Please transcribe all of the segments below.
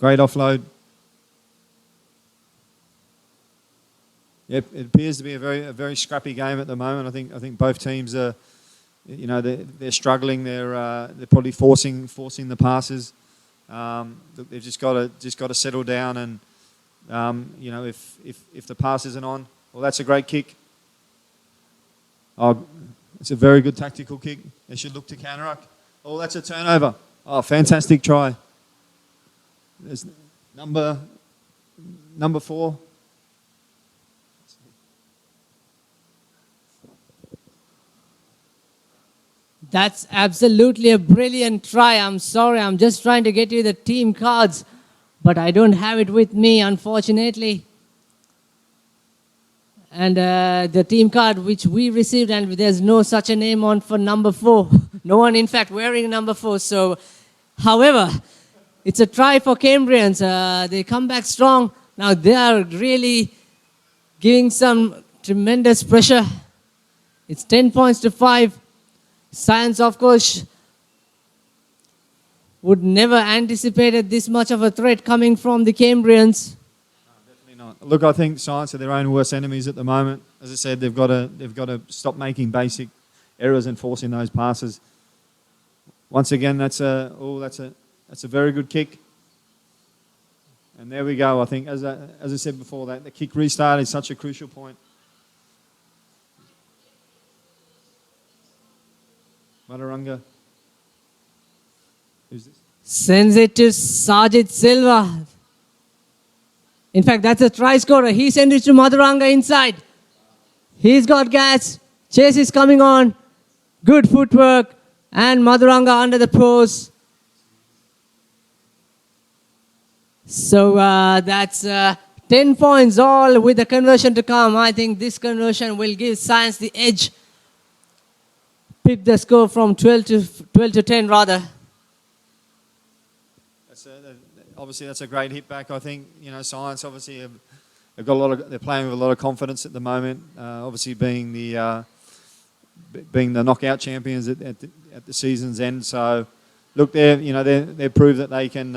Great offload. Yep, it appears to be a very scrappy game at the moment. I think both teams are, you know, they're struggling. They're probably forcing the passes. They've just got to settle down, and you know, if the pass isn't on, well, that's a great kick. Oh, it's a very good tactical kick. They should look to counteract. Oh, that's a turnover. Oh, fantastic try. There's number 4. That's absolutely a brilliant try. I'm sorry, I'm just trying to get you the team cards, but I don't have it with me, unfortunately. And the team card which we received, and there's no such a name on for number 4. No one, in fact, wearing number 4. So, however, it's a try for Cambrians. They come back strong. Now they are really giving some tremendous pressure. It's 10 points to 5. Science, of course, would never anticipated this much of a threat coming from the Cambrians. No, definitely not. Look, I think Science are their own worst enemies at the moment. As I said, they've got to stop making basic errors and forcing those passes. Once again, that's a very good kick. And there we go. I think, as I said before, that the kick restart is such a crucial point. Madaranga. Who's this? Sends it to Sajid Silva. In fact, that's a try scorer. He sends it to Madhuranga inside. He's got gas. Chase is coming on. Good footwork. And Madhuranga under the post. So that's 10 points all with the conversion to come. I think this conversion will give Science the edge. Pick the score from 12 to 10 rather. Obviously, that's a great hit back. I think, you know, Science obviously have got they're playing with a lot of confidence at the moment. Obviously, being the knockout champions at the season's end. So, look, they've proved that they can,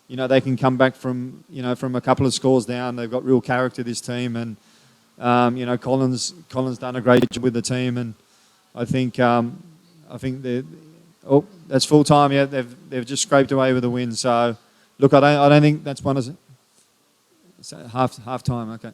they can come back from a couple of scores down. They've got real character, this team, and Colin's done a great job with the team, and I think they. Oh, that's full time. Yeah, they've just scraped away with a win. So, look, I don't think that's one of half time. Okay.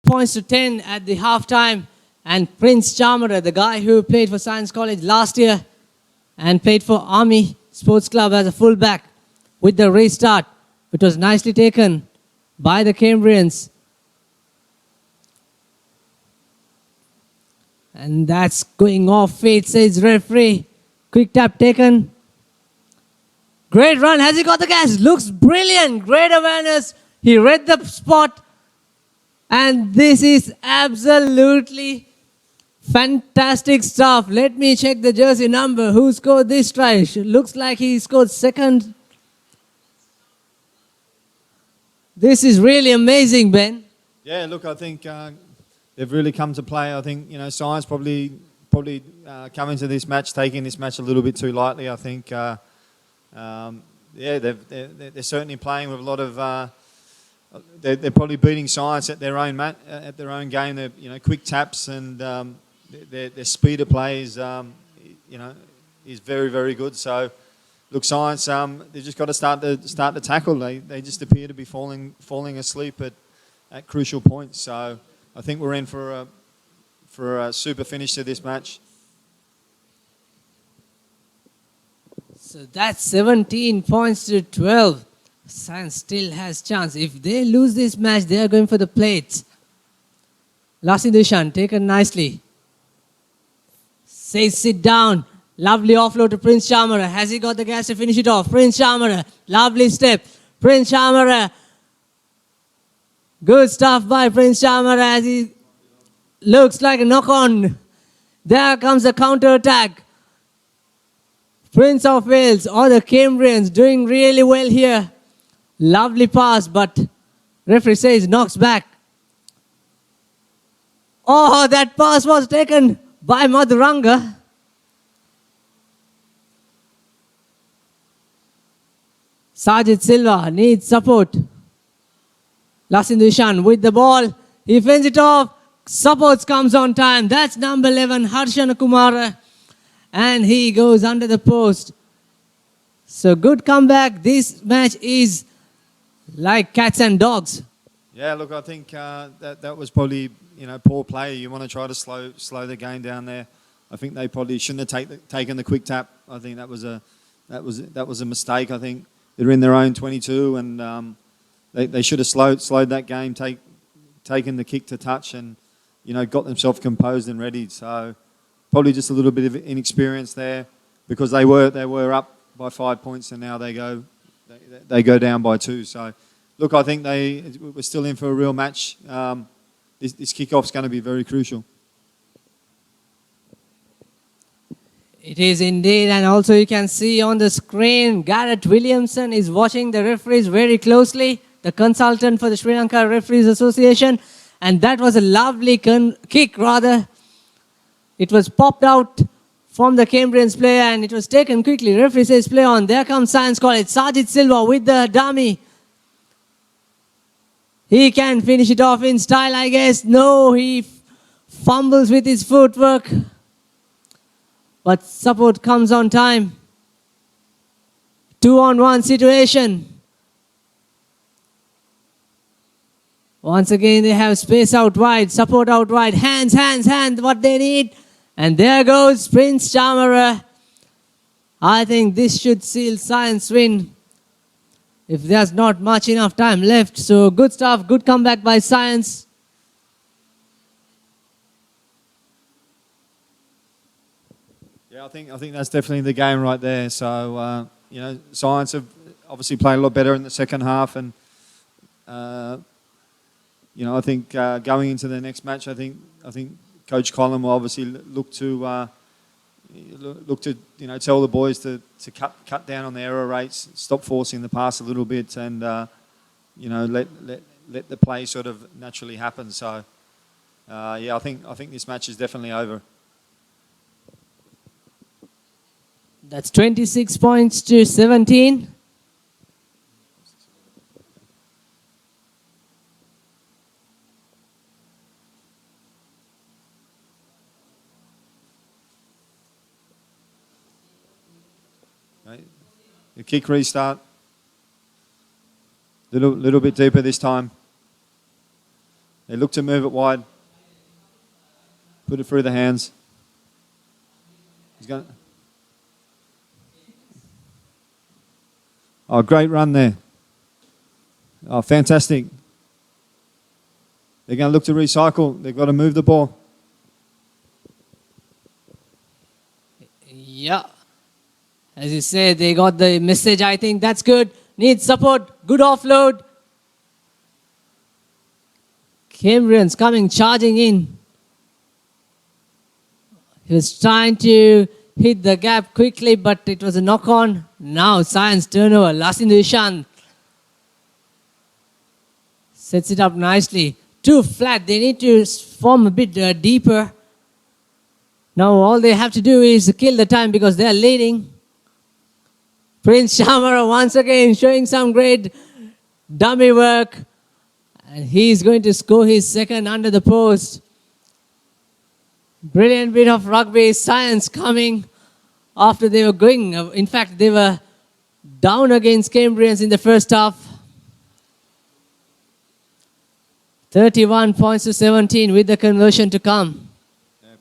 Points to 10 at the halftime, and Prince Chamara, the guy who played for Science College last year and played for Army Sports Club as a fullback, with the restart, which was nicely taken by the Cambrians. And that's going off, Fate says referee. Quick tap taken. Great run. Has he got the gas? Looks brilliant. Great awareness. He read the spot. And this is absolutely fantastic stuff. Let me check the jersey number. Who scored this try? Looks like he scored second. This is really amazing, Ben. Yeah, look, I think they've really come to play. I think, Science probably come into this match, taking this match a little bit too lightly. I think, they're certainly playing with a lot of. They're probably beating Science at their own game. They're quick taps and their speed of play is is very, very good. So. Look, Science, they've just got to start the tackle. They just appear to be falling asleep at crucial points. So I think we're in for a super finish to this match. So that's 17 points to 12. Science still has chance. If they lose this match, they are going for the plates. Lasin Dushan, taken nicely. Says sit down. Lovely offload to Prince Chamara. Has he got the gas to finish it off? Prince Chamara. Lovely step. Prince Chamara. Good stuff by Prince Chamara as he looks like a knock-on. There comes the counter-attack. Prince of Wales or the Cambrians doing really well here. Lovely pass, but referee says knocks back. Oh, that pass was taken by Madhuranga. Sajid Silva needs support. Lasin Dushan with the ball. He fends it off. Supports comes on time. That's number 11, Harshana Kumara. And he goes under the post. So good comeback. This match is like cats and dogs. Yeah, look, I think that was probably poor play. You want to try to slow the game down there. I think they probably shouldn't have taken the quick tap. I think that was a mistake. I think. They're in their own 22, and they should have slowed that game, taken the kick to touch, and got themselves composed and ready. So probably just a little bit of inexperience there, because they were up by 5 points, and now they go down by 2. So look, I think we're still in for a real match. This kickoff's going to be very crucial. It is indeed, and also you can see on the screen, Garrett Williamson is watching the referees very closely, the consultant for the Sri Lanka Referees Association, and that was a lovely kick rather. It was popped out from the Cambrians player and it was taken quickly. Referee says play on. There comes Science College. Sajid Silva with the dummy. He can finish it off in style, I guess. No, he fumbles with his footwork. But support comes on time. 2-on-1 situation. Once again, they have space out wide, support out wide. Hands, what they need. And there goes Prince Chamara. I think this should seal Science win if there's not much enough time left. So good stuff, good comeback by Science. Yeah, I think that's definitely the game right there. So Science have obviously played a lot better in the second half, and I think going into the next match, I think Coach Collin will obviously look to tell the boys to cut down on the error rates, stop forcing the pass a little bit, and let the play sort of naturally happen. So I think this match is definitely over. That's 26 points to 17. Right. The kick restart. Little bit deeper this time. They look to move it wide. Put it through the hands. He's going. Oh, great run there. Oh, fantastic. They're going to look to recycle. They've got to move the ball. Yeah. As you say, they got the message, I think. That's good. Needs support. Good offload. Cambrians coming, charging in. He was trying to hit the gap quickly, but it was a knock-on. Now, Science turnover. Lasindu Ishan sets it up nicely. Too flat. They need to form a bit deeper. Now, all they have to do is kill the time because they are leading. Prince Shamara once again showing some great dummy work. And he's going to score his second under the post. Brilliant bit of rugby. Science coming after they were going. In fact, they were down against Cambrians in the first half. 31 points to 17 with the conversion to come.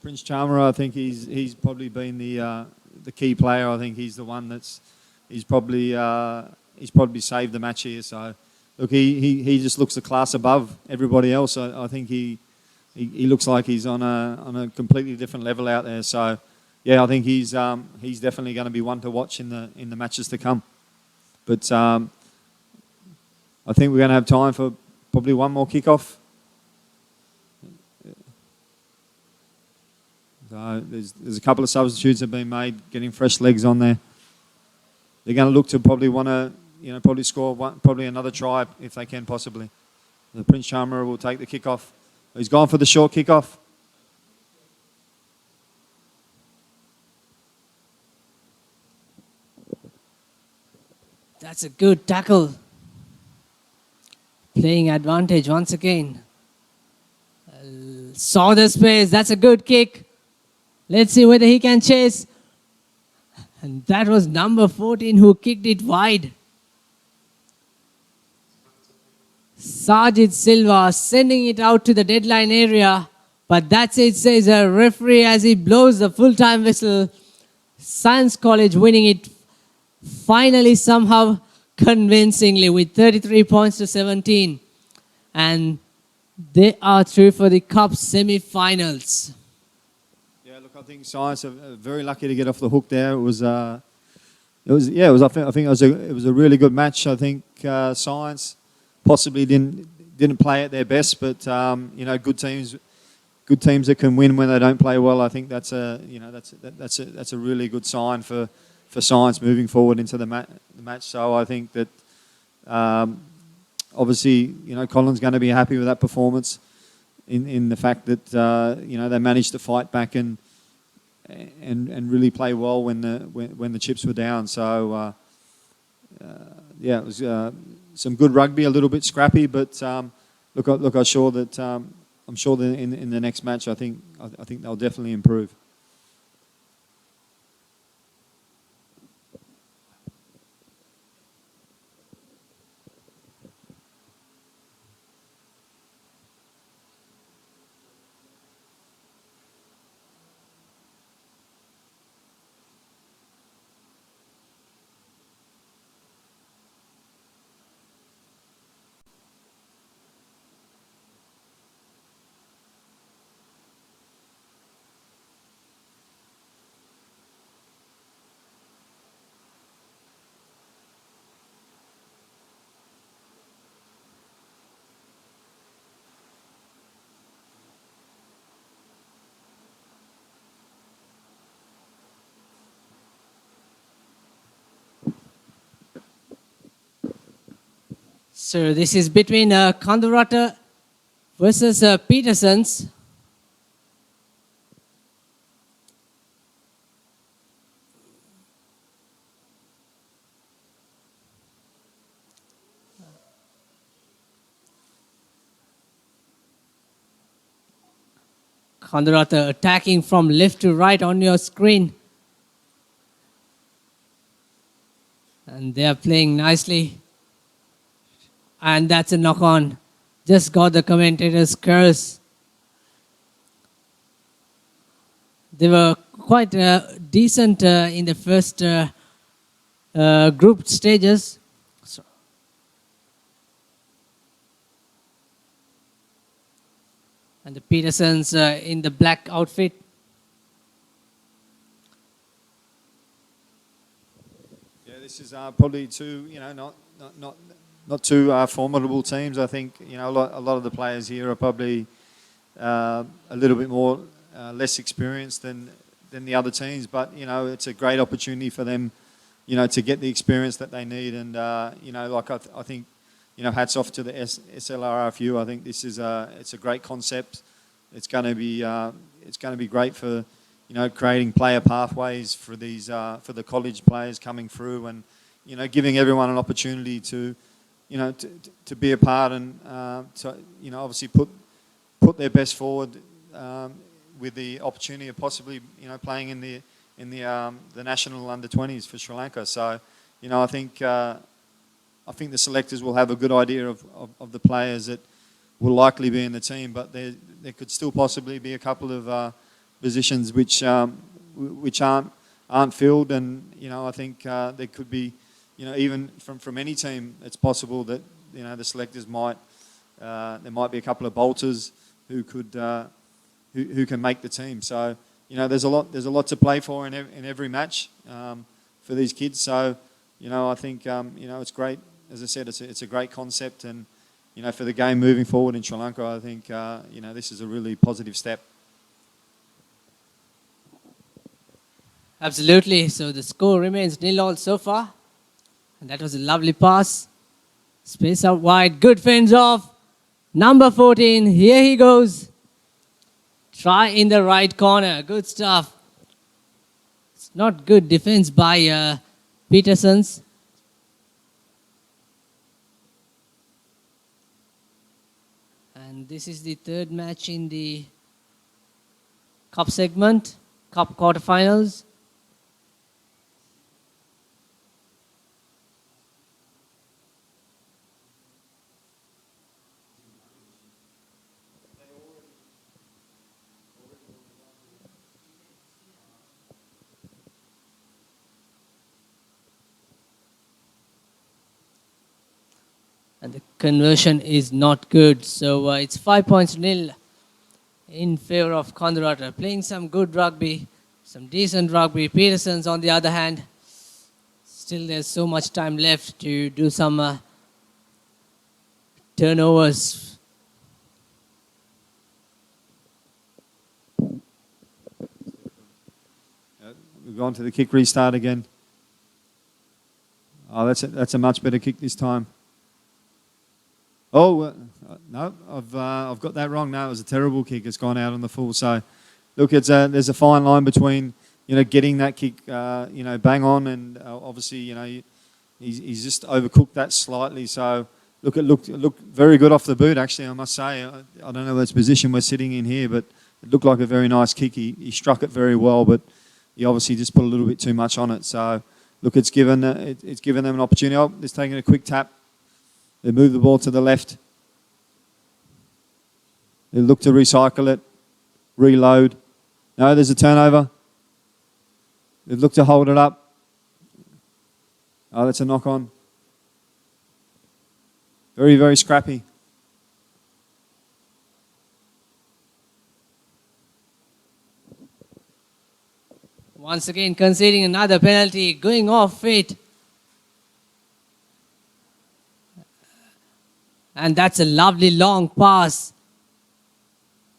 Prince Charmer, I think he's probably been the key player. I think he's the one he's probably saved the match here. So look, he just looks a class above everybody else. I think he looks like he's on a completely different level out there. So yeah, I think he's definitely going to be one to watch in the matches to come. But I think we're going to have time for probably one more kickoff. So there's a couple of substitutes that have been made, getting fresh legs on there. They're going to look to probably want to, probably score probably another try if they can possibly. The Prince Charmer will take the kickoff. He's gone for the short kickoff. That's a good tackle. Playing advantage once again. Saw the space. That's a good kick. Let's see whether he can chase. And that was number 14 who kicked it wide. Sajid Silva sending it out to the deadline area. But that's it, says a referee as he blows the full-time whistle. Science College winning it finally somehow convincingly with 33 points to 17. And they are through for the Cup semi-finals. Yeah, look, I think Science are very lucky to get off the hook there. I think it was a really good match. I think Science possibly didn't play at their best, but good teams that can win when they don't play well. I think that's a really good sign for Science moving forward into the match. So I think that obviously Colin's going to be happy with that performance in the fact that they managed to fight back and really play well when the chips were down. So it was some good rugby, a little bit scrappy, but I'm sure that in the next match I think they'll definitely improve. So this is between Kandurata versus Petersons. Kandurata attacking from left to right on your screen. And they are playing nicely. And that's a knock-on. Just got the commentator's curse. They were quite decent in the first group stages. And the Petersons in the black outfit. this is probably two, not two formidable teams. I think a lot of the players here are probably a little bit more less experienced than the other teams, but it's a great opportunity for them, to get the experience that they need. And I think hats off to the SLRFU. I think this is it's a great concept. It's going to be great for creating player pathways for these for the college players coming through, and giving everyone an opportunity to to be a part and to obviously put their best forward, with the opportunity of possibly playing in the national under-20s for Sri Lanka. So I think the selectors will have a good idea of the players that will likely be in the team, but there could still possibly be a couple of positions which aren't filled, and I think there could be even from any team, it's possible that the selectors might there might be a couple of bolters who could who can make the team. So there's a lot to play for in every match for these kids. So I think it's great. As I said, it's a great concept, and for the game moving forward in Sri Lanka, I think this is a really positive step. Absolutely. So the score remains 0-0 so far. And that was a lovely pass. Space out wide. Good fends off. Number 14. Here he goes. Try in the right corner. Good stuff. It's not good defense by Petersons. And this is the third match in the Cup segment. Cup quarterfinals. And the conversion is not good. So it's 5 points nil in favor of Kondurata. Playing some good rugby, some decent rugby. Petersons, on the other hand, still there's so much time left to do some turnovers. We've gone to the kick restart again. Oh, that's a much better kick this time. Oh, no, I've got that wrong. No, it was a terrible kick. It's gone out on the full. So, look, there's a fine line between getting that kick bang on, and obviously he's just overcooked that slightly. So look, it looked very good off the boot. Actually, I must say, I don't know which position we're sitting in here, but it looked like a very nice kick. He struck it very well, but he obviously just put a little bit too much on it. So look, it's given them an opportunity. Oh, it's taking a quick tap. They move the ball to the left. They look to recycle it, reload. No, there's a turnover. They look to hold it up. Oh, that's a knock on. Very, very scrappy. Once again conceding another penalty, going off it. And that's a lovely long pass.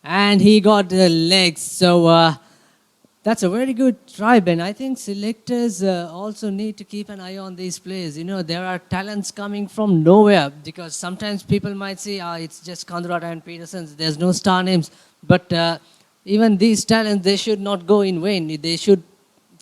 And he got the legs. So that's a very good try, Ben. I think selectors also need to keep an eye on these players. There are talents coming from nowhere, because sometimes people might say, it's just Kondurata and Petersons. There's no star names. But even these talents, they should not go in vain. They should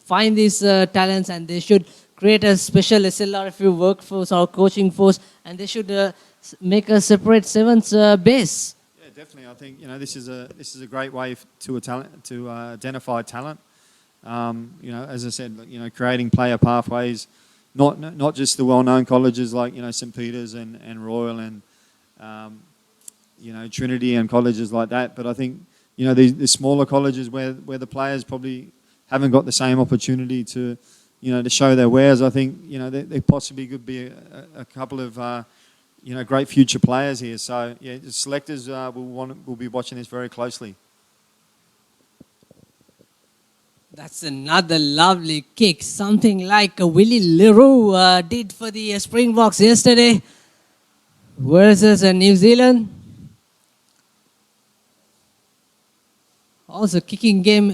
find these talents, and they should create a special SLRFU workforce or coaching force, and they should make a separate sevens base. Yeah, definitely. I think this is a great way to identify talent. As I said, creating player pathways, not just the well-known colleges like St Peter's and Royal and Trinity and colleges like that, but I think the smaller colleges where the players probably haven't got the same opportunity to show their wares. I think there possibly could be a couple of great future players here. So yeah, the selectors will be watching this very closely. That's another lovely kick, something like Willie Leroux did for the Springboks yesterday versus New Zealand. Also, kicking game,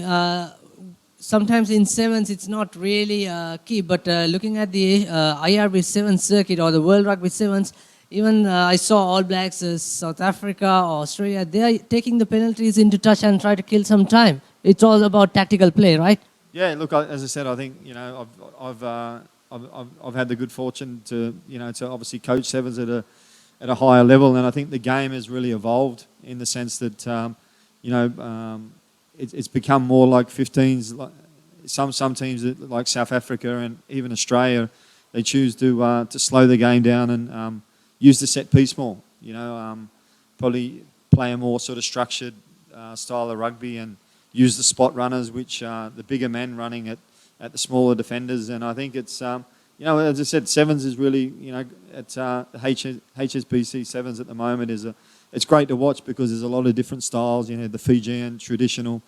sometimes in sevens it's not really key, but looking at the IRB 7 circuit or the World Rugby Sevens, even I saw All Blacks, South Africa, Australia, they are taking the penalties into touch and try to kill some time. It's all about tactical play, right? Yeah, look, as I said, I think I've had the good fortune to to obviously coach sevens at a higher level, and I think the game has really evolved in the sense that it's become more like 15s. Like some teams like South Africa and even Australia, they choose to slow the game down and use the set piece more. Probably play a more sort of structured style of rugby and use the spot runners, which the bigger men running at the smaller defenders. And I think it's as I said, sevens is really at the HSBC sevens at the moment it's great to watch because there's a lot of different styles. The Fijian traditional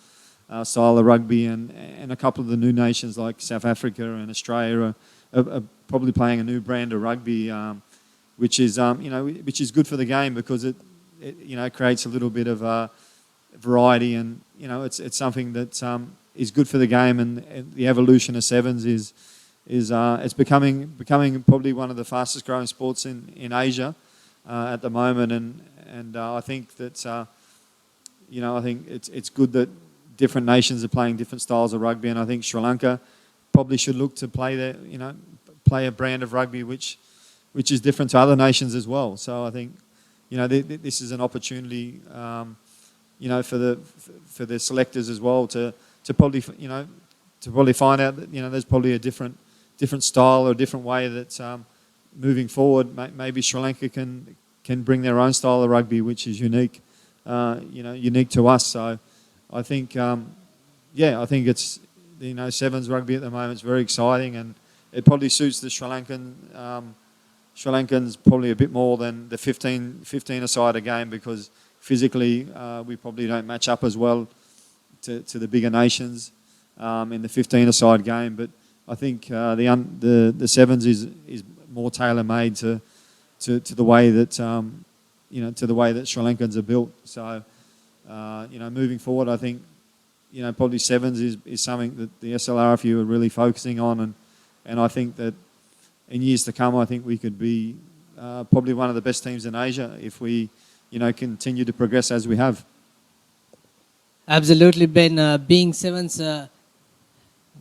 style of rugby and a couple of the new nations like South Africa and Australia are probably playing a new brand of rugby, which is good for the game because it creates a little bit of variety, and it's something that is good for the game, and the evolution of sevens is it's becoming probably one of the fastest growing sports in Asia at the moment, and I think that I think it's good that different nations are playing different styles of rugby, and I think Sri Lanka probably should look to play a brand of rugby which is different to other nations as well. So I think this is an opportunity for the selectors as well to probably find out that there's probably a different style or a different way that moving forward maybe Sri Lanka can bring their own style of rugby which is unique to us. So I think I think it's sevens rugby at the moment is very exciting, and it probably suits the Sri Lankans probably a bit more than the 15-a-side game because physically we probably don't match up as well to the bigger nations in the 15-a-side game. But I think the sevens is more tailor-made to the way that to the way that Sri Lankans are built. So moving forward, I think probably sevens is something that the SLRFU are really focusing on, and I think that in years to come, I think we could be probably one of the best teams in Asia if we continue to progress as we have. Absolutely, Ben. Being sevens,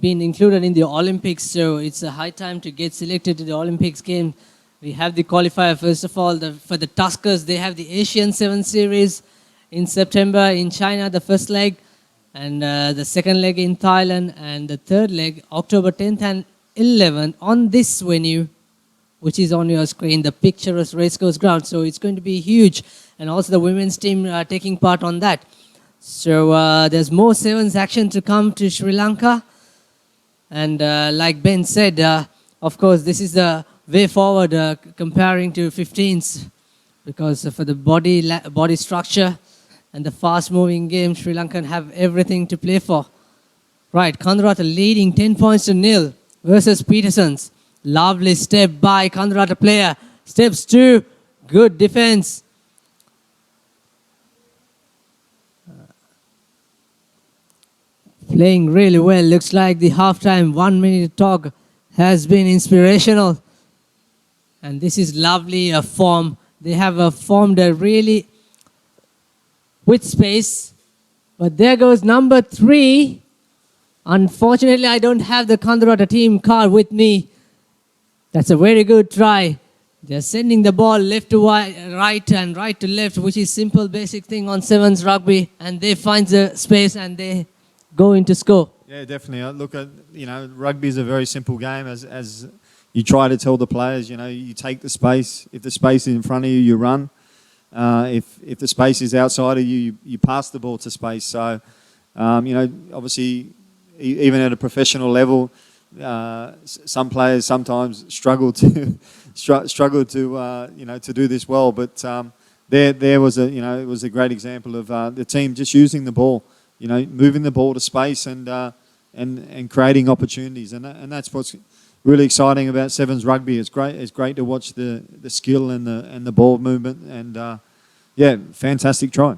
being included in the Olympics, so it's a high time to get selected to the Olympics game. We have the qualifier, first of all, for the Tuskers. They have the Asian 7 Series in September in China, the first leg, and the second leg in Thailand, and the third leg, October 10th and 11th, on this venue, which is on your screen, the picturesque racecourse ground. So it's going to be huge, and also the women's team taking part on that. So there's more sevens action to come to Sri Lanka, and like Ben said, of course, this is the way forward comparing to 15s, because for the body structure and the fast-moving game, Sri Lankan have everything to play for. Right, Kandurata leading 10 points to 0 versus Petersons. Lovely step by Kandurata player. Steps 2, good defense. Playing really well. Looks like the halftime 1 minute talk has been inspirational. And this is lovely form. They have formed a really with space. But there goes number 3. Unfortunately, I don't have the Kandurata team card with me. That's a very good try. They're sending the ball left to right and right to left, which is simple, basic thing on sevens rugby. And they find the space and they go into score. Yeah, definitely. Look, rugby is a very simple game. As you try to tell the players, you take the space. If the space is in front of you, you run. If the space is outside of you, you pass the ball to space. So, obviously, even at a professional level, some players sometimes struggle to to do this well. But there was it was a great example of the team just using the ball, moving the ball to space and and creating opportunities. And that's what's really exciting about Sevens rugby. It's great to watch the skill and the ball movement. And yeah, fantastic try.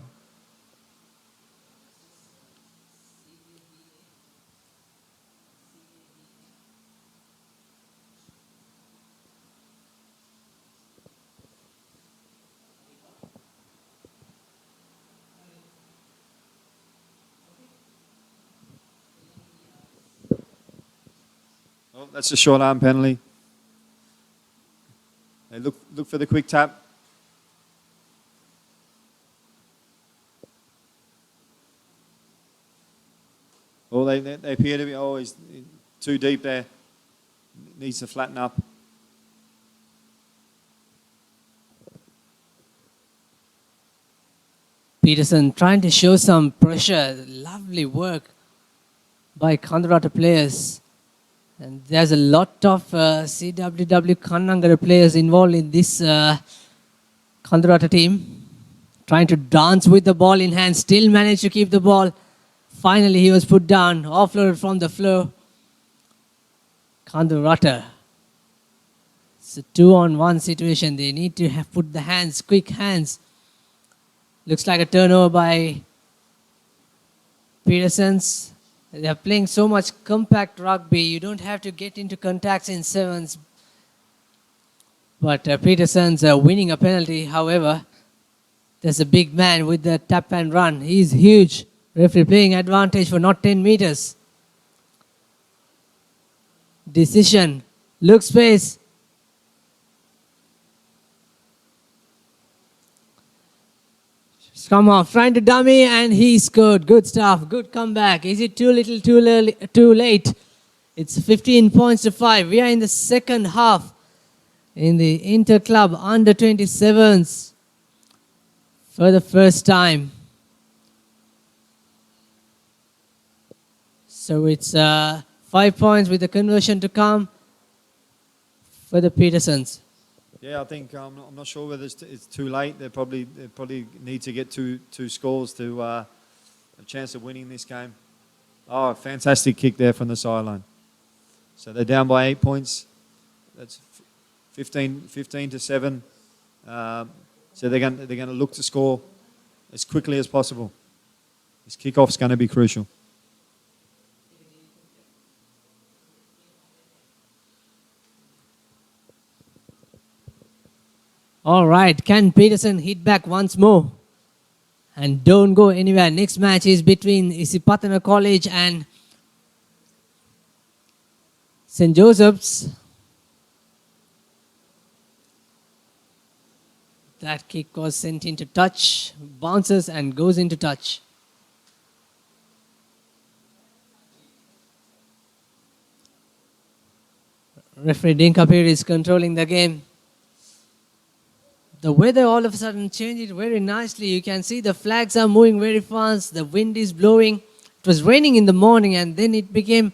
Oh, that's a short arm penalty. Hey, look for the quick tap. Oh, they appear to be always too deep there. Needs to flatten up. Peterson trying to show some pressure. Lovely work by Kandurata players. And there's a lot of CWW Kannangara players involved in this Kandurata team. Trying to dance with the ball in hand. Still managed to keep the ball. Finally, he was put down. Offloaded from the floor. Kandurata. It's a 2-on-1 situation. They need to have put the hands, quick hands. Looks like a turnover by Petersons. They are playing so much compact rugby. You don't have to get into contacts in sevens. But Petersons are winning a penalty. However, there's a big man with the tap and run. He's huge. Referee playing advantage for not 10 meters. Decision. Look space. Come off, trying to dummy, and he scored. Good stuff, good comeback. Is it too little, too early, too late? It's 15 points to 5. We are in the second half in the Inter-Club Under-27s for the first time. So it's 5 points with the conversion to come for the Petersons. Yeah, I think I'm not sure whether it's too late. They probably need to get two scores to a chance of winning this game. Oh, fantastic kick there from the sideline. So they're down by 8 points. That's 15 to 7. So they're going to look to score as quickly as possible. This kickoff's going to be crucial. All right, can Peterson hit back once more? And don't go anywhere. Next match is between Isipatana College and St. Joseph's. That kick was sent into touch, bounces and goes into touch. Referee ThePapare is controlling the game. The weather all of a sudden changed very nicely. You can see the flags are moving very fast. The wind is blowing. It was raining in the morning and then it became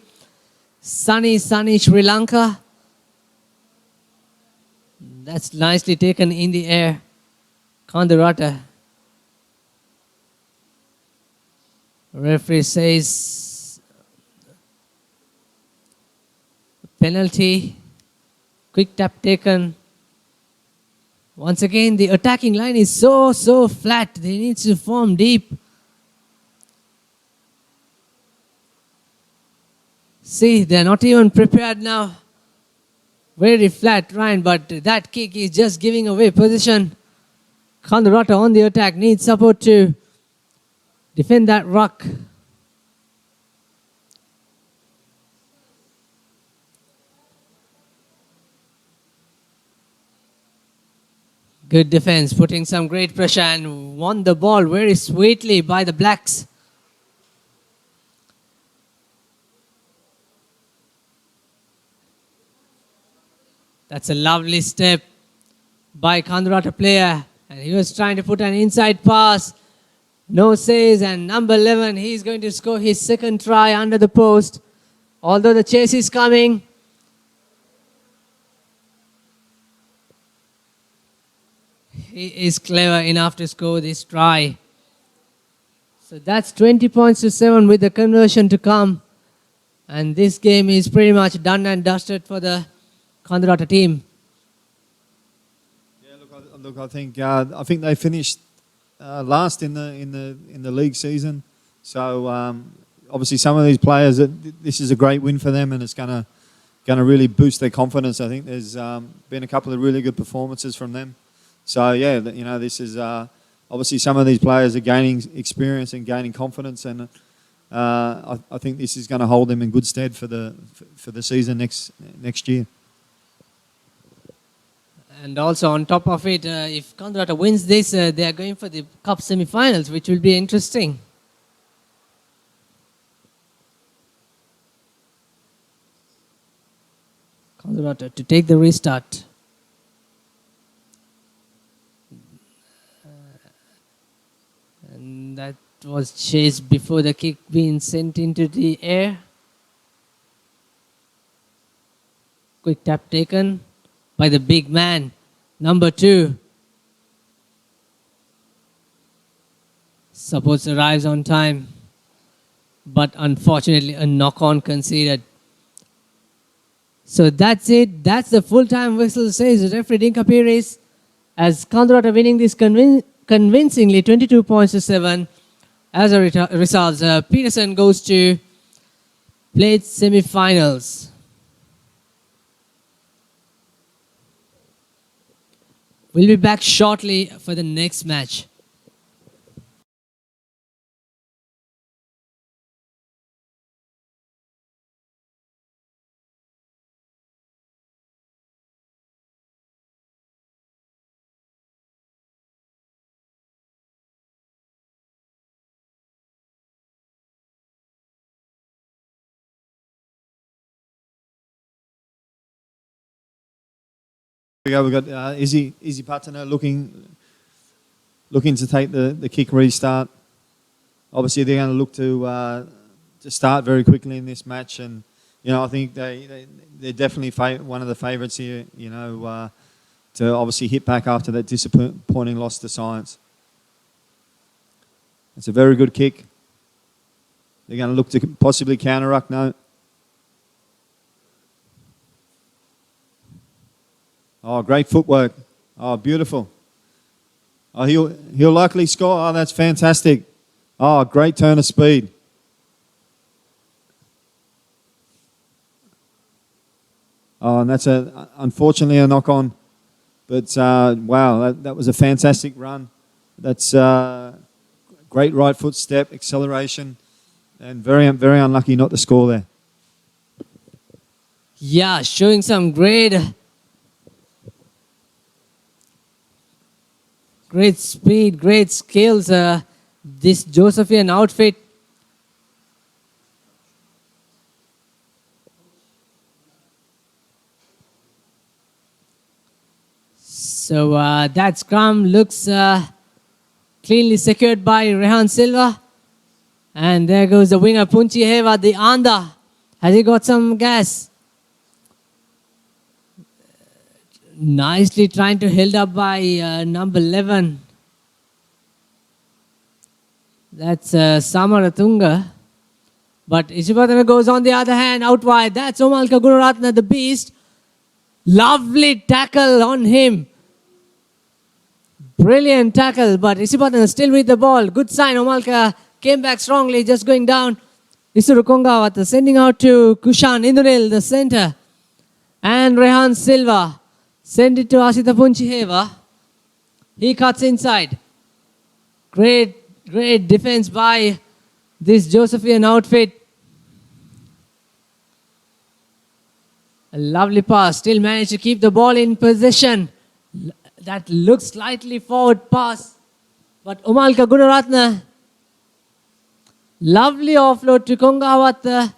sunny Sri Lanka. That's nicely taken in the air. Kandurata. Referee says penalty. Quick tap taken. Once again, the attacking line is so flat. They need to form deep. See, they're not even prepared now. Very flat line, but that kick is just giving away position. Kandurata on the attack needs support to defend that ruck. Good defense, putting some great pressure and won the ball very sweetly by the Blacks. That's a lovely step by Kandurata player. And he was trying to put an inside pass. No says, and number 11, he's going to score his second try under the post. Although the chase is coming. He is clever enough to score this try. So that's 20 points to 7 with the conversion to come. And this game is pretty much done and dusted for the Kandurata team. Yeah, look, I think they finished last in the league season. So obviously, some of these players, this is a great win for them, and it's going to really boost their confidence. I think there's been a couple of really good performances from them. So yeah, this is obviously some of these players are gaining experience and gaining confidence, and I think this is going to hold them in good stead for the season next year. And also on top of it, if Kandurata wins this, they are going for the cup semi-finals, which will be interesting. Kandurata to take the restart. And that was chased before the kick being sent into the air. Quick tap taken by the big man, number 2. Supports arrives on time, but unfortunately a knock-on conceded. So that's it. That's the full-time whistle, says referee Dinkapiris, as Kandurata winning this convincingly 22 points to 7. As a result, Peterson goes to play semi-finals. We'll be back shortly for the next match. We've got Izzy Patana looking to take the kick restart. Obviously, they're going to look to start very quickly in this match, and I think they're definitely one of the favourites here. To obviously hit back after that disappointing loss to Science. It's a very good kick. They're going to look to possibly counter-ruck now. Oh, great footwork. Oh, beautiful. Oh, he'll likely score. Oh, that's fantastic. Oh, great turn of speed. Oh, and that's unfortunately a knock-on. But wow, that was a fantastic run. That's great right foot step, acceleration, and very, very unlucky not to score there. Yeah, showing some great speed, great skills. This Josephian outfit. So that scrum looks cleanly secured by Rehan Silva. And there goes the winger Punchi Heva, the Anda. Has he got some gas? Nicely trying to held up by number 11. That's Samaratunga. But Ishibatana goes on the other hand out wide. That's Omalka Gunaratna, the beast. Lovely tackle on him. Brilliant tackle, but Ishibatana still with the ball. Good sign. Omalka came back strongly, just going down. Isuru Kongawata sending out to Kushan Indunil, the center. And Rehan Silva. Send it to Asita Punchiheva. He cuts inside. Great defense by this Josephian outfit. A lovely pass. Still managed to keep the ball in possession. That looks slightly forward pass. But Umalka Gunaratna. Lovely offload to Kongawat.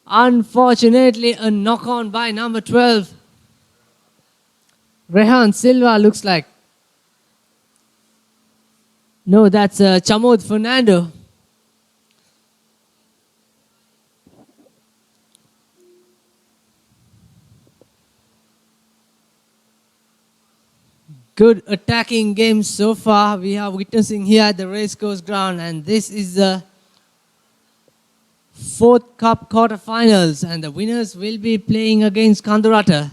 Unfortunately, a knock-on by number 12. Rehan Silva looks like. No, that's Chamod Fernando. Good attacking game so far we are witnessing here at the racecourse ground, and this is the fourth cup quarterfinals, and the winners will be playing against Kandurata.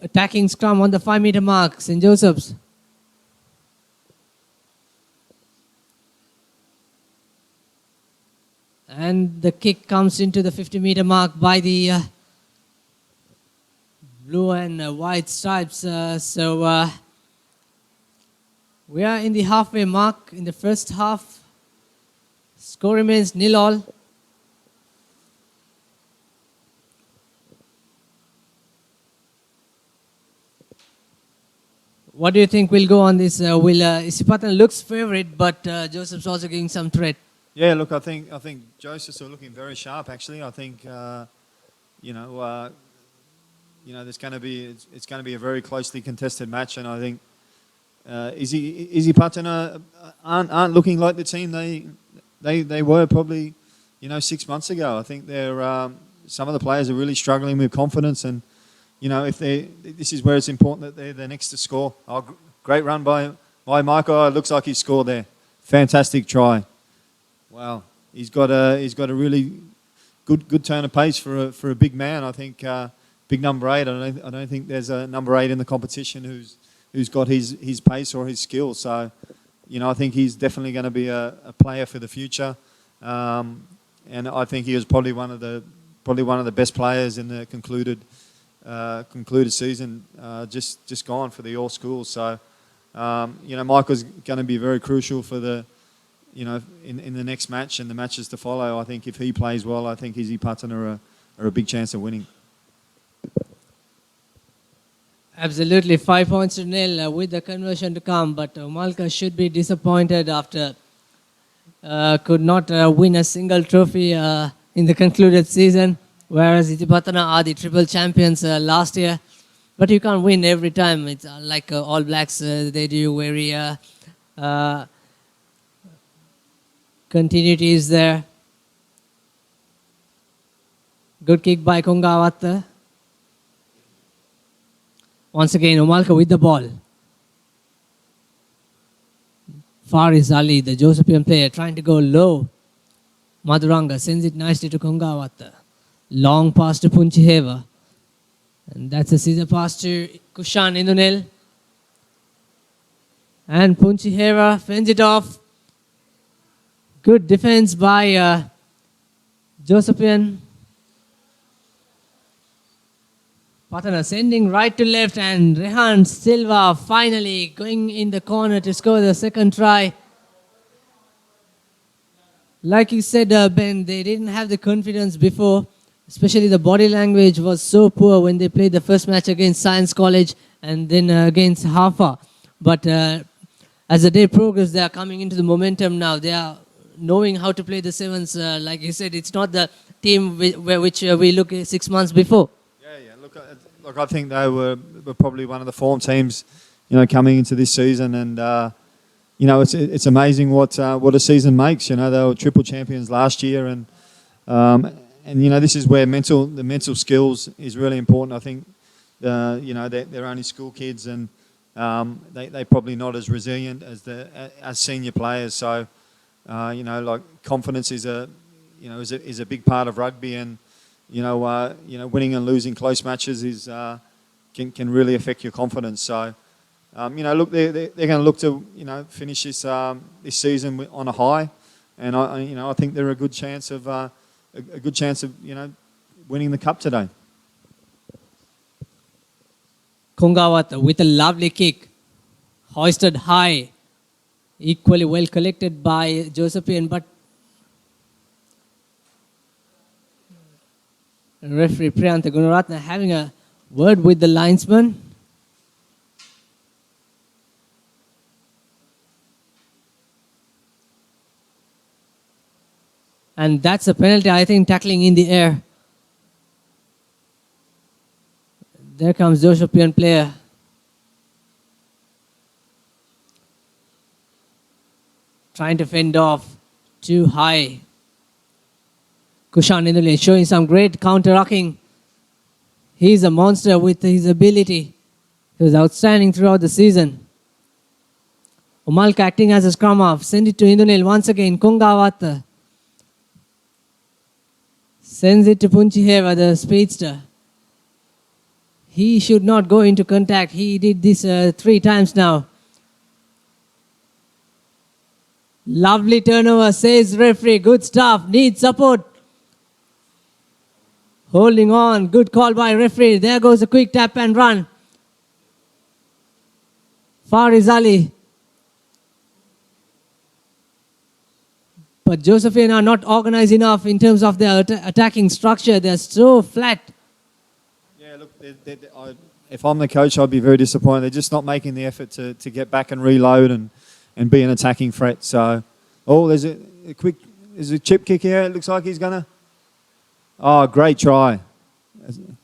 Attacking scrum on the 5-meter mark, St. Joseph's. And the kick comes into the 50-meter mark by the blue and white stripes. We are in the halfway mark in the first half. Score remains 0-0. What do you think will go on this? Isipatan looks favourite, but Joseph's also giving some threat. Yeah, look, I think Joseph's are looking very sharp. Actually, I think there's going to be it's going to be a very closely contested match, and I think Isipatan aren't looking like the team they were probably 6 months ago. I think they're some of the players are really struggling with confidence, and this is where it's important that they're next to score. Oh, great run by Michael. It looks like he scored there. Fantastic try. Wow, he's got a really good turn of pace for a big man. I think big number 8. I don't think there's a number 8 in the competition who's got his pace or his skill. So, I think he's definitely going to be a player for the future. And I think he was probably one of the best players in the concluded season, just gone for the all schools. So, Michael's going to be very crucial for the. In the next match and the matches to follow. I think if he plays well, I think Isipatan are a big chance of winning. Absolutely, 5 points to 0 with the conversion to come. But Malka should be disappointed after could not win a single trophy in the concluded season, whereas Isipatana are the triple champions last year. But you can't win every time. It's like All Blacks, they do very... continuity is there. Good kick by Kongawata. Once again, Umalka with the ball. Faris Ali, the Josephian player, trying to go low. Madhuranga sends it nicely to Kongawata. Long pass to Punchiheva. And that's a scissor pass to Kushan Indunel. And Punchiheva fends it off. Good defense by Josephian. Patana sending right to left, and Rehan Silva finally going in the corner to score the second try. Like you said, Ben, they didn't have the confidence before. Especially the body language was so poor when they played the first match against Science College and then against Hafa. But as the day progressed, they are coming into the momentum now. They are knowing how to play the sevens. Like you said, it's not the team which we looked at 6 months before. Yeah. Look, I think they were probably one of the form teams, coming into this season, and it's amazing what a season makes. They were triple champions last year, and this is where the mental skills is really important. I think they're only school kids, and they're probably not as resilient as senior players. So. Confidence is a big part of rugby, and winning and losing close matches can really affect your confidence. So, look, they're going to look to finish this season on a high, and I think they're a good chance of winning the cup today. Kongawata with a lovely kick, hoisted high. Equally well collected by Josephian, but referee Priyanta Gunaratna having a word with the linesman. And that's a penalty, I think, tackling in the air. There comes Josephian player. Trying to fend off too high. Kushan Indulin showing some great counter-rucking. He's a monster with his ability. He was outstanding throughout the season. Umalka acting as a scrum half. Send it to Indunil once again. Kongawata. Sends it to Punchiheva, the speedster. He should not go into contact. He did this 3 times now. Lovely turnover, says referee. Good stuff. Needs support. Holding on. Good call by referee. There goes a quick tap and run. Fariz Ali. But Josephine are not organized enough in terms of their attacking structure. They're so flat. Yeah, look, if I'm the coach, I'd be very disappointed. They're just not making the effort to get back and reload and be an attacking threat. So, there's a chip kick here. It looks like he's going to. Oh, great try.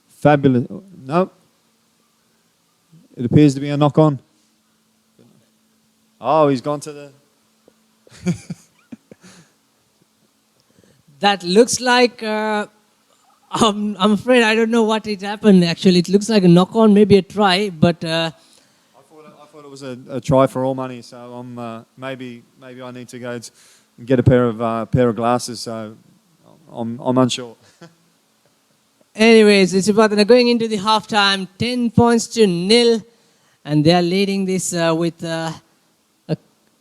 Fabulous. Nope. It appears to be a knock-on. Oh, he's gone to the... That looks like... I'm afraid I don't know what it happened, actually. It looks like a knock-on, maybe a try, but... I thought it was a try for all money, so I'm maybe I need to go and get a pair of glasses, so I'm unsure. Anyways, Isipatana going into the halftime, 10 points to 0, and they are leading this with a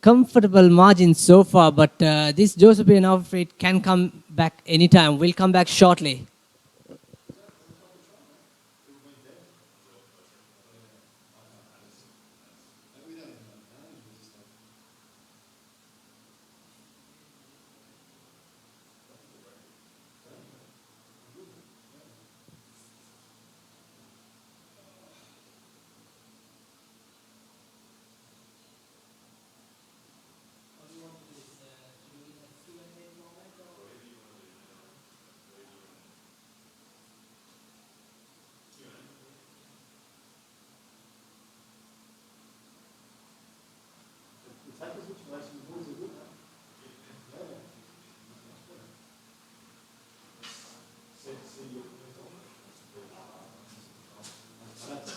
comfortable margin so far, but this Josephine outfit can come back anytime. We'll come back shortly.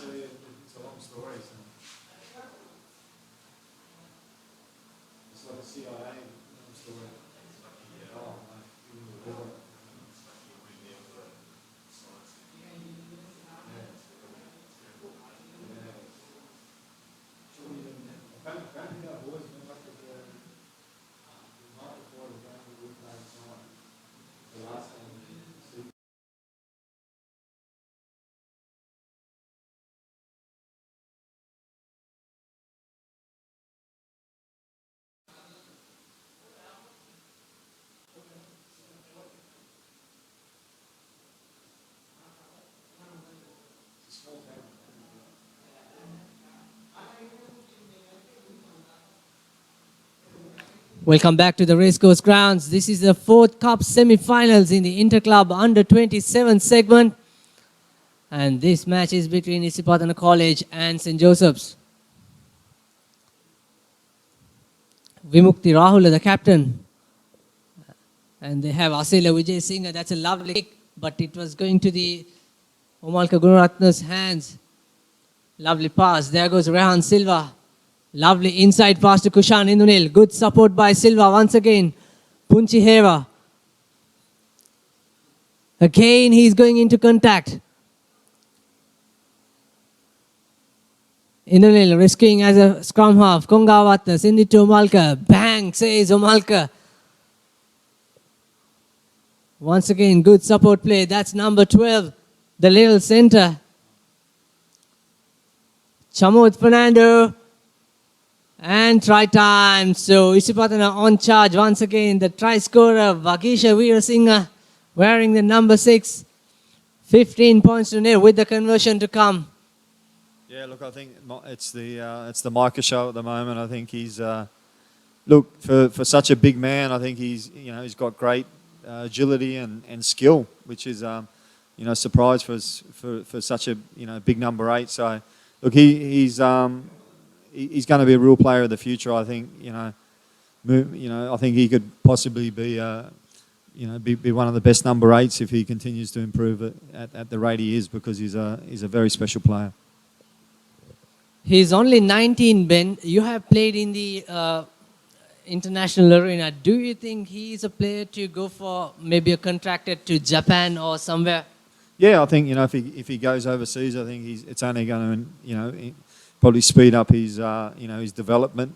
It's a long story. It's like a CIA story. Welcome back to the Racecourse Grounds. This is the 4th Cup semi-finals in the Interclub Under-27 segment. And this match is between Isipatana College and St. Joseph's. Vimukti Rahula, the captain. And they have Asila Vijay Singh. That's a lovely kick, but it was going to the Umalka Gunaratna's hands. Lovely pass. There goes Rehan Silva. Lovely inside pass to Kushan Indunil. Good support by Silva once again. Punchiheva. Again, he's going into contact. Indunil risking as a scrum half. Kongawatna. Send it to Umalka. Bang, says Umalka. Once again, good support play. That's number 12, the little center. Chamod Fernando. And try time. So Isipatana on charge once again. The try scorer, Vagisha Veerasinghe, wearing the number 6. 15 points to 0 with the conversion to come. Yeah, look, I think it's the Micah show at the moment. I think he's look for such a big man. I think he's got great agility and skill, which is surprise for such a big number 8. So look, he's going to be a real player of the future. I think I think he could possibly be be one of the best number 8s if he continues to improve at the rate he is, because he's a very special player. He's only 19, Ben. You have played in the international arena. Do you think he is a player to go for maybe a contracted to Japan or somewhere? Yeah, I think if he goes overseas, I think it's only going to probably speed up his his development,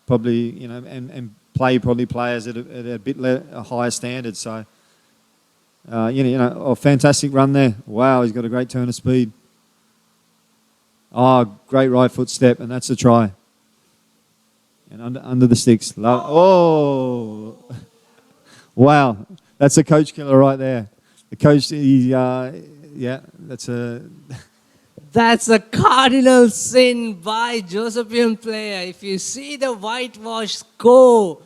probably and play probably players at a bit a higher standard. So a fantastic run there. Wow, he's got a great turn of speed. Oh, great right foot step, and that's a try. And under the sticks. Oh, wow, that's a coach killer right there. The coach, that's a... That's a cardinal sin by Josephian player. If you see the whitewash score,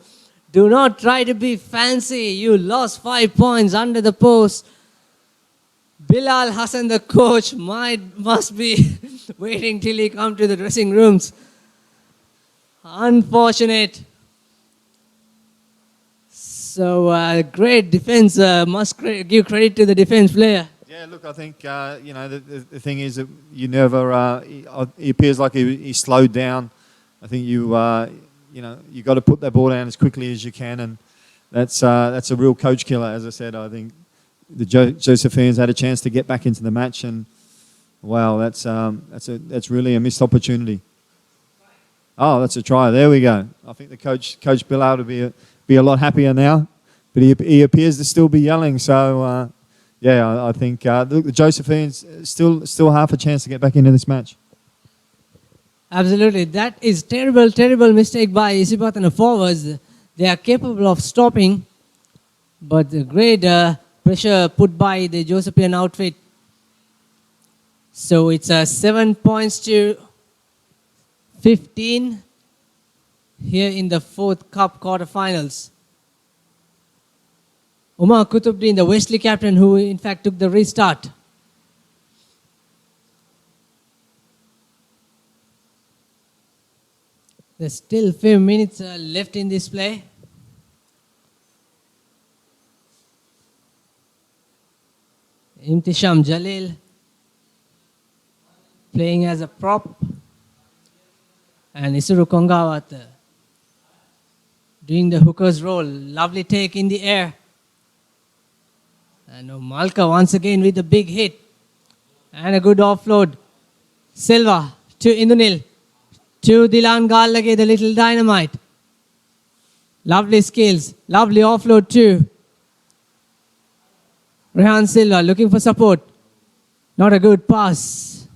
do not try to be fancy. You lost 5 points under the post. Bilal Hassan, the coach, must be waiting till he come to the dressing rooms. Unfortunate. So great defense. Must give credit to the defense player. Yeah, look, I think the thing is that you never. He appears like he slowed down. I think you got to put that ball down as quickly as you can, and that's a real coach killer. As I said, I think the Josephines had a chance to get back into the match, and wow, that's really a missed opportunity. Oh, that's a try. There we go. I think the Coach Bilal would be a lot happier now, but he appears to still be yelling. So I think the Josephines still half a chance to get back into this match. Absolutely, that is terrible mistake by Isipatana forwards. They are capable of stopping, but the great pressure put by the Josephian outfit. So it's 7 points to 15 here in the fourth cup quarterfinals. Umar Kutubdin, the Wesley captain, who in fact took the restart. There's still a few minutes left in this play. Imtisham Jalil playing as a prop. And Isuru Kongawat doing the hooker's role. Lovely take in the air. And Malka once again with a big hit. And a good offload. Silva to Indunil. To Dilan Gallage, the little dynamite. Lovely skills. Lovely offload too. Rehan Silva looking for support. Not a good pass.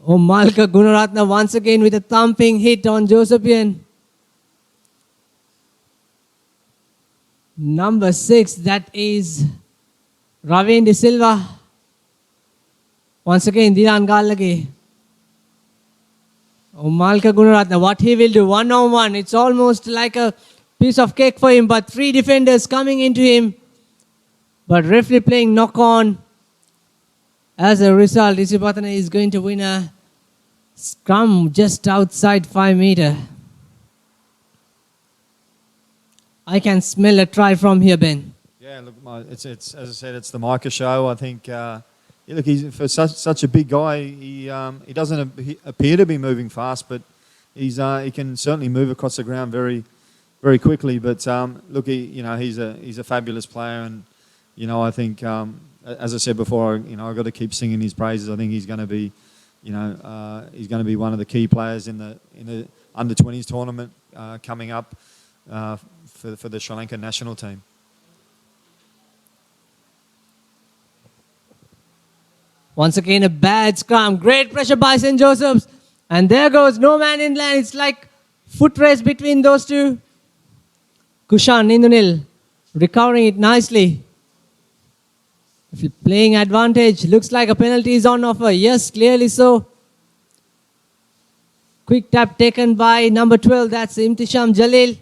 Malka Gunaratna once again with a thumping hit on Josephian. Number 6, that is Ravin De Silva. Once again, Dilan Gallage. Malka Gunaratna, what he will do, 1-on-1. It's almost like a piece of cake for him, but 3 defenders coming into him. But referee playing knock-on. As a result, Isipatana is going to win a scrum just outside 5 meter. I can smell a try from here, Ben. Yeah, look, it's as I said, it's the Micah show. I think, look, he's for such a big guy. He doesn't appear to be moving fast, but he can certainly move across the ground very, very quickly. But look, he's a fabulous player, and I think, as I said before, I've got to keep singing his praises. I think he's going to be, he's going to be one of the key players in the under-20s tournament coming up for the Sri Lankan national team. Once again, a bad scrum. Great pressure by St. Joseph's. And there goes no man in land. It's like foot race between those two. Kushan Indunil recovering it nicely. If you're playing advantage, looks like a penalty is on offer. Yes, clearly so. Quick tap taken by number 12. That's Imtisham Jalil.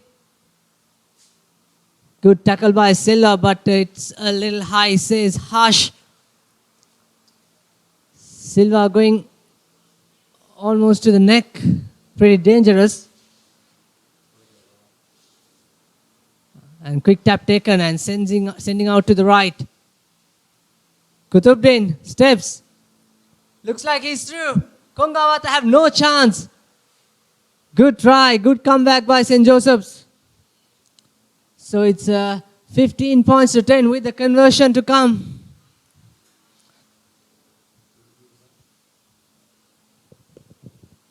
Good tackle by Silla, but it's a little high, says Harsh. Silva going almost to the neck. Pretty dangerous. And quick tap taken and sending out to the right. Kutubdin steps. Looks like he's through. Kongawata have no chance. Good try, good comeback by St. Joseph's. So it's 15 points to 10 with the conversion to come.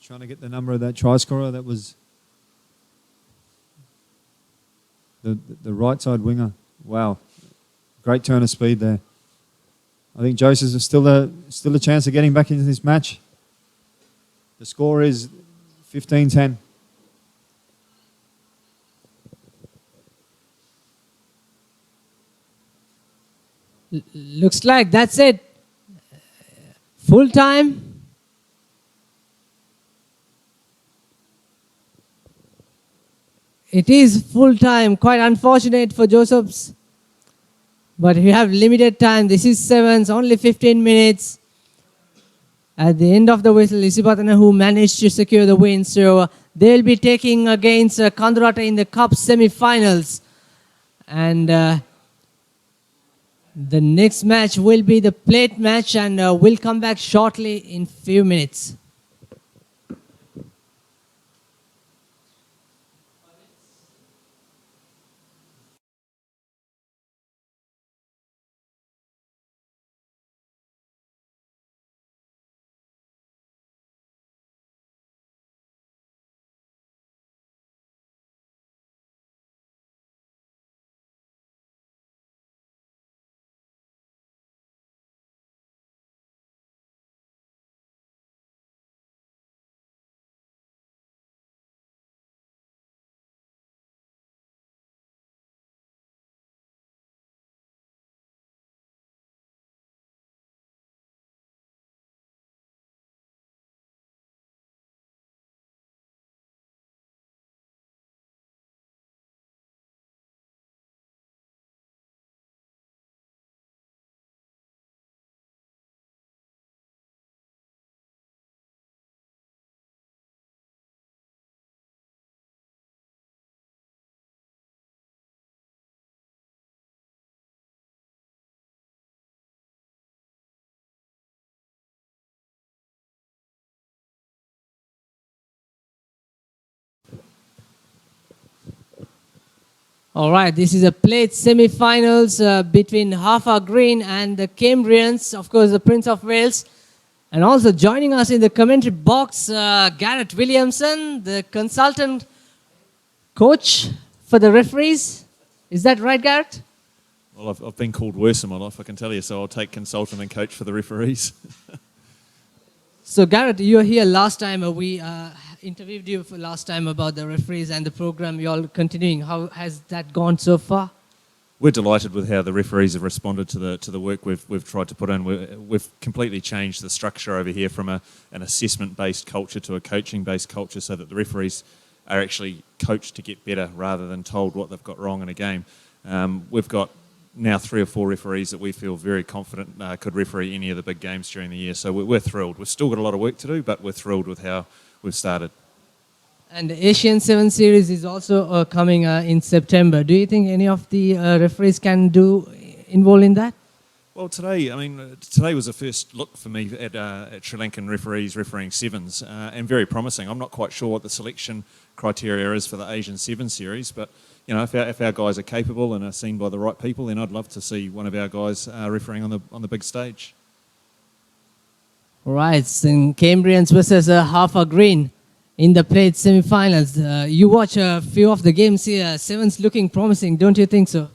Trying to get the number of that try scorer. That was the right side winger. Wow. Great turn of speed there. I think Joseph's is still a chance of getting back into this match. The score is 15-10. Looks like that's it. Full time. It is full time. Quite unfortunate for Josephs. But we have limited time. This is sevens, only 15 minutes. At the end of the whistle, Isipatana who managed to secure the win. So they'll be taking against Kandurata in the Cup semi-finals. And the next match will be the plate match, and we'll come back shortly in few minutes. All right, this is a plate semi-finals between Hafa Green and the Cambrians, of course, the Prince of Wales. And also joining us in the commentary box, Garrett Williamson, the consultant coach for the referees. Is that right, Garrett? Well, I've been called worse in my life, I can tell you, so I'll take consultant and coach for the referees. So, Garrett, you were here last time. We interviewed you for last time about the referees and the program you're all continuing. How has that gone so far? We're delighted with how the referees have responded to the work we've tried to put in. We've completely changed the structure over here from an assessment-based culture to a coaching-based culture, so that the referees are actually coached to get better rather than told what they've got wrong in a game. We've got now 3 or 4 referees that we feel very confident could referee any of the big games during the year. So we're thrilled. We've still got a lot of work to do, but we're thrilled with how we've started. And the Asian 7 Series is also coming in September. Do you think any of the referees can involved in that? Well, today was the first look for me at Sri Lankan referees refereeing sevens, and very promising. I'm not quite sure what the selection criteria is for the Asian 7 Series, but you know, if our guys are capable and are seen by the right people, then I'd love to see one of our guys refereeing on the big stage. All right, so Cambrians versus Hafa Green in the plate semi-finals. You watch a few of the games here. Sevens looking promising, don't you think so?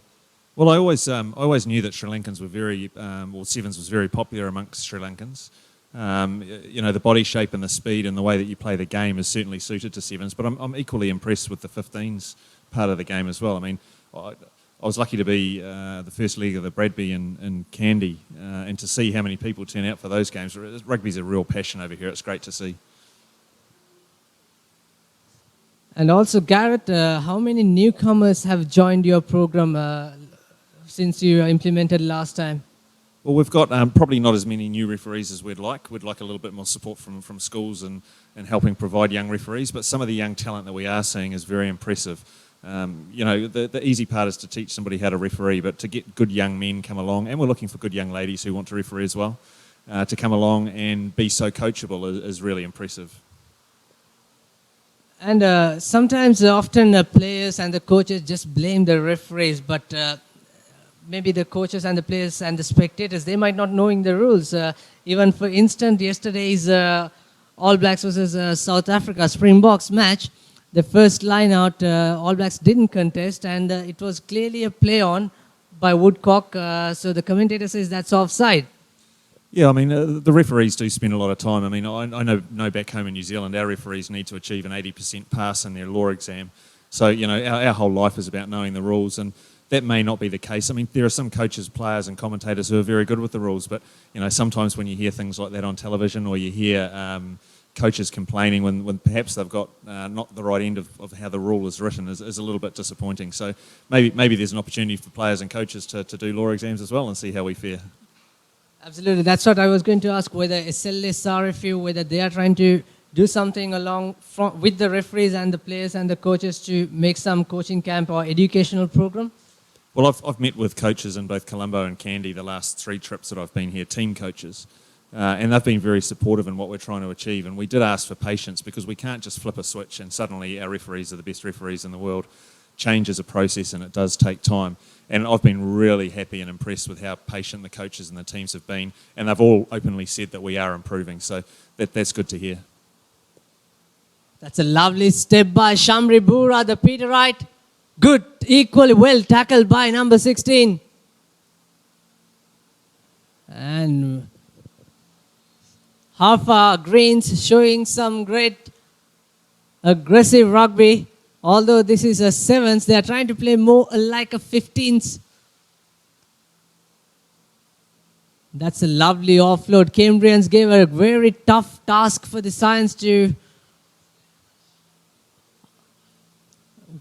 Well, I always knew that Sri Lankans were sevens was very popular amongst Sri Lankans. You know, the body shape and the speed and the way that you play the game is certainly suited to sevens, but I'm equally impressed with the 15s part of the game as well. I mean, I was lucky to be the first leg of the Bradby in Kandy, and to see how many people turn out for those games. Rugby's a real passion over here. It's great to see. And also, Garrett, how many newcomers have joined your program since you implemented last time? Well, we've got probably not as many new referees as we'd like. We'd like a little bit more support from schools and helping provide young referees. But some of the young talent that we are seeing is very impressive. You know, the easy part is to teach somebody how to referee, but to get good young men come along, and we're looking for good young ladies who want to referee as well. to come along and be so coachable is really impressive. And sometimes, often, players and the coaches just blame the referees, but maybe the coaches and the players and the spectators, they might not knowing the rules. Even for instance, yesterday's All Blacks versus South Africa Springboks match, the first line out, All Blacks didn't contest, and it was clearly a play on by Woodcock. So the commentator says that's offside. Yeah, I mean, the referees do spend a lot of time. I mean, I know back home in New Zealand, our referees need to achieve an 80% pass in their law exam. So, you know, our whole life is about knowing the rules, and that may not be the case. I mean, there are some coaches, players and commentators who are very good with the rules, but, you know, sometimes when you hear things like that on television, or you hear coaches complaining when perhaps they've got not the right end of how the rule is written is a little bit disappointing. So maybe there's an opportunity for players and coaches to do law exams as well and see how we fare. Absolutely. That's what I was going to ask, whether SLS, RFU, whether they are trying to do something along with the referees and the players and the coaches to make some coaching camp or educational program? Well, I've met with coaches in both Colombo and Kandy the last 3 trips that I've been here, team coaches, and they've been very supportive in what we're trying to achieve. And we did ask for patience, because we can't just flip a switch and suddenly our referees are the best referees in the world. Change is a process, and it does take time. And I've been really happy and impressed with how patient the coaches and the teams have been, and they've all openly said that we are improving. So that's good to hear. That's a lovely step by Shamri Bura, the Peterite. Good, equally well tackled by number 16. And Hafa Greens showing some great aggressive rugby. Although this is a 7s, they are trying to play more like a 15s. That's a lovely offload. Cambrians gave a very tough task for the Science to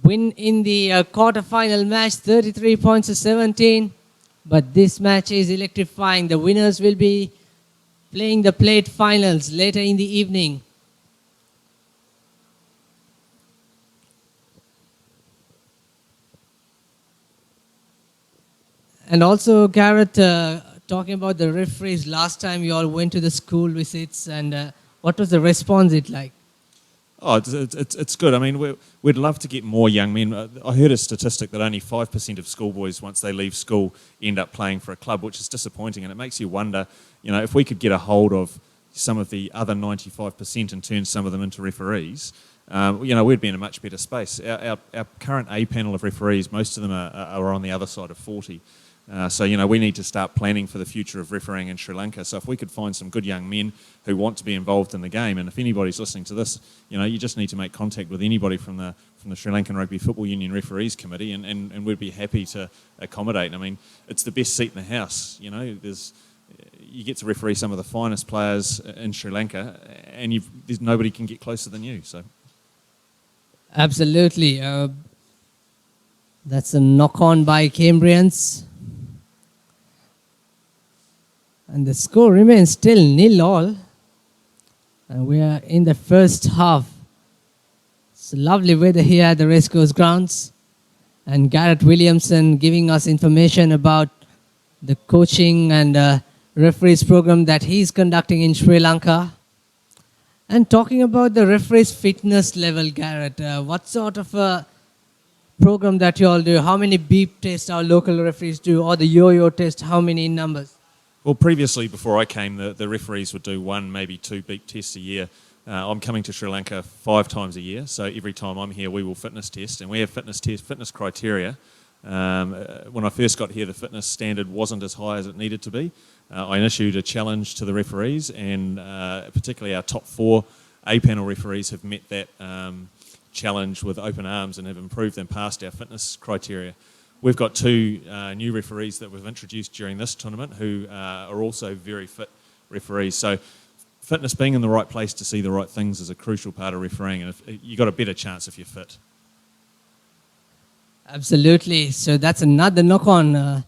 win in the quarter-final match, 33 points to 17. But this match is electrifying. The winners will be playing the plate finals later in the evening. And also, Garrett, talking about the referees, last time you all went to the school visits, and what was the response like? Oh, it's good. I mean, we'd love to get more young men. I heard a statistic that only 5% of schoolboys, once they leave school, end up playing for a club, which is disappointing. And it makes you wonder, you know, if we could get a hold of some of the other 95% and turn some of them into referees, you know, we'd be in a much better space. Our current A panel of referees, most of them are on the other side of 40. So, you know, we need to start planning for the future of refereeing in Sri Lanka. So if we could find some good young men who want to be involved in the game, and if anybody's listening to this, you know, you just need to make contact with anybody from the Sri Lankan Rugby Football Union Referees Committee, and we'd be happy to accommodate. I mean, it's the best seat in the house, you know. You get to referee some of the finest players in Sri Lanka, and there's nobody can get closer than you. So, absolutely. That's a knock-on by Cambrians. And the score remains still 0-0. And we are in the first half. It's lovely weather here at the Racecourse grounds. And Garrett Williamson giving us information about the coaching and referees program that he's conducting in Sri Lanka. And talking about the referees' fitness level, Garrett, what sort of a program that you all do? How many beep tests our local referees do, or the yo-yo test, how many in numbers? Well, previously, before I came, the referees would do 1, maybe 2 beep tests a year. I'm coming to Sri Lanka 5 times a year, so every time I'm here, we will fitness test, and we have fitness criteria. When I first got here, the fitness standard wasn't as high as it needed to be. I issued a challenge to the referees, and particularly our top 4 A-panel referees have met that challenge with open arms and have improved and passed our fitness criteria. We've got 2 new referees that we've introduced during this tournament who are also very fit referees. So fitness, being in the right place to see the right things, is a crucial part of refereeing, and you've got a better chance if you're fit. Absolutely. So that's another knock-on.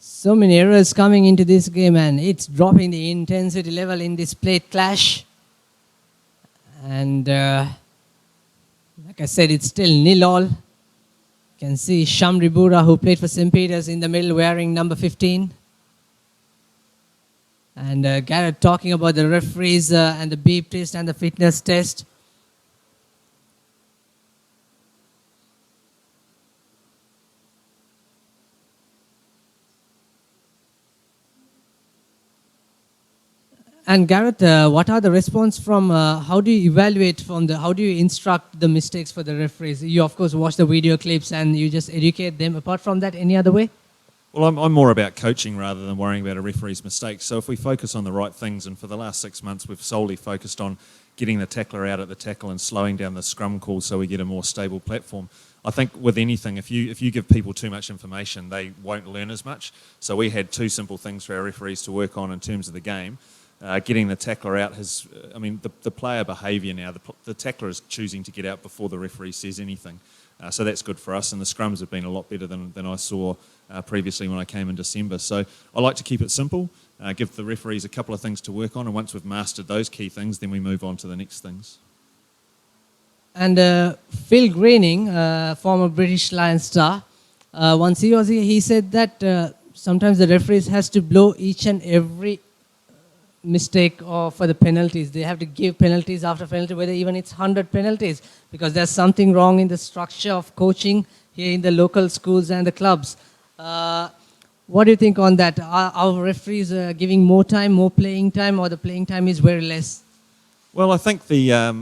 So many errors coming into this game, and it's dropping the intensity level in this plate clash. And like I said, it's still 0-0. You can see Shamri Bura, who played for St. Peter's, in the middle wearing number 15. And Garrett talking about the referees and the beep test and the fitness test. And Garrett, what are the response from, how do you evaluate from the, how do you instruct the mistakes for the referees? You of course watch the video clips and you just educate them. Apart from that, any other way? Well, I'm more about coaching rather than worrying about a referee's mistakes. So if we focus on the right things, and for the last 6 months we've solely focused on getting the tackler out at the tackle and slowing down the scrum call so we get a more stable platform. I think with anything, if you give people too much information, they won't learn as much. So we had 2 simple things for our referees to work on in terms of the game. Getting the tackler out has, the player behaviour now, the tackler is choosing to get out before the referee says anything. So that's good for us, and the scrums have been a lot better than I saw previously when I came in December. So I like to keep it simple, give the referees a couple of things to work on, and once we've mastered those key things, then we move on to the next things. And Phil Greening, former British Lions star, once he was here, he said that sometimes the referees has to blow each and every mistake or for the penalties. They have to give penalties after penalty, whether even it's 100 penalties, because there's something wrong in the structure of coaching here in the local schools and the clubs. What do you think on that? Are our referees giving more time, more playing time, or the playing time is very less? Well, I think I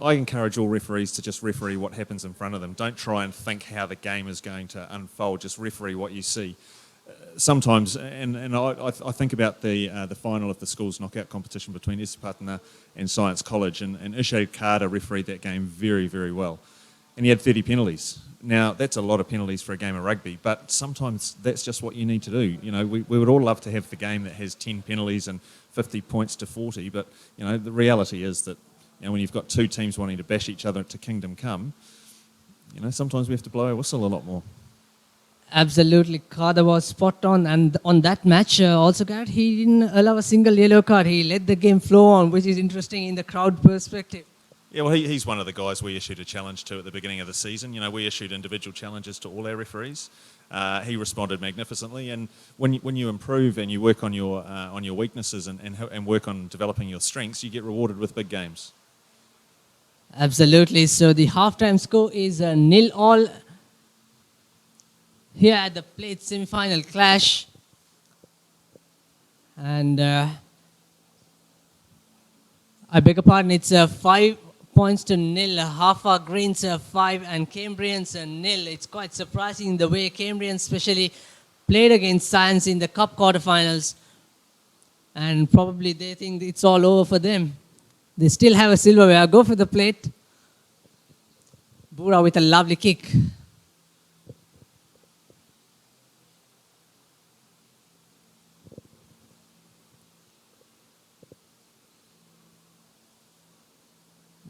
encourage all referees to just referee what happens in front of them. Don't try and think how the game is going to unfold. Just referee what you see. Sometimes, and I think about the final of the schools knockout competition between Isipatana and Science College, and Ishay Carter refereed that game very, very well. And he had 30 penalties. Now, that's a lot of penalties for a game of rugby, but sometimes that's just what you need to do. You know, we would all love to have the game that has 10 penalties and 50 points to 40, but, you know, the reality is that, you know, when you've got 2 teams wanting to bash each other to kingdom come, you know, sometimes we have to blow our whistle a lot more. Absolutely, Carter was spot on, and on that match also, Garrett, he didn't allow a single yellow card. He let the game flow on, which is interesting in the crowd perspective. Yeah, well, he's one of the guys we issued a challenge to at the beginning of the season. You know, we issued individual challenges to all our referees. He responded magnificently, and when you improve and you work on your weaknesses and work on developing your strengths, you get rewarded with big games. Absolutely. So the halftime score is 0-0. Here at the plate semi-final clash, and I beg your pardon, it's 5 points to 0. Half Greens 5 and Cambrians 0. It's quite surprising the way Cambrians especially played against Science in the Cup quarterfinals, and probably they think it's all over for them. They still have a silverware. Go for the plate. Bura with a lovely kick.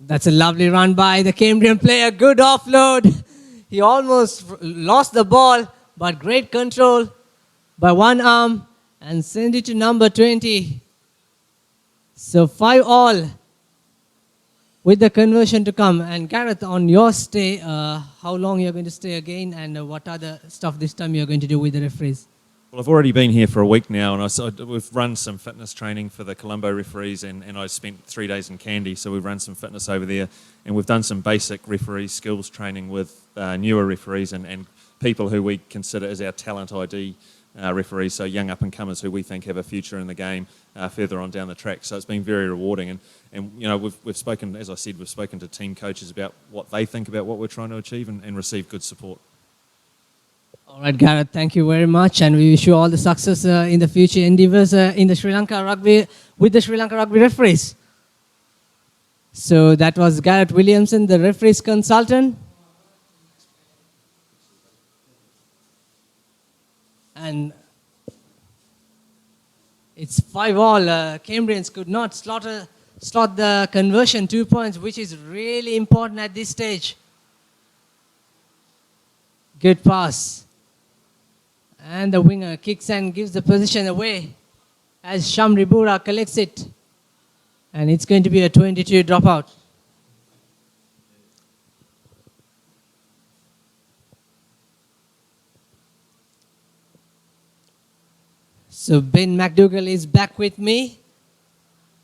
That's a lovely run by the Cambrian player. Good offload. He almost lost the ball, but great control by one arm and send it to number 20. So 5-all with the conversion to come. And Gareth, on your stay, how long you're going to stay again, and what other stuff this time you're going to do with the referees? Well, I've already been here for a week now, and we've run some fitness training for the Colombo referees, and I spent 3 days in Kandy, so we've run some fitness over there, and we've done some basic referee skills training with newer referees and people who we consider as our talent ID referees, so young up-and-comers who we think have a future in the game further on down the track. So it's been very rewarding, and you know, we've spoken, as I said, we've spoken to team coaches about what they think about what we're trying to achieve and received good support. All right, Gareth, thank you very much, and we wish you all the success in the future endeavours in the Sri Lanka rugby with the Sri Lanka rugby referees. So that was Gareth Williamson, the referees consultant. And it's 5-all. Cambrians could not slot the conversion 2 points, which is really important at this stage. Good pass. And the winger kicks and gives the position away as Shamri Bura collects it. And it's going to be a 22 dropout. So Ben McDougall is back with me.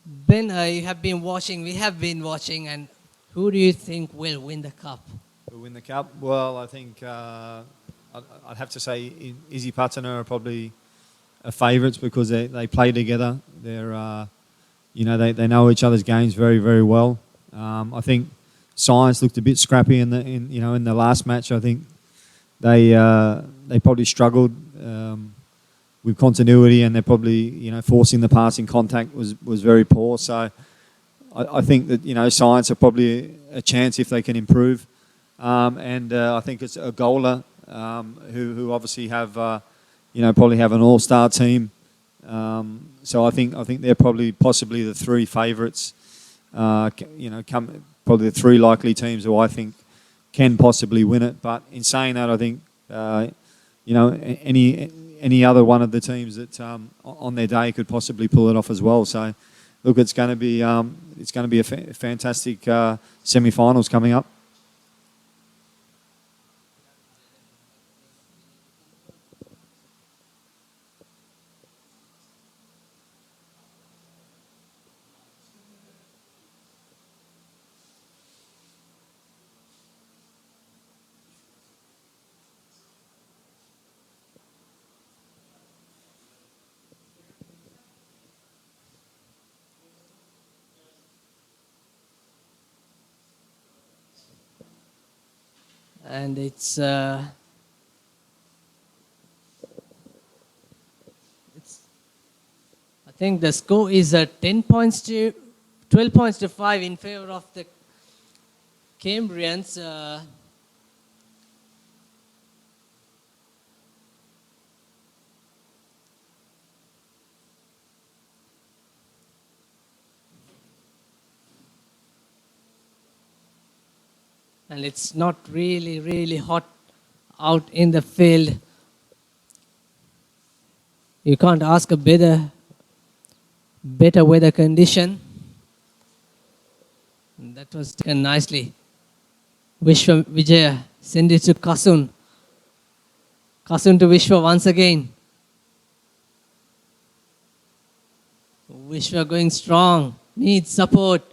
Ben, you have been watching, we have been watching, and who do you think will win the cup? Who win the cup? Well, I think I'd have to say Izzy Patana are probably favourites because they play together. They're they know each other's games very, very well. I think Science looked a bit scrappy in the last match. I think they probably struggled with continuity, and they're probably forcing the passing contact was very poor. So I think that Science are probably a chance if they can improve, and I think it's a Gola who obviously have probably have an all-star team. So I think they're probably possibly the three favourites. Probably the three likely teams who I think can possibly win it. But in saying that, I think any other one of the teams that on their day could possibly pull it off as well. So look, it's going to be a fantastic semi-finals coming up. And it's I think the score is 10 points to 12 points to 5 in favor of the Cambrians. And it's not really, really hot out in the field. You can't ask a better weather condition. And that was taken nicely. Vishwa Vijaya, send it to Kasun. Kasun to Vishwa once again. Vishwa going strong, needs support.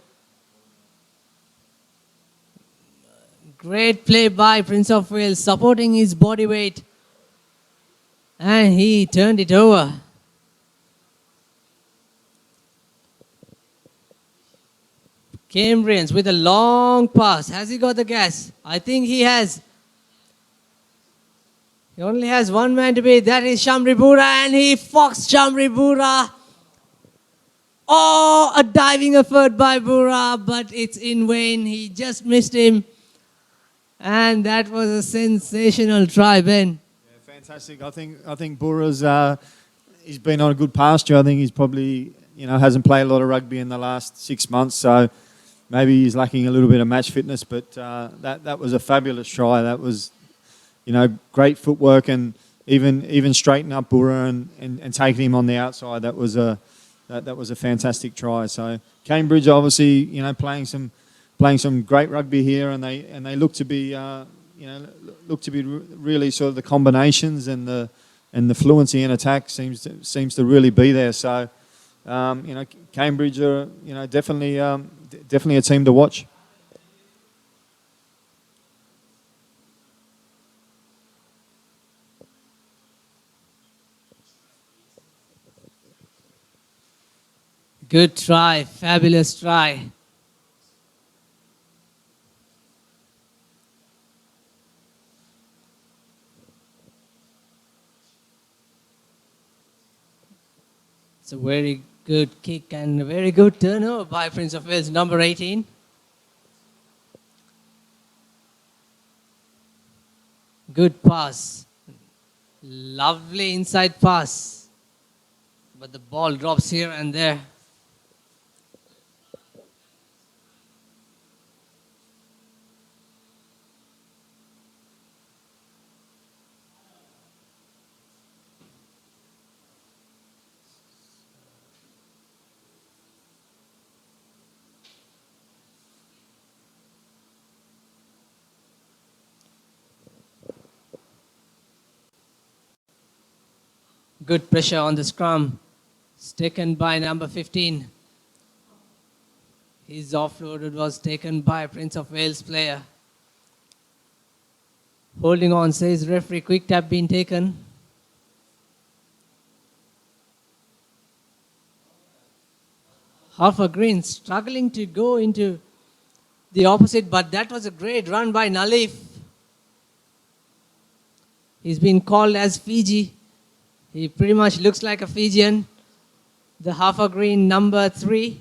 Great play by Prince of Wales, supporting his body weight. And he turned it over. Cambrians with a long pass. Has he got the gas? I think he has. He only has one man to beat. That is Shamri Bura, and he foxed Shamri Bura. Oh, a diving effort by Bura, but it's in vain. He just missed him. And that was a sensational try, Ben. Yeah, fantastic. I think Bura's he's been on a good pasture. I think he's probably hasn't played a lot of rugby in the last 6 months, so maybe he's lacking a little bit of match fitness. But that was a fabulous try. That was great footwork, and even straighten up Bura and taking him on the outside. That was a fantastic try. So Cambridge obviously playing some great rugby here, and they look to be really sort of the combinations and the fluency in attack seems to really be there. So Cambridge are definitely a team to watch. Good try, fabulous try. It's a very good kick and a very good turnover by Prince of Wales, number 18. Good pass. Lovely inside pass. But the ball drops here and there. Good pressure on the scrum. It's taken by number 15. His offload was taken by Prince of Wales player. Holding on, says referee. Quick tap being taken. Half green struggling to go into the opposite, but that was a great run by Nalif. He's been called as Fiji. He pretty much looks like a Fijian. The green number 3.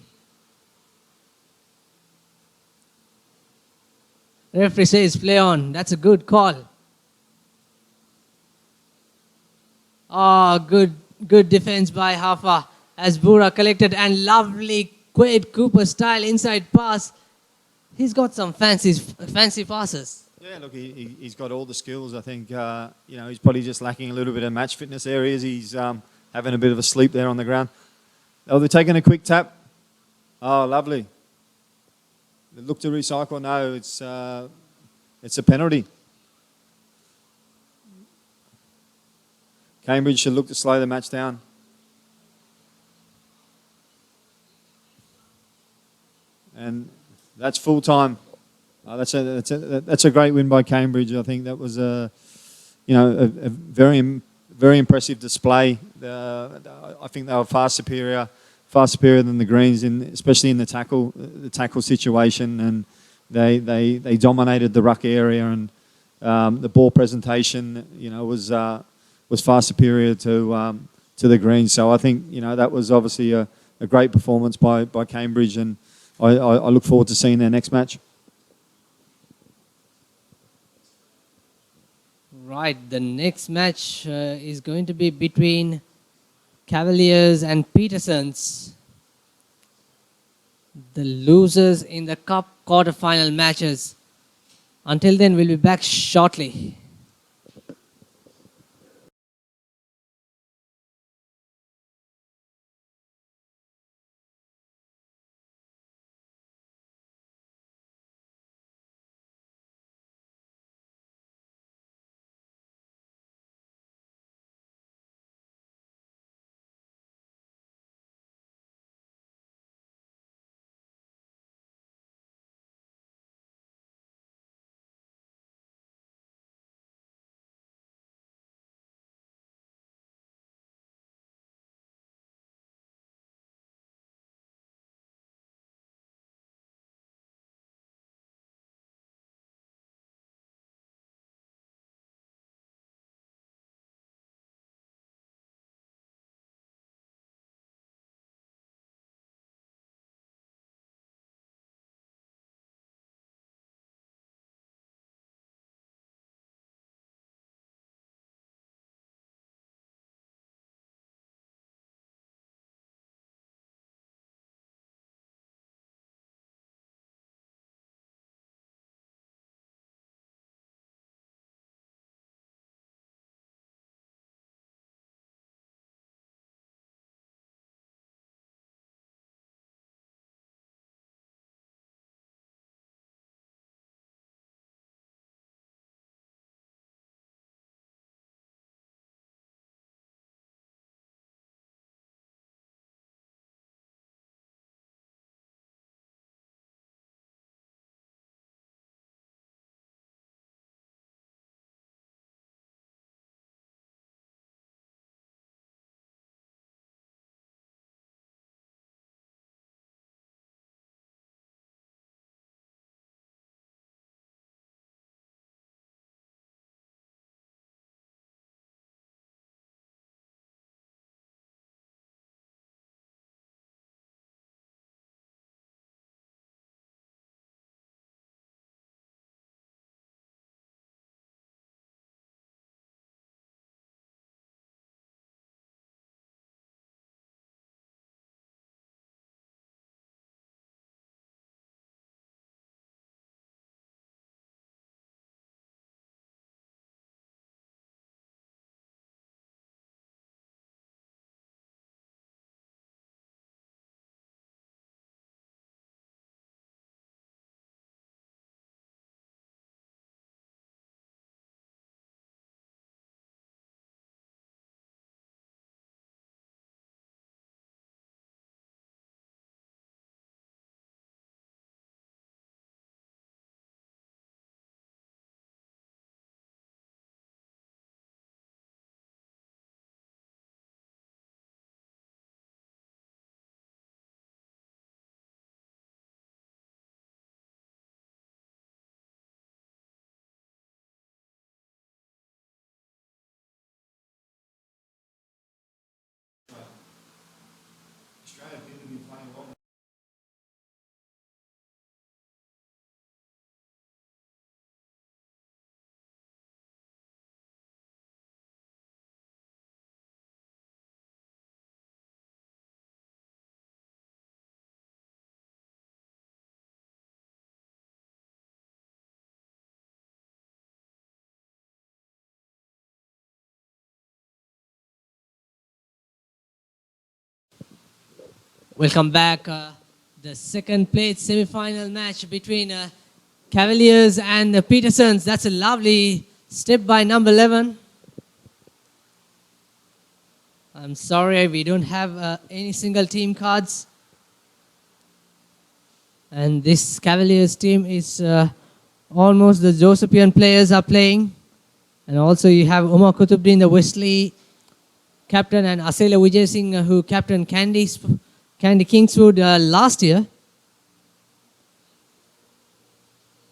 Referee says play on. That's a good call. Oh, good defense by Hafa as Bura collected, and lovely Quade Cooper style inside pass. He's got some fancy passes. Yeah, look, he's got all the skills. I think, he's probably just lacking a little bit of match fitness areas. He's having a bit of a sleep there on the ground. Oh, they're taking a quick tap. Oh, lovely. They look to recycle. No, it's a penalty. Cambridge should look to slow the match down. And that's full time. That's a great win by Cambridge. I think that was a very impressive display. I think they were far superior than the Greens, especially in the tackle situation, and they dominated the ruck area, and the ball presentation was far superior to the Greens. So I think that was obviously a great performance by Cambridge, and I look forward to seeing their next match. Right, the next match is going to be between Cavaliers and Petersons. The losers in the Cup quarter-final matches. Until then, we'll be back shortly. Welcome back. The second plate semi-final match between Cavaliers and the Petersons. That's a lovely step by number 11. I'm sorry, we don't have any single team cards. And this Cavaliers team is almost the Josephian players are playing. And also you have Umar Kutubuddin, the Wesley captain, and Asela Vijay Singh, who captained Candy Kingswood last year.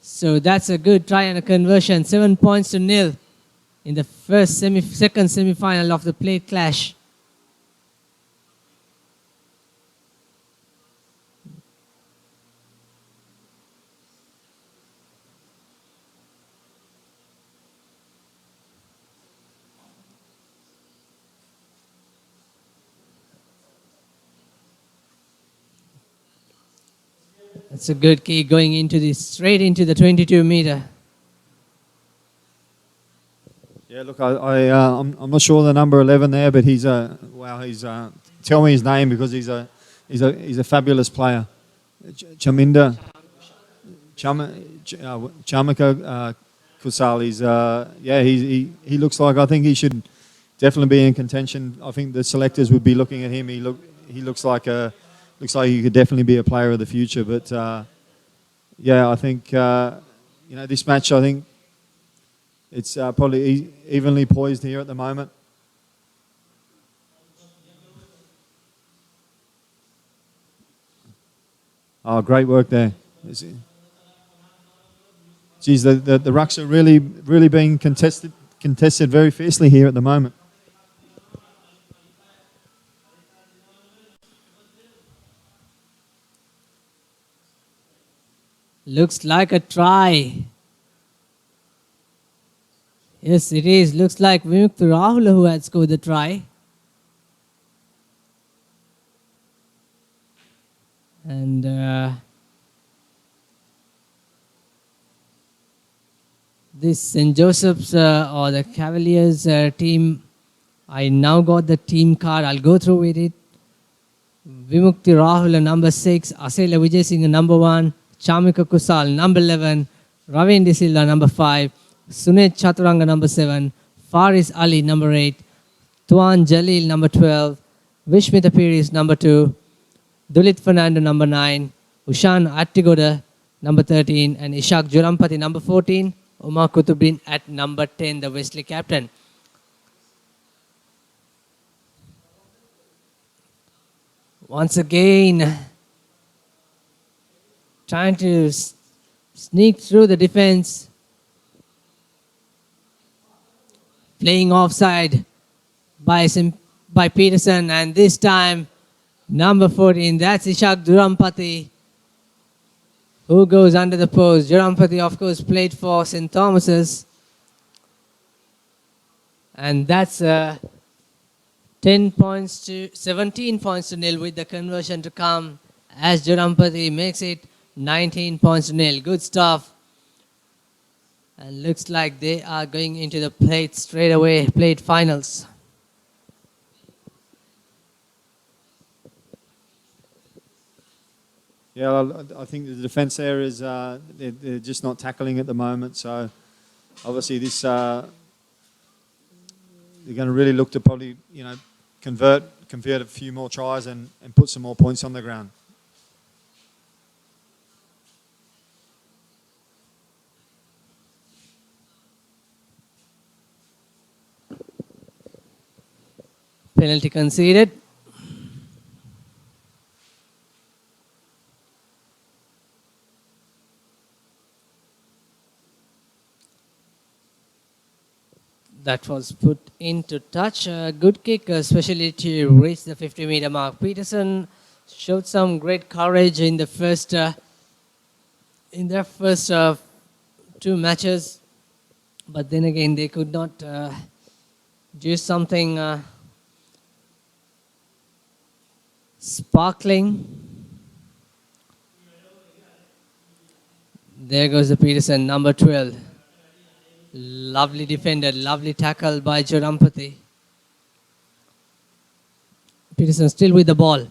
So that's a good try and a conversion. 7 points to nil in the second semi-final of the plate clash. That's a good kick going straight into the 22-meter. Yeah, look, I'm not sure the number 11 there, but he's tell me his name because he's a fabulous player. Chamika Kusal. He looks like, I think he should definitely be in contention. I think the selectors would be looking at him. He looks like he could definitely be a player of the future. But I think this match, I think it's probably evenly poised here at the moment. Oh, great work there. Geez, the rucks are really being contested very fiercely here at the moment. Looks like a try. Yes, it is. Looks like Vimukta Rahula who had scored the try. And this St. Joseph's or the Cavaliers team, I now got the team card. I'll go through with it. Vimukti Rahula, number 6. Asela Vijay Singh, number 1. Chamika Kusal, number 11. Ravindra Silva, number 5. Sunet Chaturanga, number 7. Faris Ali, number 8. Tuan Jalil, number 12. Vishmita Piris, number 2. Dulit Fernando, number 9. Ushan Attigoda, number 13. And Ishak Jurampati, number 14. Umar Kutubuddin at number 10, the Wesley captain. Once again, trying to sneak through the defense. Playing offside by Peterson, and this time number 14, that's Ishak Durampati, who goes under the post. Durampati, of course, played for St. Thomas's, and that's 17 points to nil with the conversion to come as Durampati makes it 19 points to nil. Good stuff. And looks like they are going into the plate straight away, plate finals. Yeah, I think the defence there is they're just not tackling at the moment. So obviously this they're going to really look to probably convert a few more tries and put some more points on the ground. Penalty conceded. That was put into touch. A good kick, especially to reach the 50-meter mark. Peterson showed some great courage in the in their first 2 matches, but then again they could not do something sparkling. There goes the Peterson, number 12. Lovely defender, lovely tackle by Jurampati. Peterson still with the ball.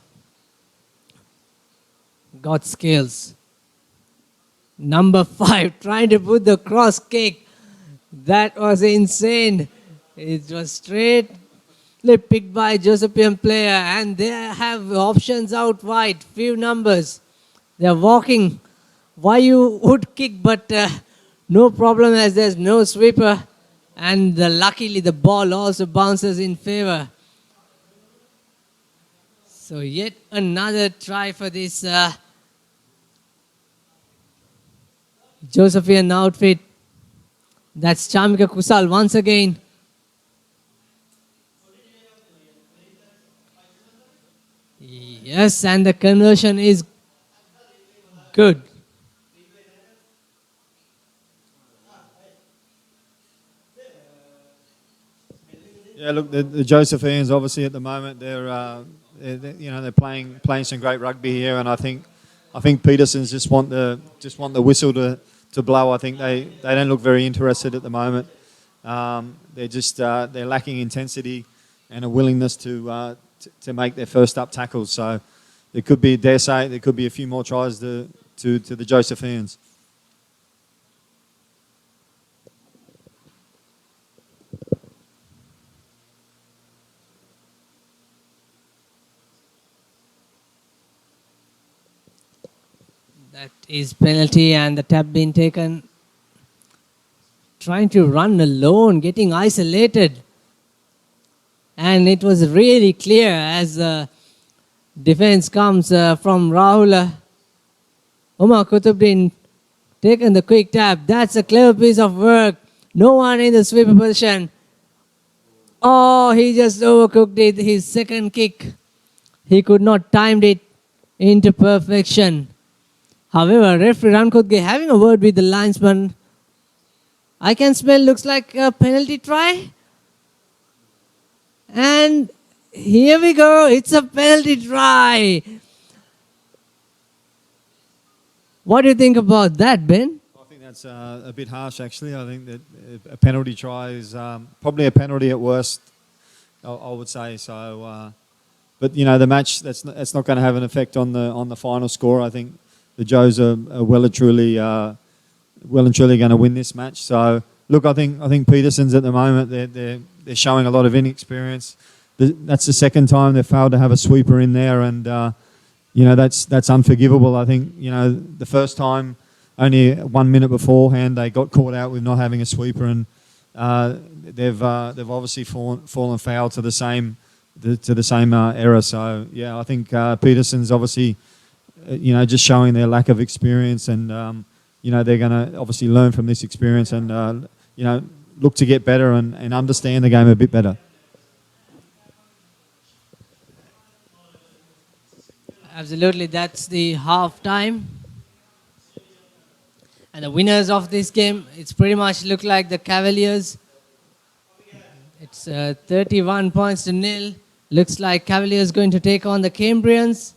got skills. Number 5, trying to put the cross kick. That was insane. It was straight picked by Josephian player, and they have options out wide, few numbers. They're walking. Why you would kick, but no problem as there's no sweeper. And luckily the ball also bounces in favor. So yet another try for this Josephian outfit. That's Chamika Kusal once again. Yes, and the conversion is good. Yeah, look, the Josephians obviously at the moment they're playing some great rugby here, and I think Petersons just want the whistle to blow. I think they don't look very interested at the moment. They're lacking intensity and a willingness to make their first up tackles. So there could be, dare say, there could be a few more tries to the Josephians. That is penalty, and the tap being taken. Trying to run alone, getting isolated. And it was really clear as the defense comes from Rahul. Umar Qutbuddin taken the quick tap. That's a clever piece of work. No one in the sweeper position. Oh, he just overcooked it. His second kick, he could not time it into perfection. However, referee Ramkutge having a word with the linesman. I can smell, looks like a penalty try. And here we go, it's a penalty try. What do you think about that, Ben? I think that's a bit harsh, actually. I think that a penalty try is probably a penalty at worst, I would say. So, but you know, the match that's not going to have an effect on the final score. I think the Joes are well and truly going to win this match. So, look, I think Peterson's at the moment they're showing a lot of inexperience. That's the second time they've failed to have a sweeper in there, and you know that's unforgivable. I think you know the first time, only 1 minute beforehand, they got caught out with not having a sweeper, and they've obviously fallen foul to the same error. So yeah, I think Peterson's obviously just showing their lack of experience, and they're going to obviously learn from this experience, and look to get better and understand the game a bit better. Absolutely, that's the half time. And the winners of this game, it's pretty much look like the Cavaliers. It's 31 points to 0. Looks like Cavaliers going to take on the Cambrians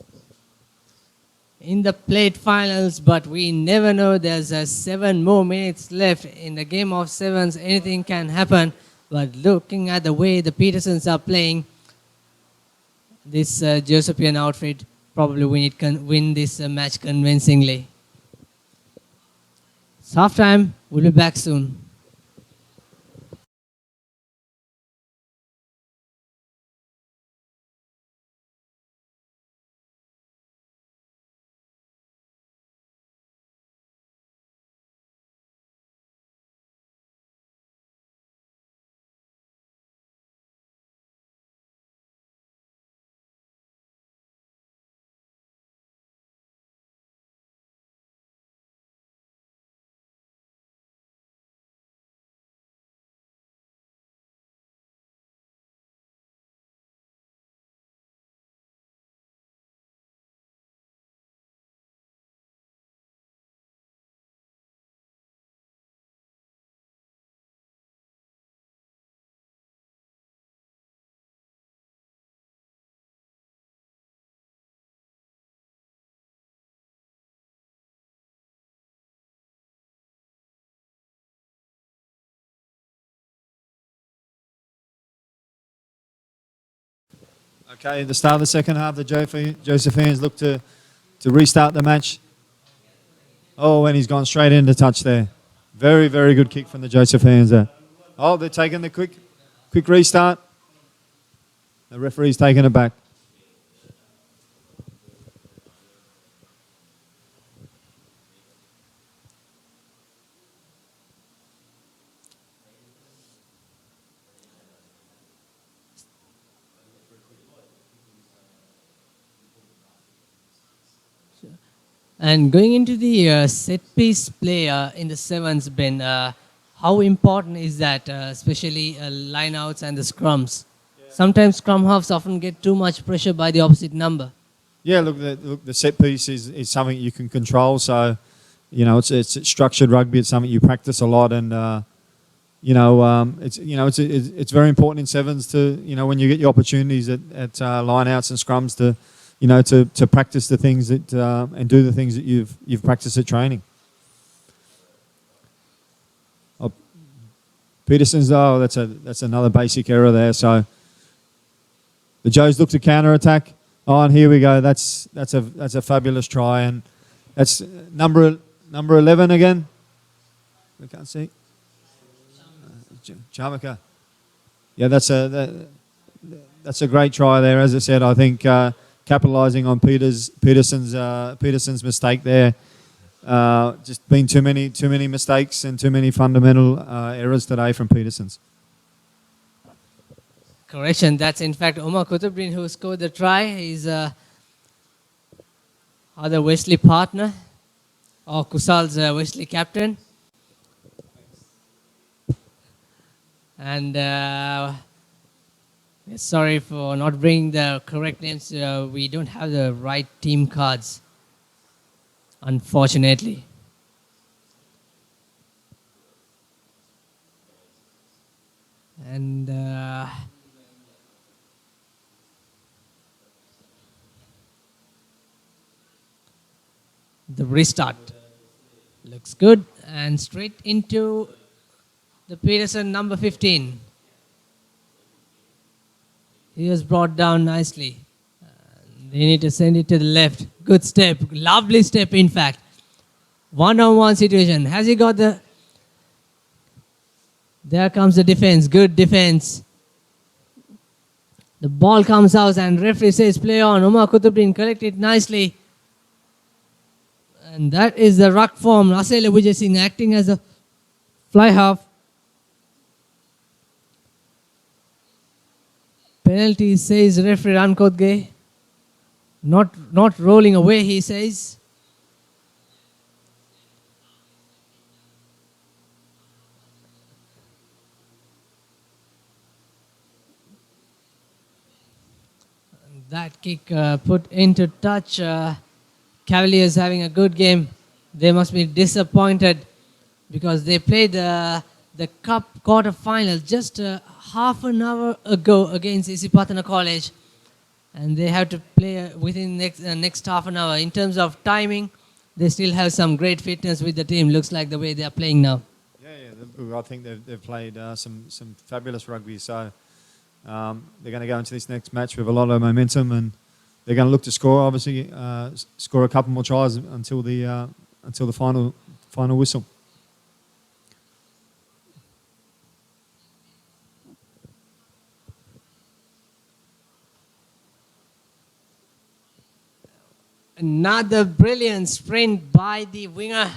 in the plate finals, but we never know. There's 7 more minutes left in the game of sevens. Anything can happen, but looking at the way the Petersons are playing, this Josephian outfit probably win this match convincingly. It's half time. We'll be back soon. Okay, at the start of the second half, the Josephians look to to restart the match. Oh, and he's gone straight into touch there. Very, very good kick from the Josephines there. Oh, they're taking the quick restart. The referee's taking it back. And going into the set piece play in the sevens, Ben, how important is that, especially line outs and the scrums? Sometimes scrum halves often get too much pressure by the opposite number. Yeah, look, the set piece is something you can control. So, it's structured rugby. It's something you practice a lot, and it's very important in sevens to when you get your opportunities at line outs and scrums to practice the things that and do the things that you've practiced at training. Oh, Peterson's that's another basic error there. So the Joes look to counter attack. Oh, and here we go. That's a fabulous try, and that's number 11 again. We can't see. Jamaica. Yeah, that's a great try there. As I said, I think capitalising on Peterson's mistake there. Just been too many mistakes and too many fundamental errors today from Peterson's. Correction, that's in fact Omar Kutubdin who scored the try. He's other Wesley partner, or Kusal's Wesley captain. And sorry for not bringing the correct names. We don't have the right team cards, unfortunately. And the restart looks good, and straight into the Peterson number 15. He was brought down nicely. They need to send it to the left. Good step, lovely step in fact. One-on-one situation. Has he got the... There comes the defense, good defense. The ball comes out and referee says play on. Omar Kutubdin collect it nicely. And that is the ruck form. Asele Vijay Singh acting as a fly half. Penalty, says referee Rankodge. Not rolling away, he says. That kick put into touch. Cavaliers having a good game. They must be disappointed because they played the cup quarter-final just half an hour ago against Isipatana College, and they have to play within next half an hour. In terms of timing, they still have some great fitness with the team. Looks like the way they are playing now. Yeah. I think they've played some fabulous rugby. So they're going to go into this next match with a lot of momentum, and they're going to look to score. Obviously, score a couple more tries until the final whistle. Another brilliant sprint by the winger.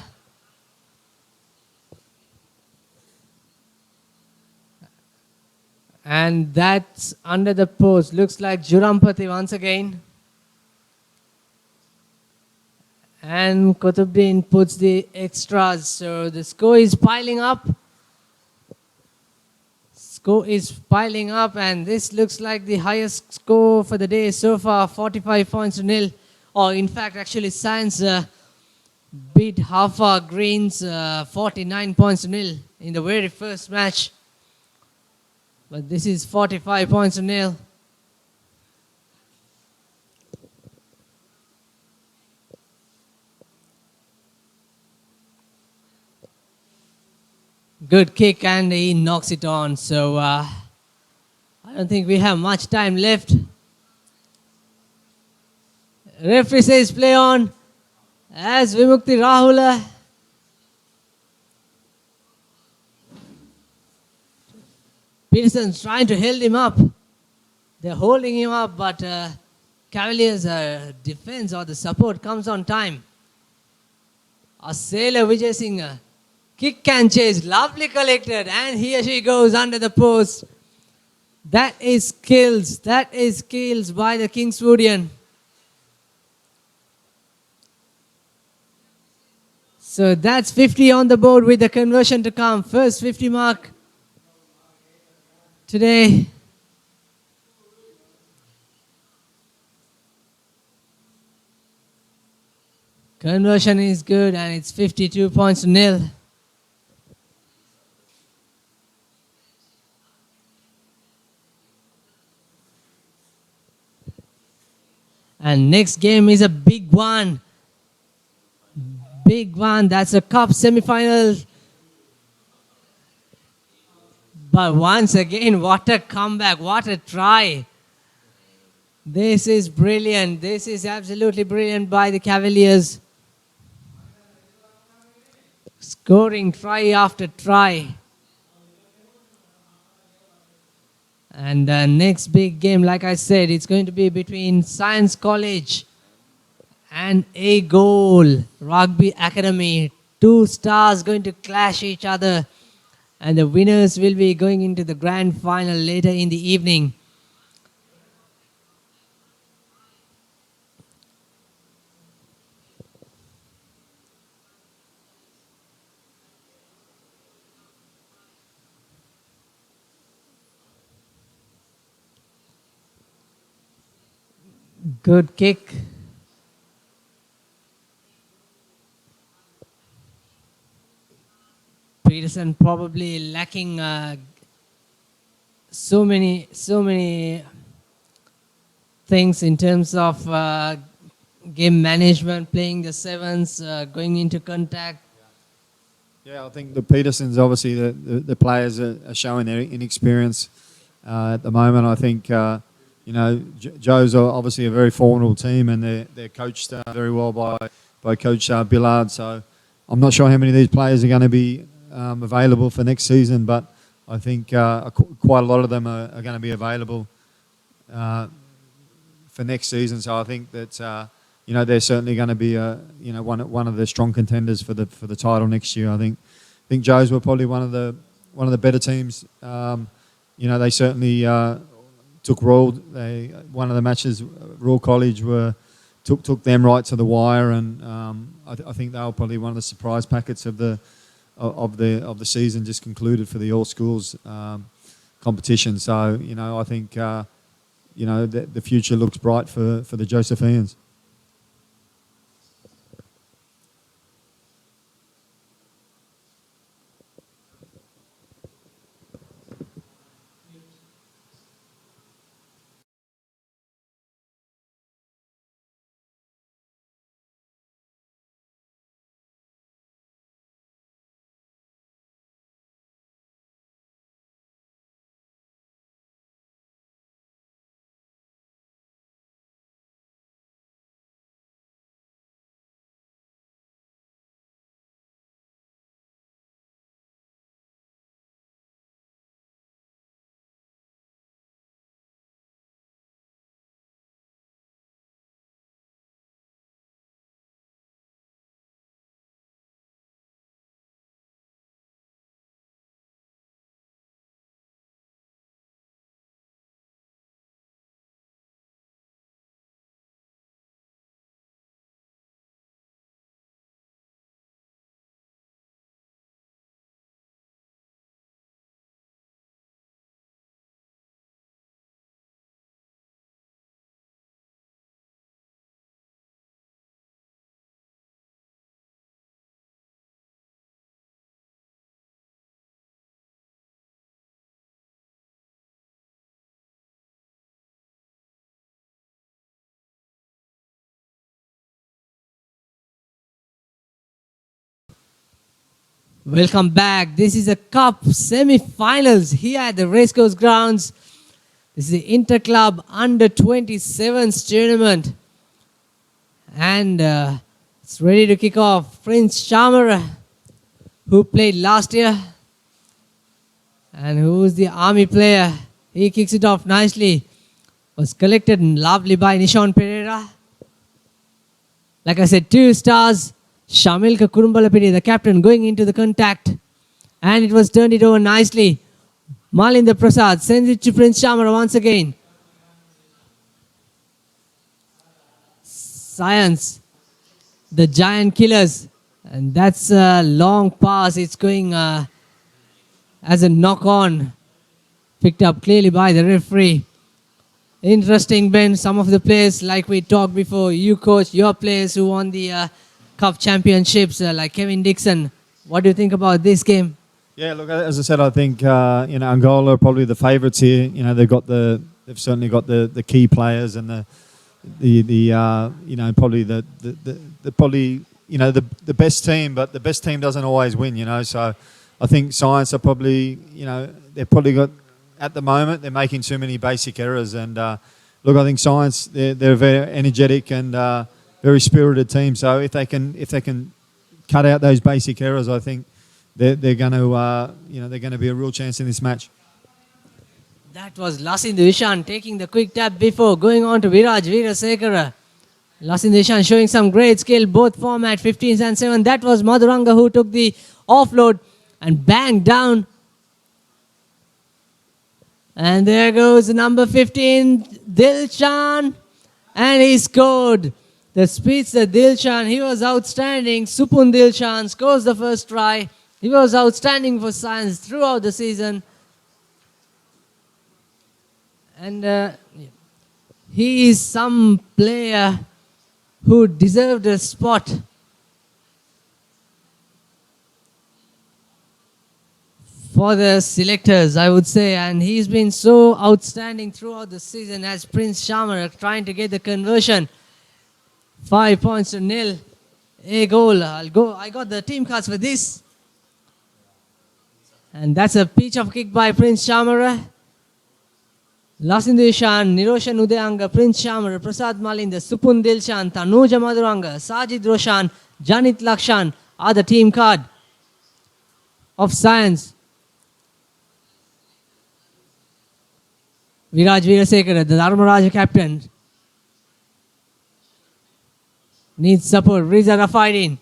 And that's under the post. Looks like Jurampati once again. And Kutubdin puts the extras. So the score is piling up. Score is piling up, and this looks like the highest score for the day so far, 45 points to nil. Or in fact, actually, Science beat Hafa Greens 49 points to nil in the very first match. But this is 45 points to nil. Good kick, and he knocks it on. So I don't think we have much time left. Referee says play on. as Vimukti Rahula. Peterson's trying to hold him up. They're holding him up, but Cavaliers' defense or the support comes on time. A sailor Vijay Singh, kick and chase, lovely collected, and here she goes under the post. That is skills by the Kingswoodian. So that's 50 on the board with the conversion to come. First 50 mark today. Conversion is good and it's 52 points to nil. And next game is a big one. Big one. That's a cup semi-final. But once again, what a comeback. What a try. This is brilliant. This is absolutely brilliant by the Cavaliers. Scoring try after try. And the next big game, like I said, it's going to be between Science College and A Goal Rugby Academy. Two stars going to clash each other. And the winners will be going into the grand final later in the evening. Good kick. Peterson probably lacking so many things in terms of game management, playing the sevens, going into contact. Yeah, I think the Petersons, obviously, the players are showing their inexperience at the moment. I think, Joe's obviously a very formidable team, and they're coached very well by Coach Billard. So I'm not sure how many of these players are going to be available for next season, but I think quite a lot of them are going to be available for next season. So I think that they're certainly going to be one of the strong contenders for the title next year. I think Joe's were probably one of the better teams. They certainly took Royal. One of the matches, Royal College took them right to the wire, and I think they were probably one of the surprise packets of the season just concluded for the all schools competition. So I think the future looks bright for the Josephians. Welcome back. This is a cup semi-finals here at the Racecourse Grounds. This is the Interclub Under 27s tournament. And It's ready to kick off. Prince Charmer, who played last year and who's the army player. He kicks it off nicely. Was collected lovely by Nishon Pereira. Like I said, 2 stars. Shamilka Kurumbalapiti, the captain, going into the contact. And it was turned it over nicely. Malinder Prasad sends it to Prince Charmer once again. Science, the giant killers. And that's a long pass. It's going as a knock-on. Picked up clearly by the referee. Interesting, Ben. Some of the players, like we talked before, you coach, your players who won the Cup Championships, like Kevin Dixon. What do you think about this game? Yeah, look, as I said, I think Angola are probably the favourites here. You know, they've certainly got the key players and probably the best team, but the best team doesn't always win. You know, so I think Science are probably they've probably got at the moment they're making too many basic errors. And look, I think Science they're very energetic and very spirited team. So if they can cut out those basic errors, I think they're going to be a real chance in this match. That was Lasindu Ishan taking the quick tap before going on to Viraj Veerasekara. Lasindu Ishan showing some great skill, both format 15s and 7. That was Madhuranga who took the offload and banged down. And there goes number 15, Dilshan. And he scored. The speedster Dilshan, he was outstanding. Supun Dilshan scores the first try. He was outstanding for Science throughout the season. And he is some player who deserved a spot for the selectors, I would say. And he's been so outstanding throughout the season as Prince Charmer trying to get the conversion. 5 points to nil. A goal. I got the team cards for this. And that's a pitch of kick by Prince Charmer. Lasindu Ishan, Niroshan Udayanga, Prince Charmer, Prasad Malinda, Supun Dilshan, Tanuja Madhuranga, Sajid Roshan, Janit Lakshan are the team card of Science. Viraj Veerasekara, the Dharmaraja captain, needs support. Riza Rafaidin.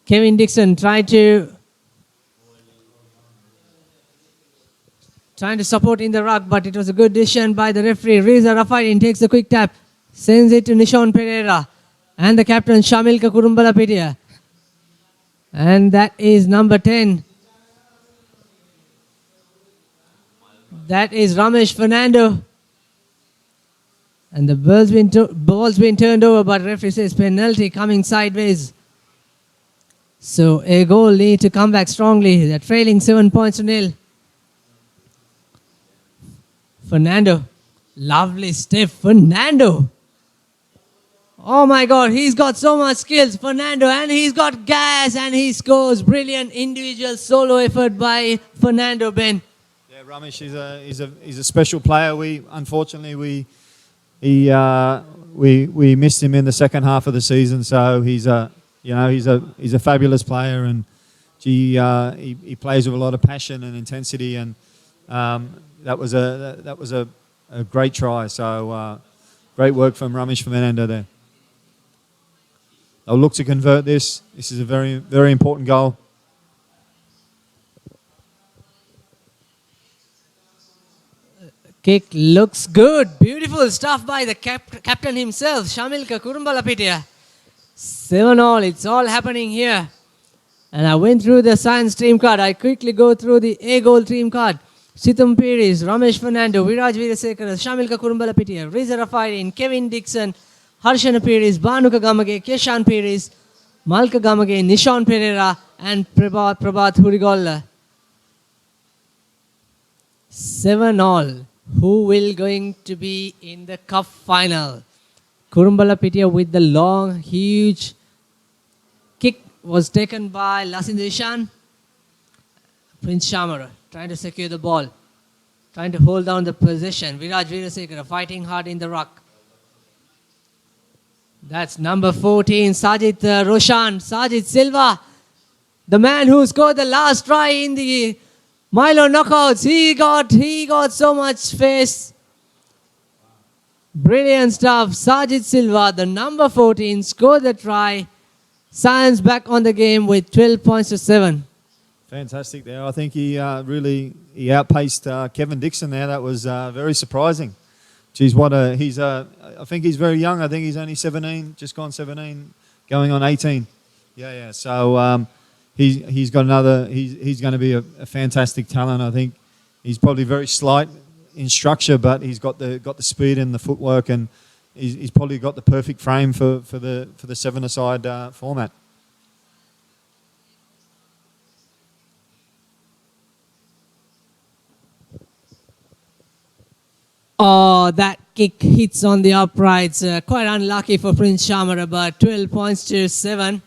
Kevin Dixon trying to support in the ruck, but it was a good decision by the referee. Riza Rafaidin takes the quick tap, sends it to Nishon Pereira and the captain Shamilka Kurumbalapitiya. And that is number 10. That is Ramesh Fernando. And the ball's been turned over, but referee says penalty coming sideways. So a goal need to come back strongly. They're trailing 7 points to nil. Fernando. Lovely step. Fernando. Oh my God, he's got so much skills, Fernando, and he's got gas and he scores. Brilliant individual solo effort by Fernando, Ben. Yeah, Ramesh is a special player. We missed him in the second half of the season, so he's a fabulous player, and he plays with a lot of passion and intensity, and that was a great try. So great work from Ramesh Fernando there. They'll look to convert this. This is a very, very important goal. Kick looks good. Beautiful stuff by the captain himself, Shamilka Kurumbalapitiya. 7-all. It's all happening here. And I went through the Science team card. I quickly go through the A-goal team card. Sitam Piris, Ramesh Fernando, Viraj Veerasekara, Shamilka Kurumbalapitiya, Riza Rafaidin, Kevin Dixon, Harshana Piris, Bhanuka Gamage, Keshan Piris, Malka Gamage, Nishon Pereira, and Prabhat Hurigolla. 7-all. Who will going to be in the cup final? Kurumbalapitiya with the long, huge kick was taken by Lasindu Ishan. Prince Charmer trying to secure the ball, trying to hold down the possession. Viraj Veerasekara fighting hard in the ruck. That's number 14, Sajid Roshan. Sajid Silva, the man who scored the last try in the Milo knockouts. He got so much face. Brilliant stuff. Sajid Silva, the number 14, scored the try. Science back on the game with 12 points to 7. Fantastic there. I think he he outpaced Kevin Dixon there. That was very surprising. Geez, I think he's very young. I think he's only 17, just gone 17, going on 18. Yeah. So he's got another. He's going to be a fantastic talent. I think he's probably very slight in structure, but he's got the speed and the footwork, and he's probably got the perfect frame for the 7-a-side format. Oh, that kick hits on the uprights. Quite unlucky for Prince Shamara, but 12 points to 7.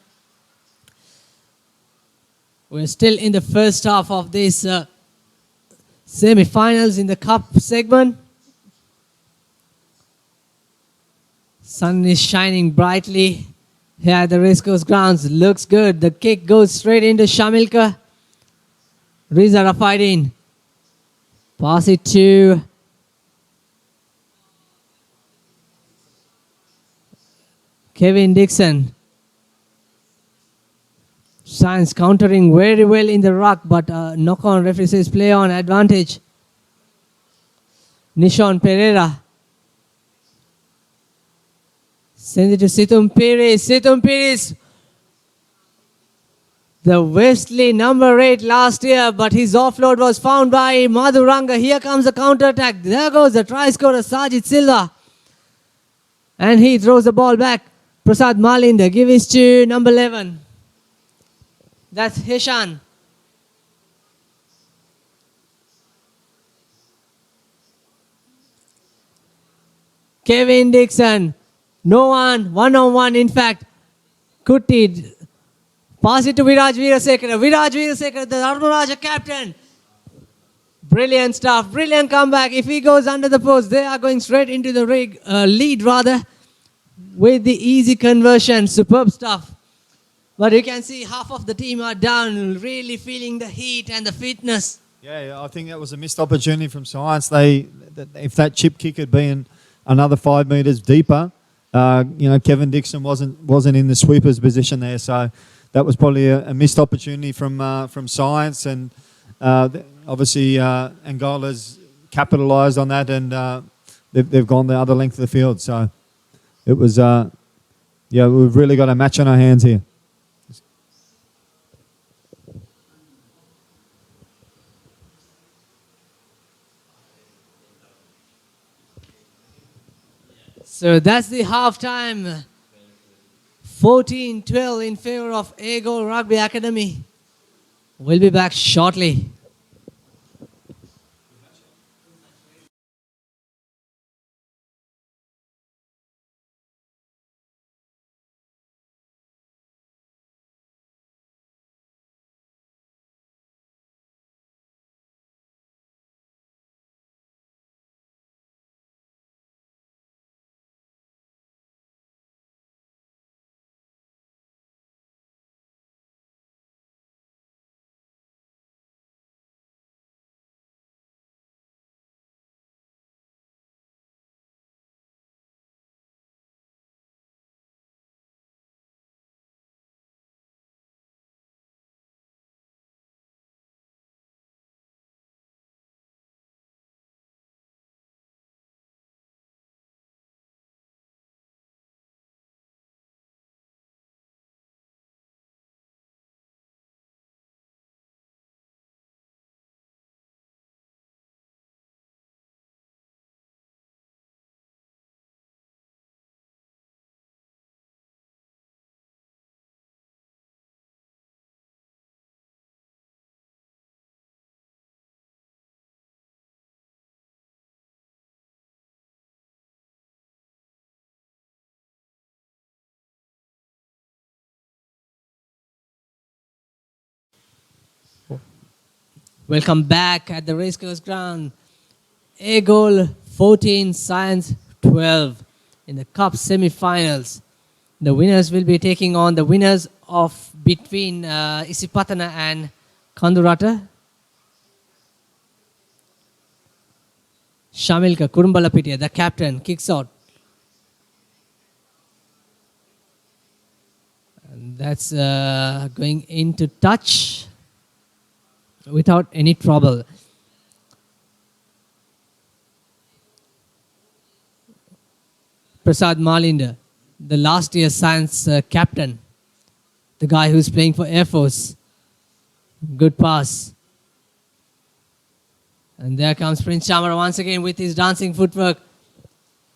We're still in the first half of this semi-finals in the cup segment. Sun is shining brightly here at the racecourse grounds. Looks good. The kick goes straight into Shamilka. Riza Rafaidin. Pass it to Kevin Dixon. Science countering very well in the ruck, but knock on. Referee says play on, advantage. Nishon Pereira. Send it to Situm Pires. Situm Pires. The Wesley number 8 last year, but his offload was found by Madhuranga. Here comes the counter attack. There goes the try scorer, Sajid Silva. And he throws the ball back. Prasad Malinda. Give it to number 11. That's Hishan. Kevin Dixon. No one-on-one in fact. Kutti. Pass it to Viraj Veerasekara. Viraj Veerasekara, the Dharmaraja captain. Brilliant stuff. Brilliant comeback. If he goes under the post, they are going straight into the lead rather. With the easy conversion. Superb stuff. But you can see half of the team are down, really feeling the heat and the fitness. Yeah, I think that was a missed opportunity from Science. If that chip kick had been another 5 metres deeper, Kevin Dixon wasn't in the sweeper's position there, so that was probably a missed opportunity from Science, and obviously Angola's capitalised on that, and they've gone the other length of the field. So it was, we've really got a match on our hands here. So that's the halftime. 14-12 in favor of A-Goal Rugby Academy. We'll be back shortly. Welcome back at the racecourse ground. A-Goal 14, Science 12 in the Cup semi-finals. The winners will be taking on the winners of between Isipatana and Kandurata. Shamilka Kurumbalapitiya, the captain, kicks out. And that's going into touch without any trouble. Prasad Malinda, the last year science captain, the guy who's playing for Air Force. Good pass. And there comes Prince Chamara once again with his dancing footwork.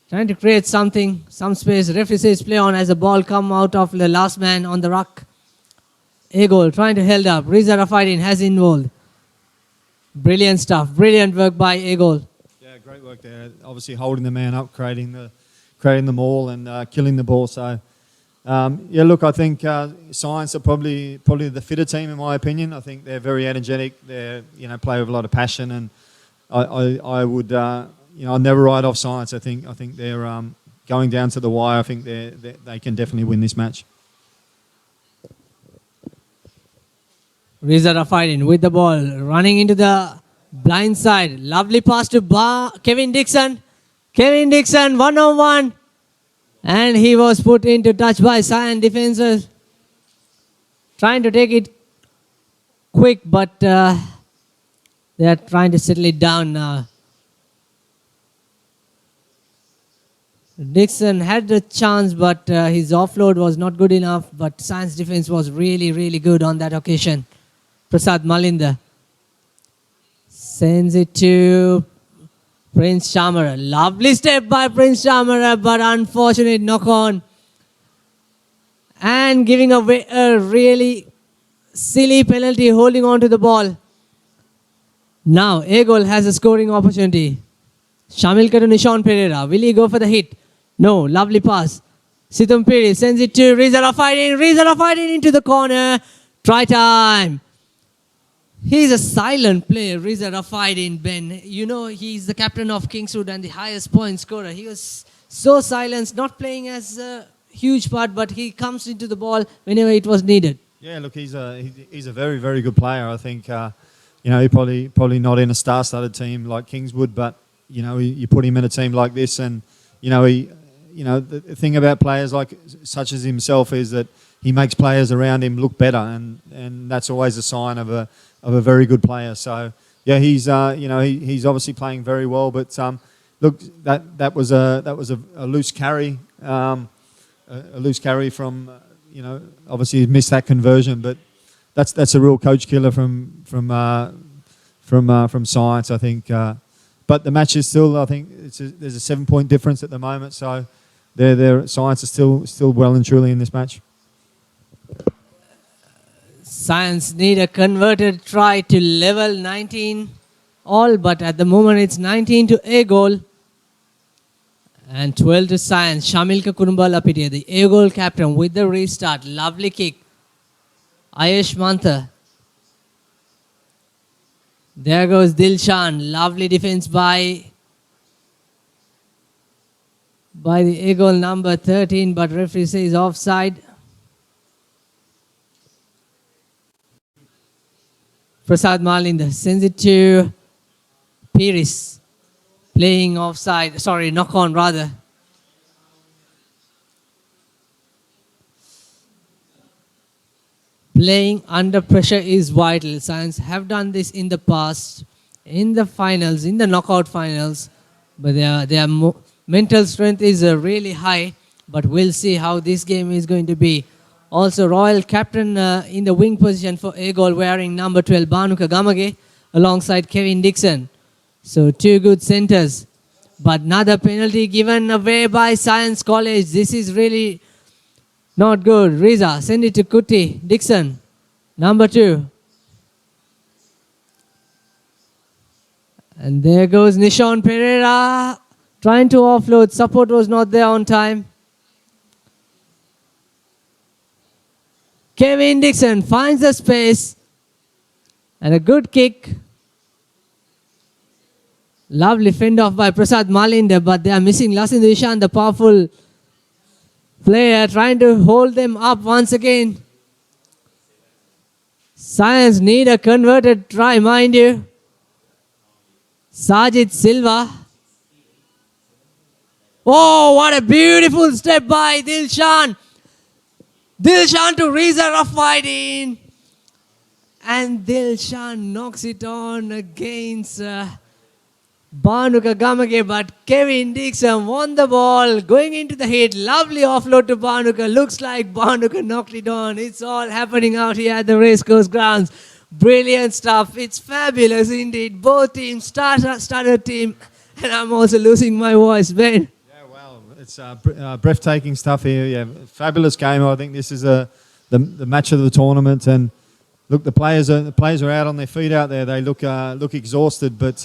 Trying to create something, some space. Referee says play on as the ball come out of the last man on the ruck. A goal, trying to hold up. Riza Rafaidin has involved. Brilliant stuff. Brilliant work by A goal. Yeah, great work there. Obviously holding the man up, creating the maul and killing the ball. So, yeah, look, I think Science are probably the fitter team in my opinion. I think they're very energetic. They play with a lot of passion, and I would I'll never write off Science. I think they're going down to the wire. I think they can definitely win this match. Riza Rafaidin with the ball, running into the blind side. Lovely pass to Kevin Dixon. Kevin Dixon, 1-on-1. And he was put into touch by Cyan defenders. Trying to take it quick, but they are trying to settle it down now. Dixon had the chance, but his offload was not good enough. But Cyan's defense was really, really good on that occasion. Prasad Malinda sends it to Prince Chamara. Lovely step by Prince Chamara, but unfortunate knock on. And giving away a really silly penalty, holding on to the ball. Now, A goal has a scoring opportunity. Shamilka to Nishan Pereira. Will he go for the hit? No. Lovely pass. Situm Piri sends it to Riza Rafaidin. Riza Rafaidin into the corner. Try time. He's a silent player, Riza Rafaidin, Ben. You know, he's the captain of Kingswood and the highest point scorer. He was so silent, not playing as a huge part, but he comes into the ball whenever it was needed. Yeah, look, he's a very, very good player. I think, he probably not in a star-studded team like Kingswood, but, you put him in a team like this and, the thing about players like such as himself is that he makes players around him look better, and that's always a sign of a very good player. So yeah, he's he's obviously playing very well. But look, that was a loose carry, a loose carry from obviously he missed that conversion, but that's a real coach killer from Science, I think. But the match is still, I think there's a 7-point difference at the moment, so Science is still well and truly in this match. Science need a converted try to level 19 all, but at the moment it's 19 to A goal and 12 to Science. Shamilka Kurumbalapitiya, the A goal captain with the restart. Lovely kick. Ayush Mantha. There goes Dilshan. Lovely defense by the A goal number 13, but referee says offside. Prasad Malinda sends it to Piris. Playing offside. Sorry, knock on rather. Playing under pressure is vital. Science have done this in the past, in the finals, in the knockout finals. But their mental strength is really high. But we'll see how this game is going to be. Also, Royal captain in the wing position for A goal, wearing number 12, Banuka Gamage, alongside Kevin Dixon. So, two good centers. But another penalty given away by Science College. This is really not good. Riza, send it to Kuti. Dixon, number 2. And there goes Nishan Pereira, trying to offload. Support was not there on time. Kevin Dixon finds the space and a good kick. Lovely fend off by Prasad Malinda, but they are missing Lasindu Ishan, the powerful player trying to hold them up once again. Science need a converted try, mind you. Sajid Silva. Oh, what a beautiful step by Dilshan. Dilshan to raise a rough wide in. And Dilshan knocks it on against Bhanuka Gamage, but Kevin Dixon won the ball, going into the hit. Lovely offload to Bhanuka. Looks like Bhanuka knocked it on. It's all happening out here at the racecourse grounds. Brilliant stuff. It's fabulous indeed. Both teams, starter team, and I'm also losing my voice, Ben. Yeah, well, it's breathtaking stuff here. Yeah, fabulous game. I think this is the match of the tournament, and look, the players are out on their feet out there. They look exhausted, but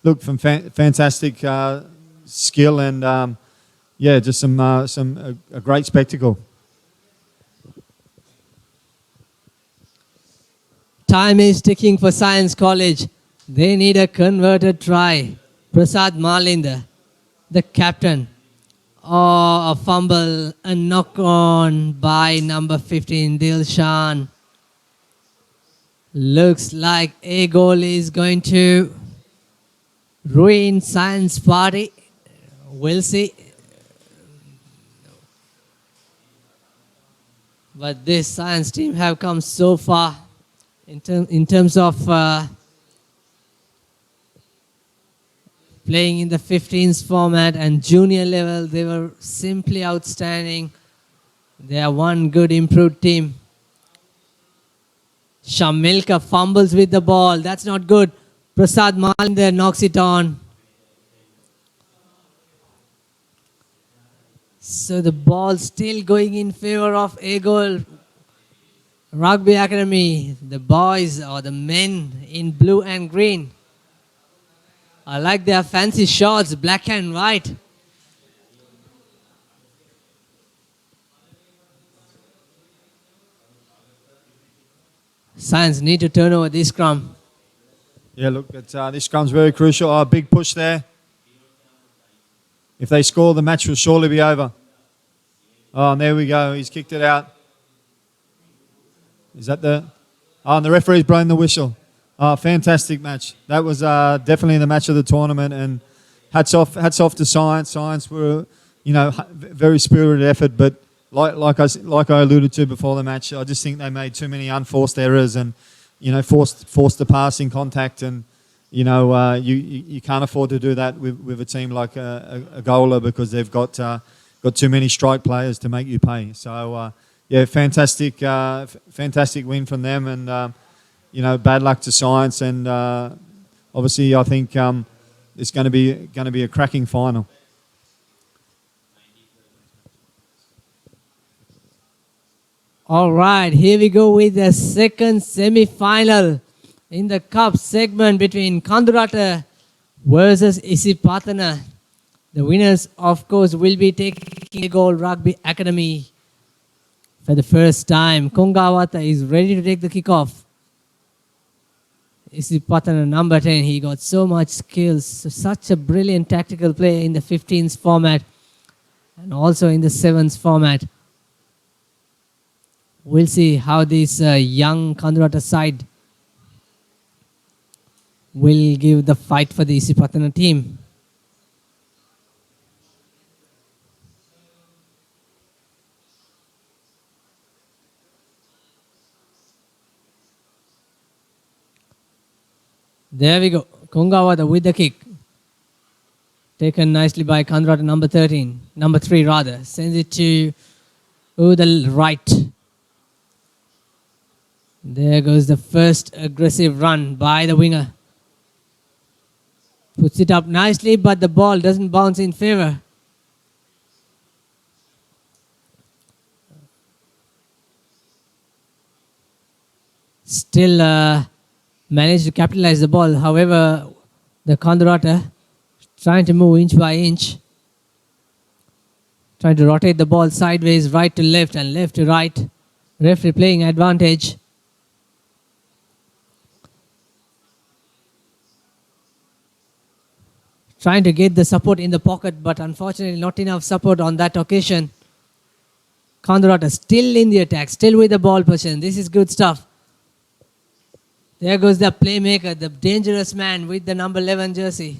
look, from fantastic skill and just a great spectacle. Time is ticking for Science College. They need a converted try. Prasad Malinder, the captain. Oh, a fumble, a knock on by number 15, Dilshan. Looks like a goal is going to ruin Science party. We'll see. But this Science team have come so far in terms of playing in the 15s format and junior level. They were simply outstanding. They are one good improved team. Shamilka fumbles with the ball. That's not good. Prasad Malinder knocks it on. So the ball still going in favor of Agol Rugby Academy. The boys or the men in blue and green. I like their fancy shorts, black and white. Science need to turn over this scrum. Yeah, look, this scrum's very crucial. Oh, big push there. If they score, the match will surely be over. Oh, and there we go. He's kicked it out. Is that the... Oh, and the referee's blown the whistle. Oh, fantastic match. That was definitely the match of the tournament, and hats off to Science. Science were, very spirited effort, but like I alluded to before the match, I just think they made too many unforced errors and, forced the passing contact, and, you can't afford to do that with a team like a Gola, because they've got too many strike players to make you pay. So, fantastic win from them, and bad luck to Science, and obviously I think it's going to be a cracking final. All right, here we go with the second semi-final in the cup segment between Kandurata versus Isipatana. The winners, of course, will be taking Agol Rugby Academy for the first time. Kongawata is ready to take the kickoff. Isipatana, number 10, he got so much skills, such a brilliant tactical player in the 15s format and also in the 7s format. We'll see how this young Kandurata side will give the fight for the Isipatana team. There we go. Kongawada with the kick. Taken nicely by Kandurata, number 3 rather. Sends it to the right. There goes the first aggressive run by the winger. Puts it up nicely, but the ball doesn't bounce in favor. Still managed to capitalize the ball. However, the Kandurata trying to move inch by inch. Trying to rotate the ball sideways, right to left and left to right. Referee playing advantage. Trying to get the support in the pocket, but unfortunately not enough support on that occasion. Kandurata still in the attack, still with the ball possession. This is good stuff. There goes the playmaker, the dangerous man with the number 11 jersey.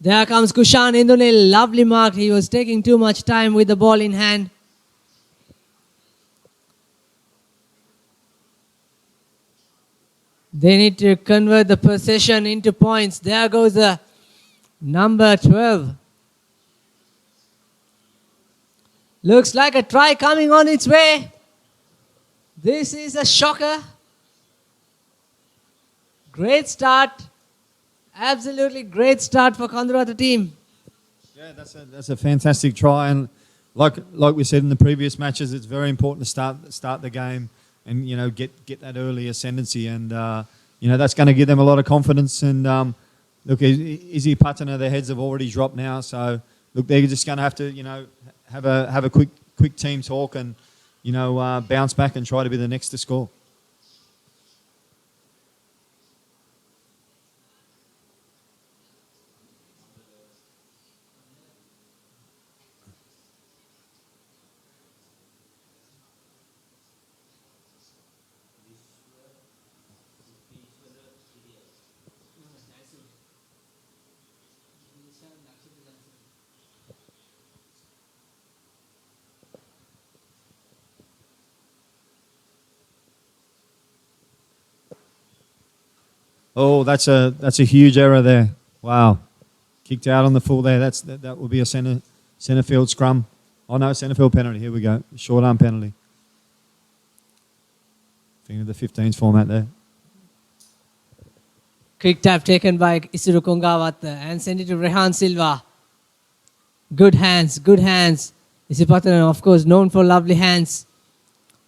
There comes Kushan Indunil, lovely mark. He was taking too much time with the ball in hand. They need to convert the possession into points. There goes the number 12. Looks like a try coming on its way. This is a shocker. Great start. Absolutely great start for Kandurata team. Yeah, that's a fantastic try, and like we said in the previous matches, it's very important to start the game and get that early ascendancy, and that's going to give them a lot of confidence. And look, Izzy Patana, their heads have already dropped now, so look, they're just going to have to have a quick team talk and bounce back and try to be the next to score. Oh, that's a huge error there. Wow, kicked out on the full there. That will be a centre field scrum. Oh no, centre field penalty. Here we go. Short arm penalty. Thinking of the 15s format there. Quick tap taken by Isuru Kongawat and send it to Rehan Silva. Good hands, good hands. Isipatanan, of course, known for lovely hands.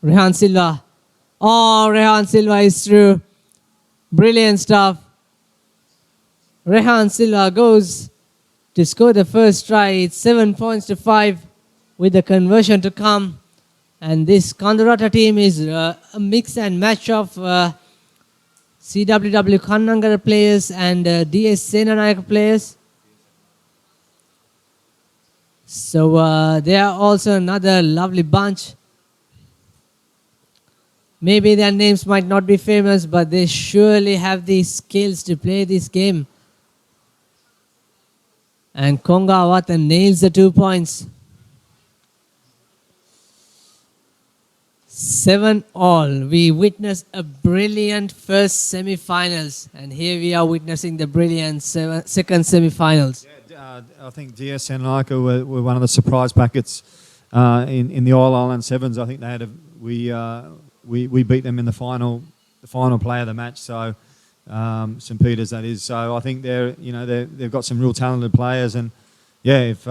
Rehan Silva. Oh, Rehan Silva is through. Brilliant stuff. Rehan Silva goes to score the first try. It's 7 points to 5 with the conversion to come. And this Kandurata team is a mix and match of CWW Kannangara players and DS Senanayaka players. So they are also another lovely bunch. Maybe their names might not be famous, but they surely have the skills to play this game. And Kongawata nails the 2 points. 7-all. We witnessed a brilliant first semi-finals, and here we are witnessing the brilliant second semi-finals. Yeah, I think DS and Laika were one of the surprise packets in the All Island Sevens. I think they had we beat them in the final play of the match. So St Peters, that is. So I think they've got some real talented players, and yeah, if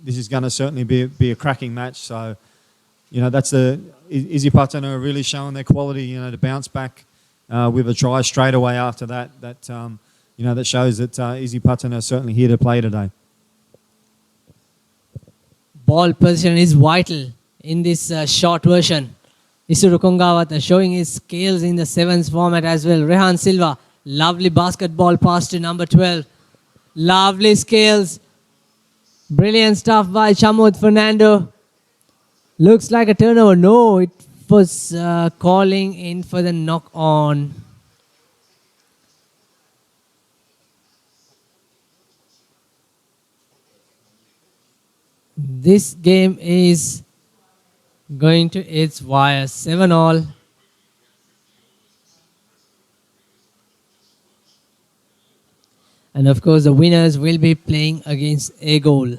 this is going to certainly be a cracking match. So that's Izzy Patana are really showing their quality. To bounce back with a try straight away after that. That shows that Izzy Patana are certainly here to play today. Ball position is vital in this short version. Isuru Kongawata showing his skills in the sevens format as well. Rehan Silva, lovely basketball pass to number 12. Lovely skills. Brilliant stuff by Chamud Fernando. Looks like a turnover. No, it was calling in for the knock on. This game is going to its wire. 7-all. And of course, the winners will be playing against a goal.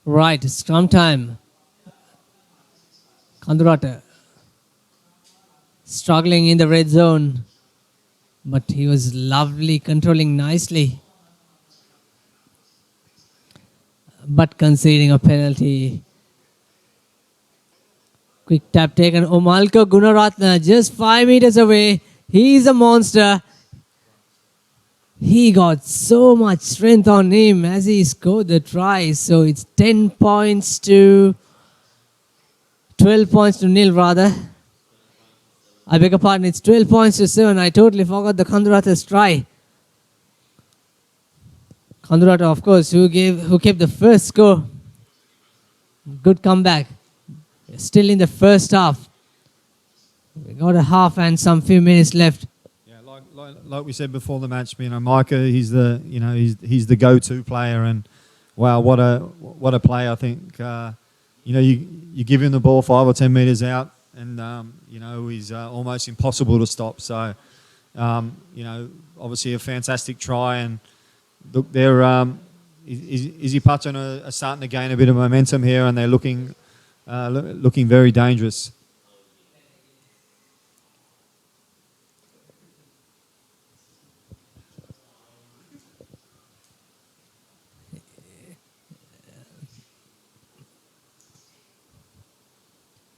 Right, scrum time. Kandurata struggling in the red zone, but he was lovely, controlling nicely, but conceding a penalty. Quick tap taken. Omalko Gunaratna just 5 meters away. He's a monster. He got so much strength on him as he scored the try. So it's 10 points to 12 points to nil rather. I beg your pardon, it's 12 points to 7. I totally forgot the Kandurata's try. Kandurata, of course, who kept the first score. Good comeback. Still in the first half. We got a half and some few minutes left. Yeah, like we said before the match, Micah, he's the go-to player, and wow, what a play! I think you give him the ball 5 or 10 meters out, and he's almost impossible to stop. So obviously a fantastic try, and look, they're Izzy Putton are starting to gain a bit of momentum here, and they're looking very dangerous.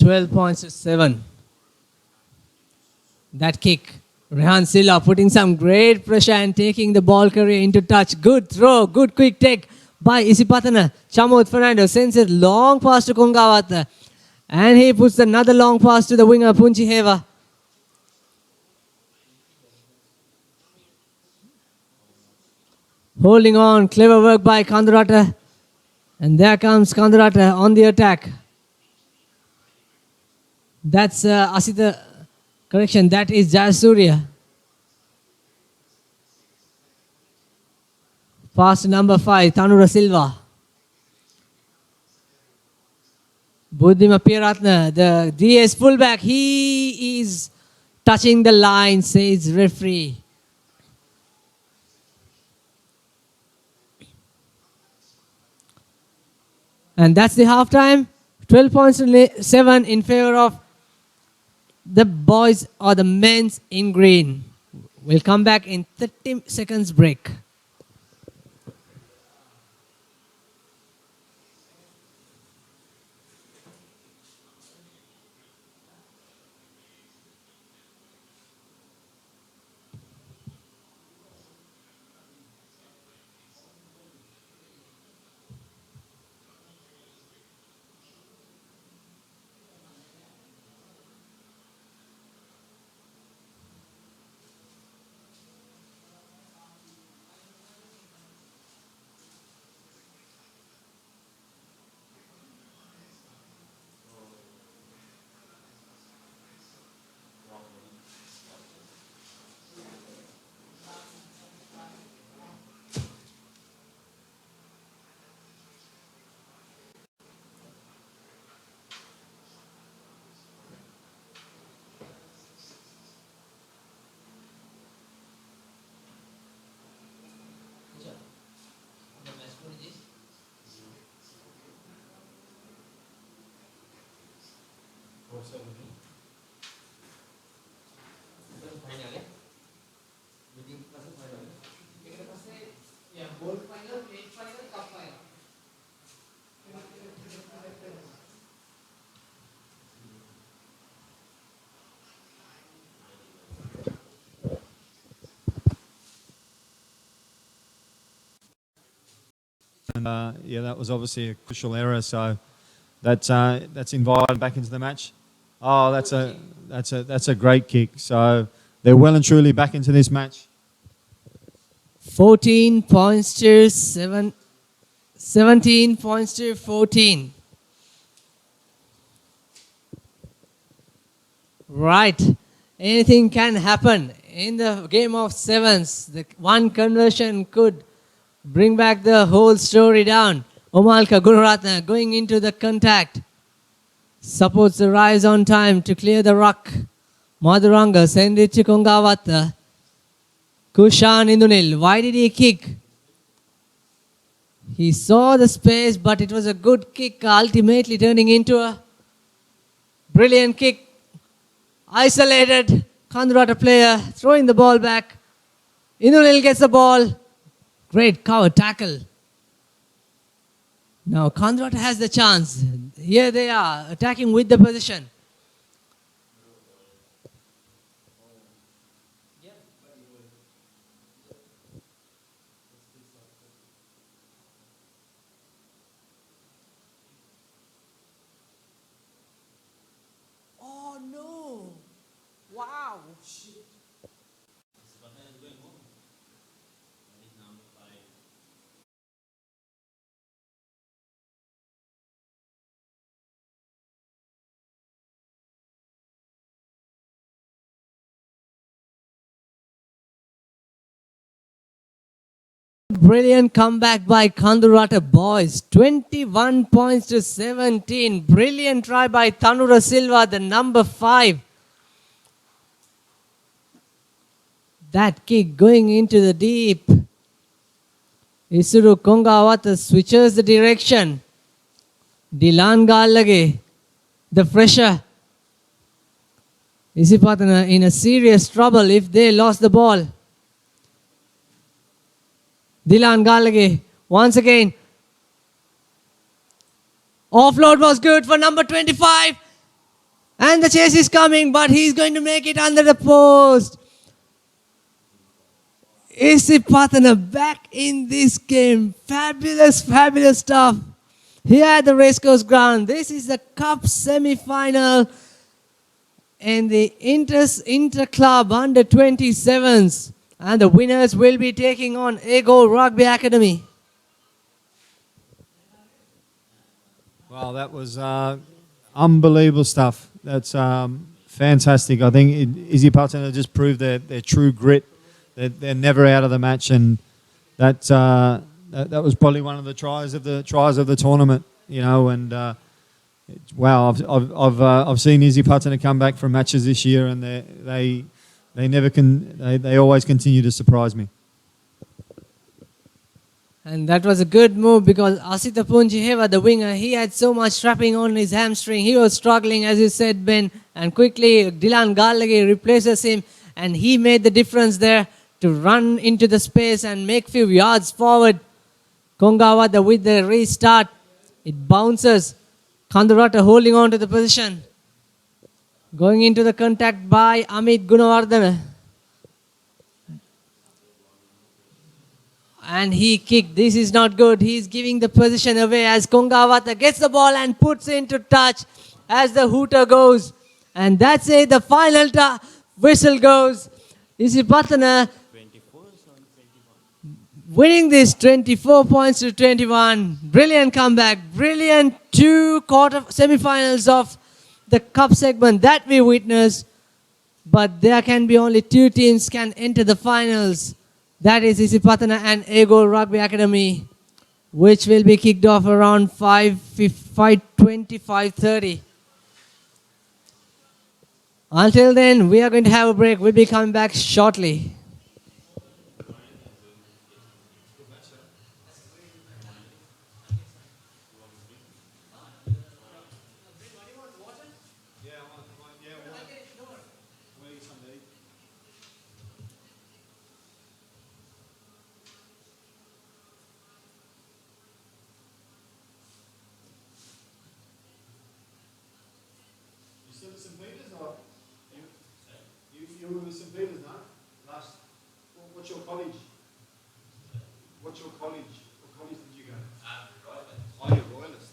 $12 points to 7. That kick. Rehan Silla putting some great pressure and taking the ball carrier into touch. Good throw, good quick take by Isipatana. Chamut Fernando sends it long pass to Kongawat. And he puts another long pass to the winger Punchi Heva. Holding on, clever work by Kandurata. And there comes Kandurata on the attack. That's Asita, correction, that is Jayasuriya. Pass to number 5, Tanura Silva. Buddhima Piratna, the DS fullback, he is touching the line, says referee. And that's the halftime. 12 points to 7 in favor of the boys or the men's in green. We'll come back in 30 seconds break. And that was obviously a crucial error. So that's invited back into the match. Oh, that's a great kick. So they're well and truly back into this match. 14 points to 7. 17 points to 14. Right. Anything can happen in the game of sevens. The one conversion could bring back the whole story down. Omalka Gururatna going into the contact. Supports the rise on time to clear the ruck. Madhuranga send it to Kongawata. Kushan Indunil. Why did he kick? He saw the space, but it was a good kick, ultimately turning into a brilliant kick. Isolated. Kandurata player throwing the ball back. Indunil gets the ball. Great cover tackle. Now Kandurata has the chance. Here they are attacking with the position. brilliant comeback by Kandurata boys. 21 points to 17. Brilliant try by Tanura Silva, the number 5. That kick going into the deep. Isuru Kongawata switches the direction. Dilan Gallage, the fresher. Isipatana in a serious trouble if they lost the ball. Dilan Gallage once again. Offload was good for number 25. And the chase is coming, but he's going to make it under the post. Isipatana back in this game. Fabulous, fabulous stuff. Here at the Racecourse Ground. This is the Cup semi-final. And the Inter-Club under 27s. And the winners will be taking on Ego Rugby Academy. Wow, that was unbelievable stuff. That's fantastic. I think Izzy Patana just proved their true grit. They're never out of the match, and that was probably one of the tries of the tournament. You know, and wow, I've seen Izzy Patana come back from matches this year, and they always continue to surprise me. And that was a good move because Asita Punjiheva, the winger, he had so much strapping on his hamstring. He was struggling, as you said, Ben. And quickly, Dilan Gallagher replaces him. And he made the difference there to run into the space and make few yards forward. Kongawada with the restart. It bounces. Kandurata holding on to the position. Going into the contact by Amit Gunawardana. And he kicked. This is not good. He's giving the position away as Kongawata gets the ball and puts into touch as the hooter goes. And that's it. The final whistle goes. Isipatana winning this 24 points to 21. Brilliant comeback. Brilliant 2 quarter semi-finals of the cup segment that we witnessed. But there can be only 2 teams can enter the finals. That is Isipatana and Ego Rugby Academy, which will be kicked off around 5:20, 5:30. Until then, we are going to have a break. We'll be coming back shortly. You were with St. Peter's, no? What's your college? What's your college? What college did you go? Oh, you're Royalist.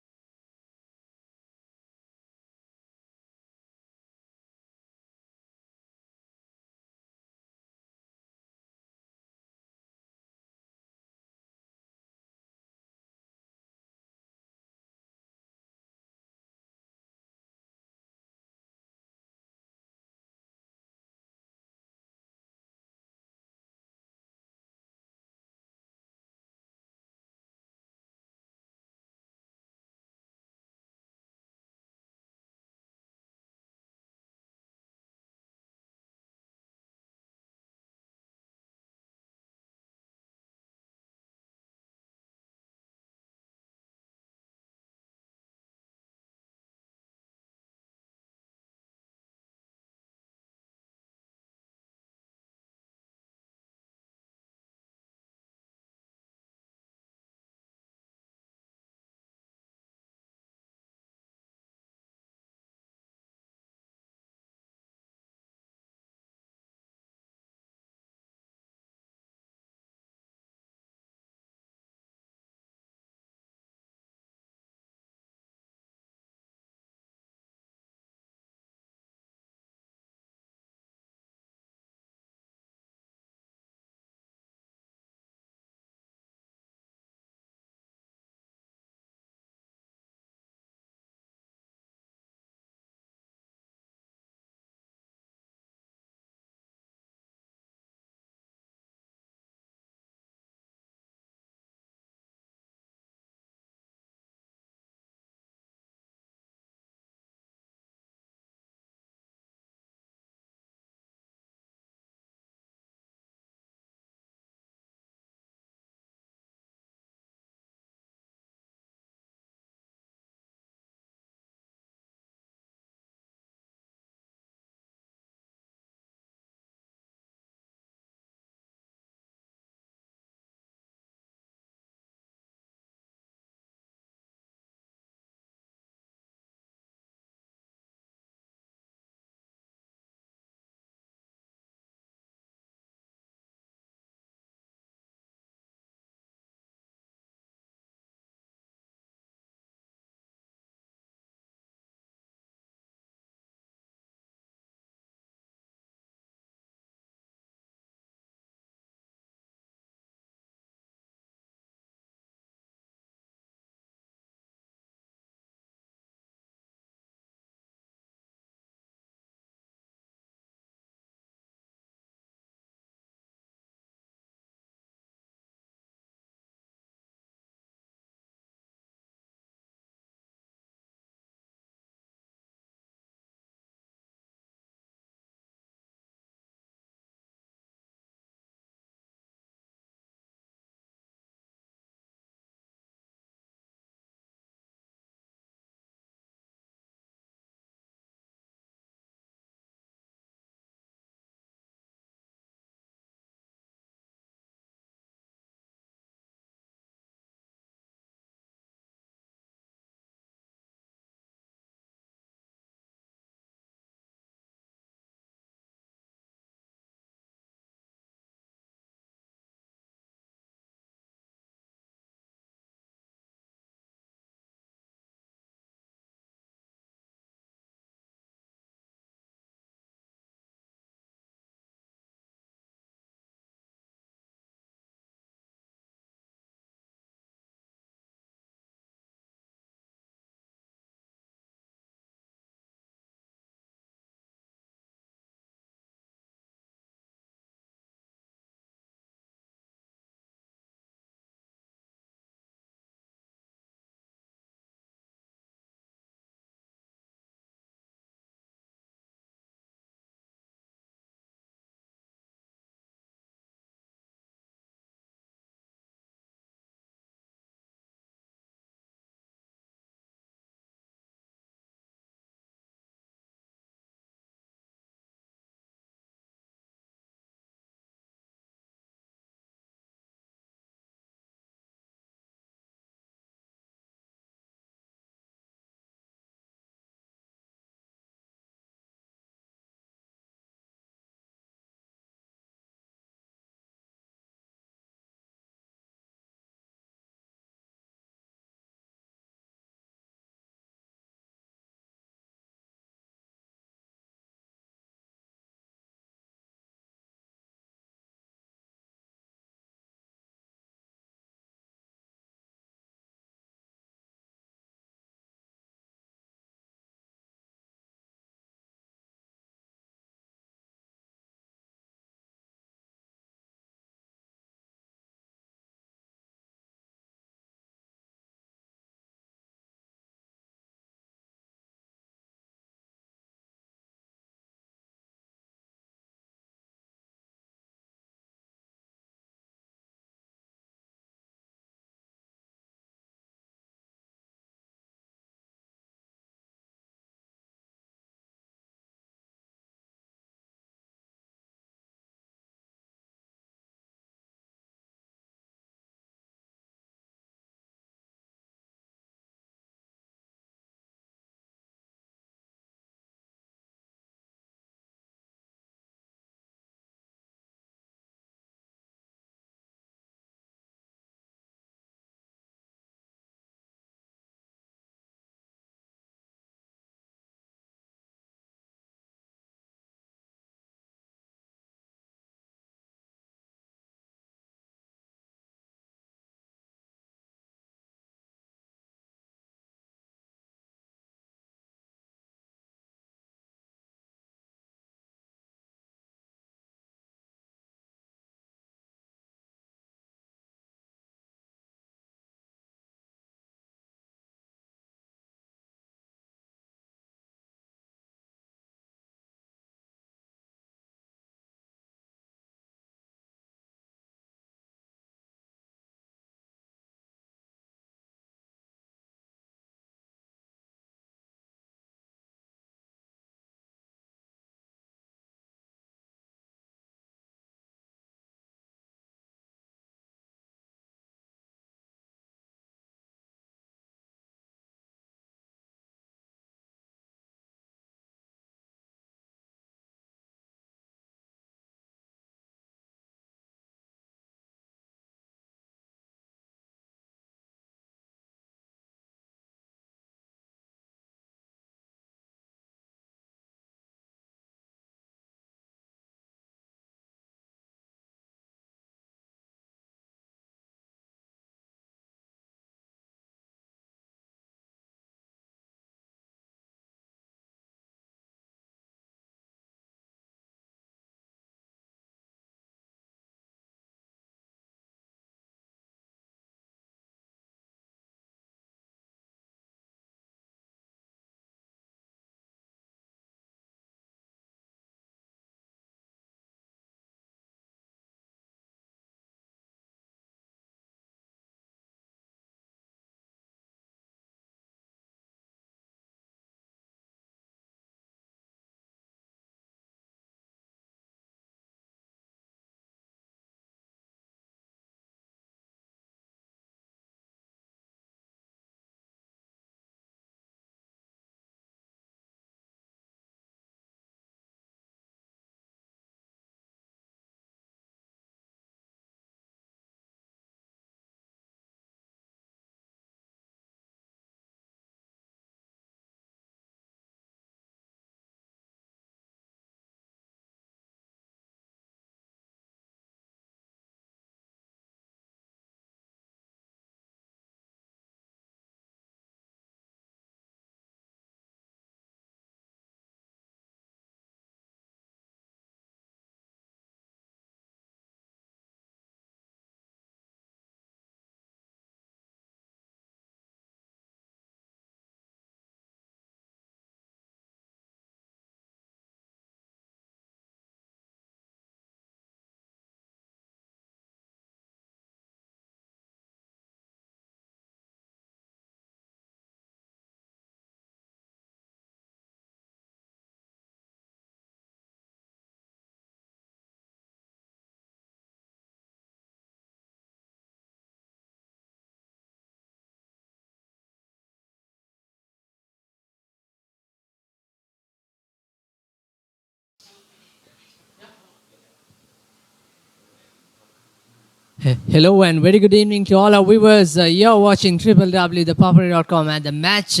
Hello and very good evening to all our viewers. You're watching www.ThePapare.com, and the match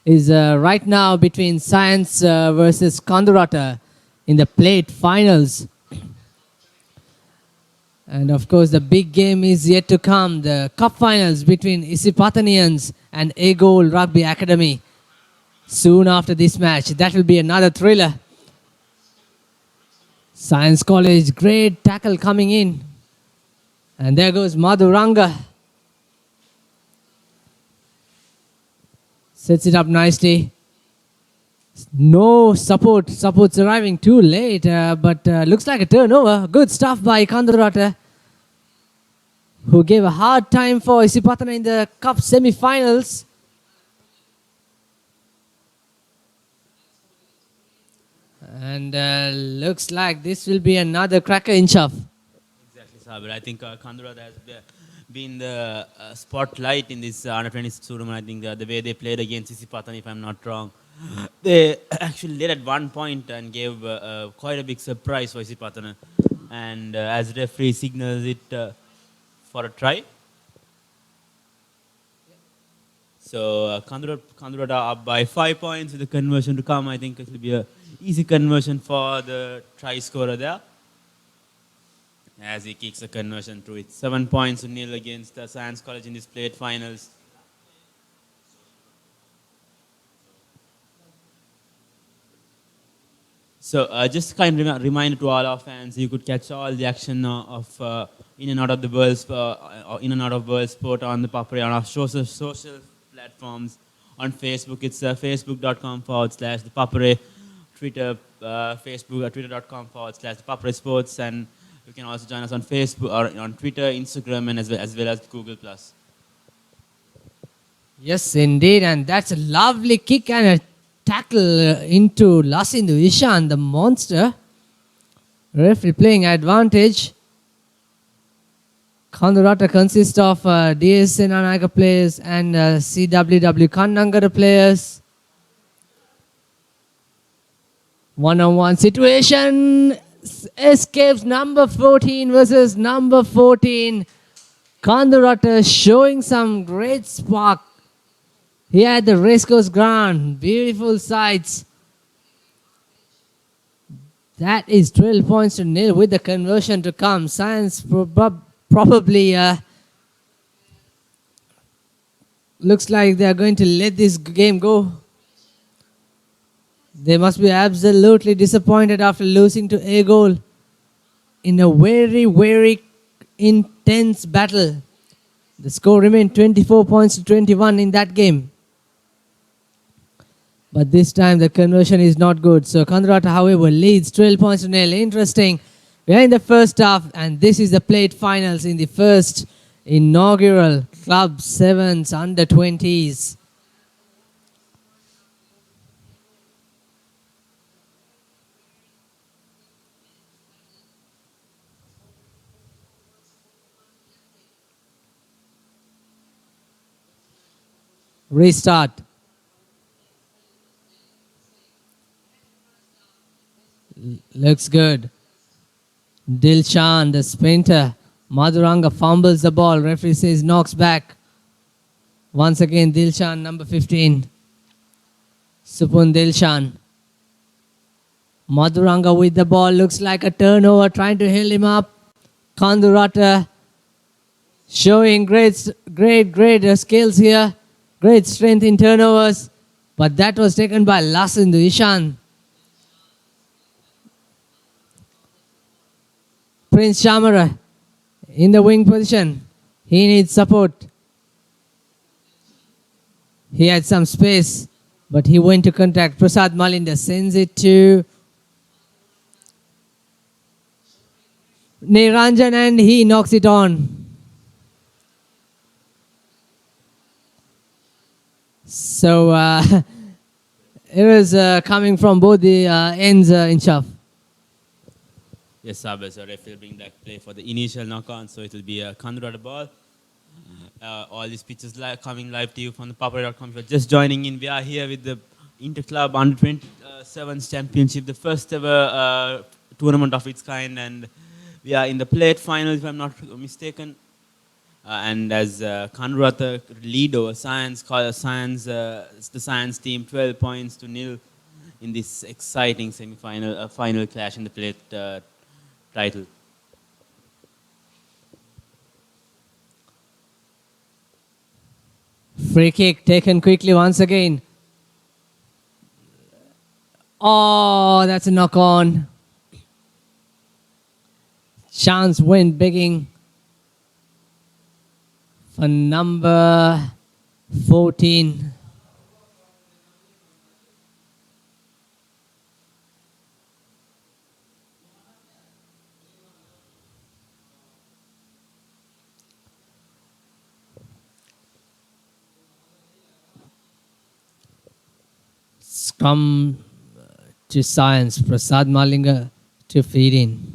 is right now between Science versus Kandurata in the plate finals. And of course the big game is yet to come, the cup finals between Isipatanians and Agol Rugby Academy. Soon after this match, that will be another thriller. Science College, great tackle coming in. And there goes Madhuranga. Sets it up nicely. No support. Support's arriving too late, but looks like a turnover. Good stuff by Kandurata, who gave a hard time for Isipatana in the cup semi-finals. And looks like this will be another cracker in Chuff. Exactly, Saber. I think Kandurata has been the spotlight in this under-26 tournament. I think the way they played against Isipatan, if I'm not wrong, they actually led at one point and gave quite a big surprise for Isipatan. And as referee signals it for a try. So Kandurata up by 5 points with the conversion to come. I think it will be a easy conversion for the try scorer there, as he kicks a conversion through it. 7 points to nil against Science College in this plate finals. So just a kind of reminder to all our fans, you could catch all the action of in and out of the world sport on the ThePapare on our social platforms. On Facebook, it's facebook.com/ThePapare. Twitter, Facebook, twitter.com/ThePapare Sports, and you can also join us on Facebook or on Twitter, Instagram, and as well as Google+. Yes, indeed, and that's a lovely kick and a tackle into Lasindu Ishan, the monster. Referee playing advantage. Kandurata consists of DSN Anayaka players and CWW Kannangara players. One-on-one situation. Escapes number 14 versus number 14. Kandurata showing some great spark. Here at the racecourse ground. Beautiful sights. That is 12 points to nil with the conversion to come. Science probably looks like they are going to let this game go. They must be absolutely disappointed after losing to Agol in a very, very intense battle. The score remained 24 points to 21 in that game. But this time the conversion is not good. So Kandurata, however, leads 12 points to nil. Interesting. We are in the first half, and this is the plate finals in the first inaugural Club 7's under-20s. Restart. Looks good. Dilshan, the sprinter. Madhuranga fumbles the ball. Referee says knocks back. Once again, Dilshan, number 15. Supun Dilshan. Madhuranga with the ball. Looks like a turnover, trying to hold him up. Kandurata showing great skills here. Great strength in turnovers. But that was taken by Lasindu Ishan. Prince Shamara in the wing position. He needs support. He had some space, but he went to contact. Prasad Malinda sends it to Niranjan, and he knocks it on. So it was coming from both the ends in Chuff. Yes, Saber, so referee will bring that play for the initial knock-on, so it will be a Kandurata ball. All these pictures coming live to you from the ThePapare.com. If you're just joining in, we are here with the Interclub Under-27 Championship, the first ever tournament of its kind, and we are in the plate final, if I'm not mistaken. And as Kanuratha lead over the science team 12 points to nil in this exciting semi-final, final clash in the plate title. Free kick taken quickly once again. Oh, that's a knock on. Chance went begging for number 14. Scrum to Science, Prasad Malinga to feed in.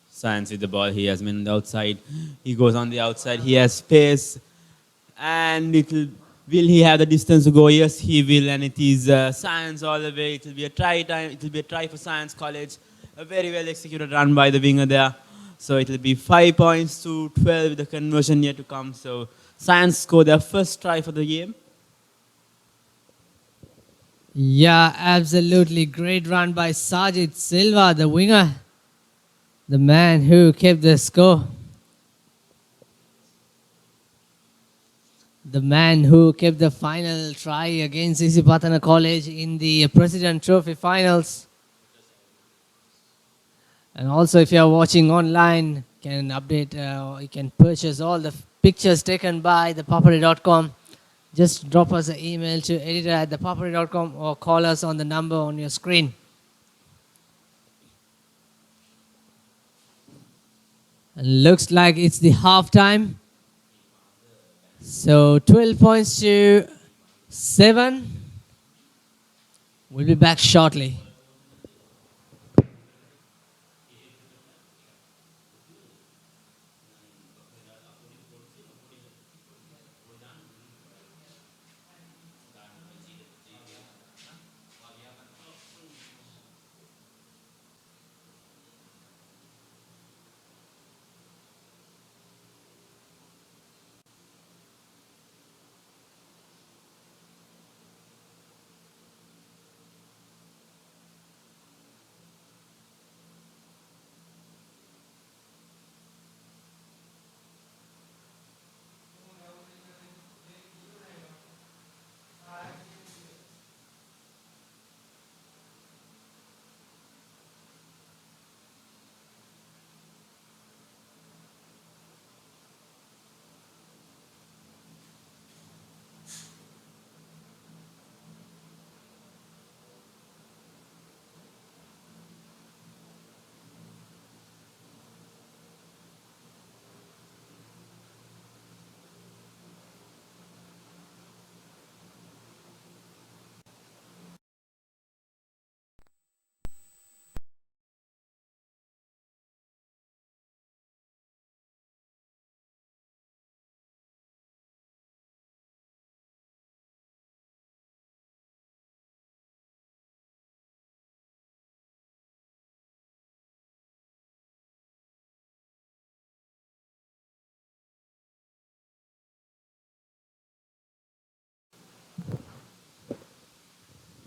Science with the ball, he has been on the outside. He goes on the outside, he has space. And will he have the distance to go? Yes, he will. And it is Science all the way. It will be a try time. It will be a try for Science College. A very well executed run by the winger there. So it will be 5 points to 12 with the conversion yet to come. So Science scored their first try for the game. Yeah, absolutely. Great run by Sajid Silva, the winger. The man who kept the score. The man who kept the final try against Isipatana College in the President Trophy finals. And also, if you are watching online, you can update, you can purchase all the pictures taken by ThePapare.com. Just drop us an email to editor@thepapare.com or call us on the number on your screen. And looks like it's the half time. So 12 points to 7. We'll be back shortly.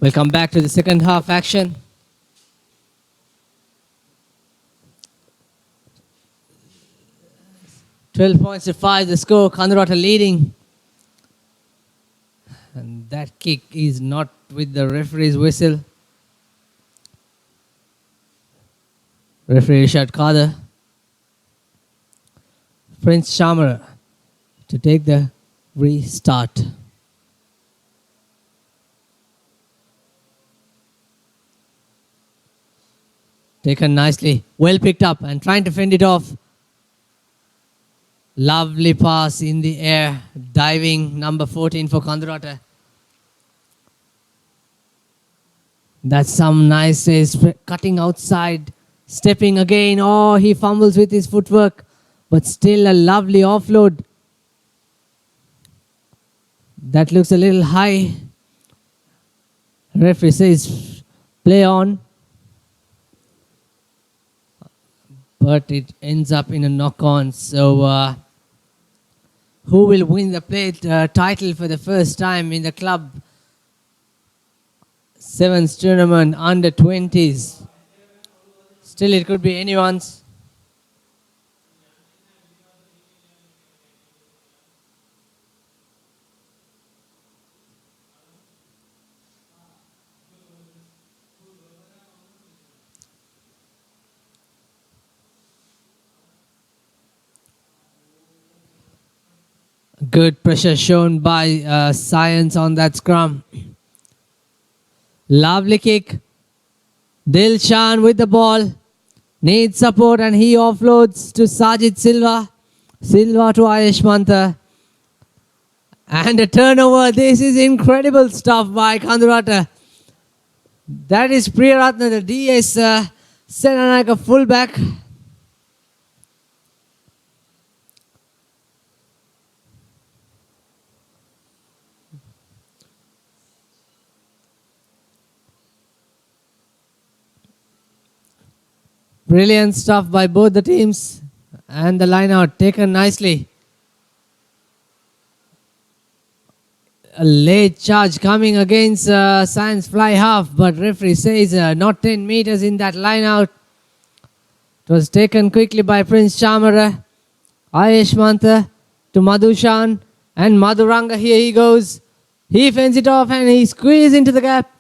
Welcome back to the second half action. "12 points to 5, the score, Kanurata leading. And that kick is not with the referee's whistle. Referee Rishad Kader. Prince Shamara to take the restart. Taken nicely, well picked up and trying to fend it off. Lovely pass in the air, diving number 14 for Kandurata. That's some nice cutting outside Stepping again. Oh, he fumbles with his footwork. But still a lovely offload. That looks a little high. Referee says play on. But it ends up in a knock-on. So who will win the plate title for the first time in the club 7's tournament under 20s? Still, it could be anyone's. Good pressure shown by Science on that scrum. Lovely kick. Dilshan with the ball. Needs support and he offloads to Sajid Silva. Silva to Ayush Mantha. And a turnover. This is incredible stuff by Kandurata. That is Priyaratna, the DS Senanaka fullback. Brilliant stuff by both the teams. And the line out taken nicely. A late charge coming against Science fly half, but referee says not 10 meters in that line out. It was taken quickly by Prince Chamara. Ayush Mantha to Madhushan and Madhuranga. Here he goes. He fends it off and he squeezes into the gap.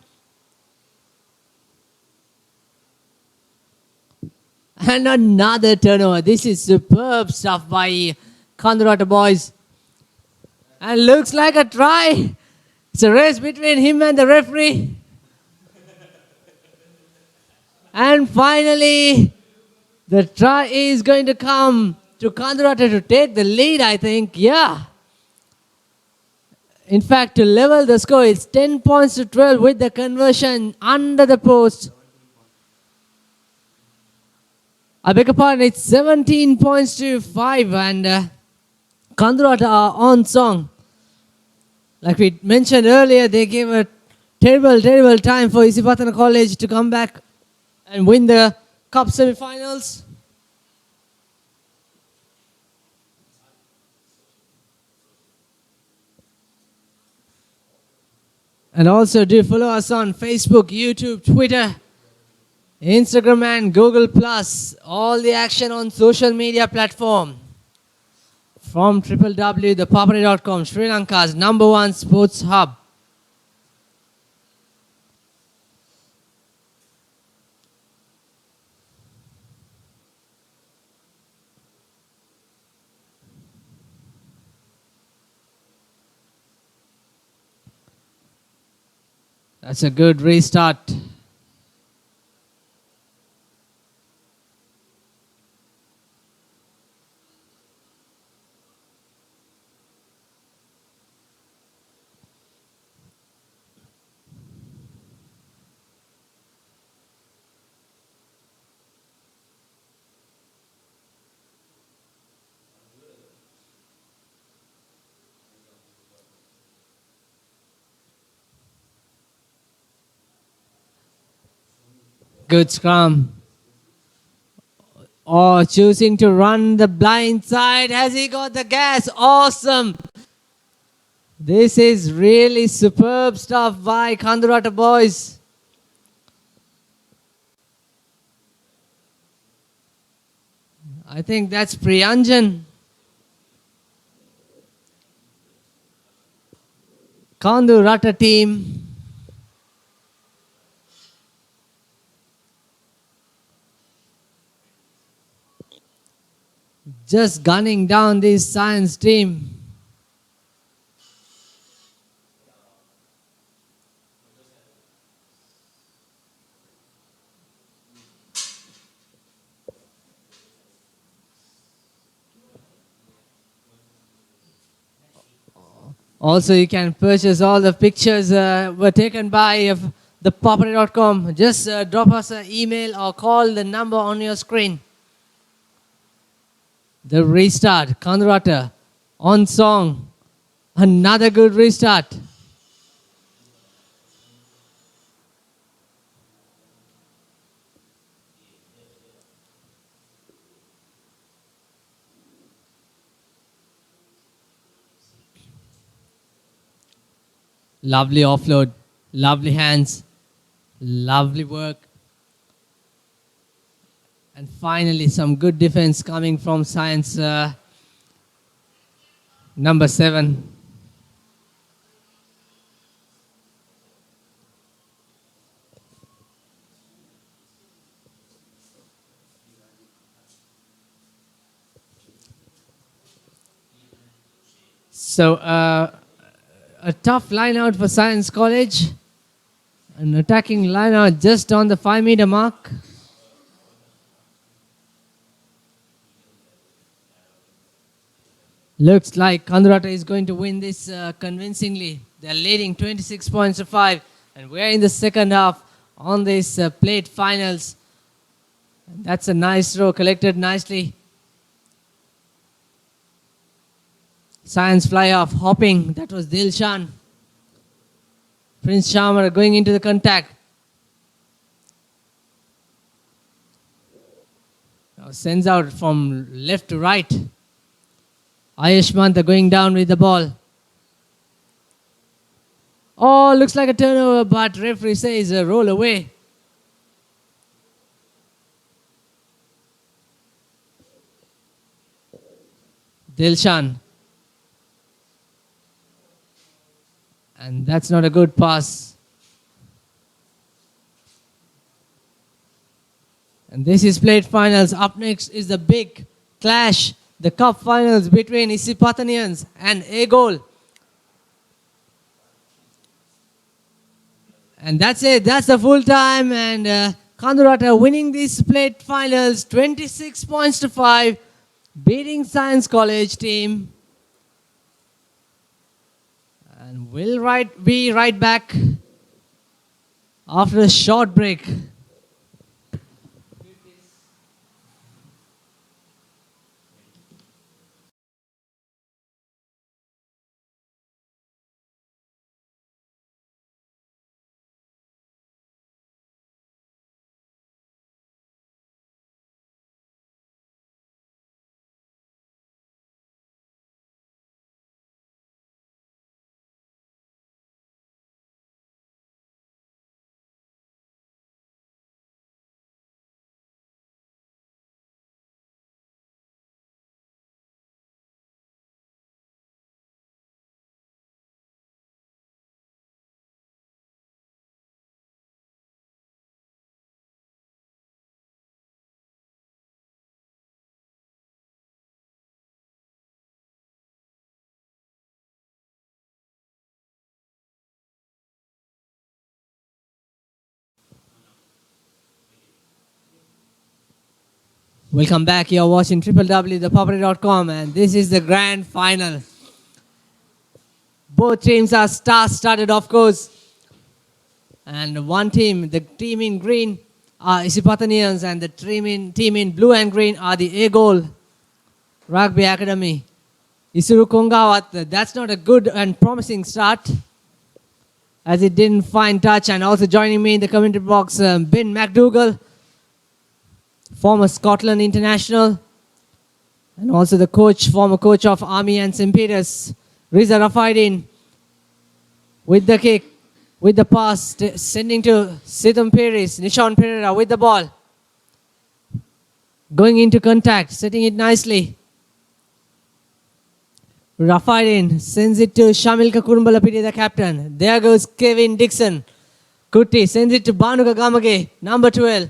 And another turnover. This is superb stuff by Kandurata boys. And looks like a try. It's a race between him and the referee. And finally, the try is going to come to Kandurata to take the lead, I think. Yeah. In fact, to level the score, it's 10 points to 12 with the conversion under the post. I beg your pardon, it's 17 points to 5 and Kandurata are on song. Like we mentioned earlier, they gave a terrible time for Isipatana College to come back and win the cup semi-finals. And also do follow us on Facebook, YouTube, Twitter, Instagram and Google+. All the action on social media platform. From www.ThePapare.com, Sri Lanka's #1 sports hub. That's a good restart. Good scrum. Oh, choosing to run the blind side. Has he got the gas? Awesome. This is really superb stuff by Kandurata boys. I think that's Priyanjan. Kandurata team. Just gunning down this Science team. Also, you can purchase all the pictures were taken by ThePapare.com. Just drop us an email or call the number on your screen. The restart, Kandurata, on song. Another good restart. Lovely offload, lovely hands, lovely work. And finally, some good defense coming from Science number 7. So, a tough line out for Science College. An attacking line out just on the 5-meter mark. Looks like Kandurata is going to win this convincingly. They're leading 26 points to 5. And we're in the second half on this plate finals. And that's a nice throw, collected nicely. Science fly off, hopping. That was Dilshan. Prince Sharma going into the contact. Now sends out from left to right. Ayushmanta going down with the ball. Oh, looks like a turnover, but referee says a roll away. Dilshan. And that's not a good pass. And this is plate finals. Up next is the big clash. The cup finals between Isipatanians and Egol. And that's it. That's the full time. And Kandurata winning these plate finals 26 points to 5. Beating Science College team. And we'll be right back after a short break. Welcome back. You're watching www.thepapare.com and this is the grand final. Both teams are star-studded, of course. And one team, the team in green, are Isipatanians, and the team in blue and green are the Egol Rugby Academy. Isuru Kongawat, that's not a good and promising start, as it didn't find touch. And also joining me in the commentary box, Ben McDougall, former Scotland international, and also the former coach of Army and St. Peter's, Riza Rafaidin, with the kick, with the pass, sending to Sidham Peris, Nishan Pereira with the ball. Going into contact, setting it nicely. Rafaidin sends it to Shamilka Kurumbalapidi, the captain. There goes Kevin Dixon. Kutti sends it to Banuka Gamage, number 12.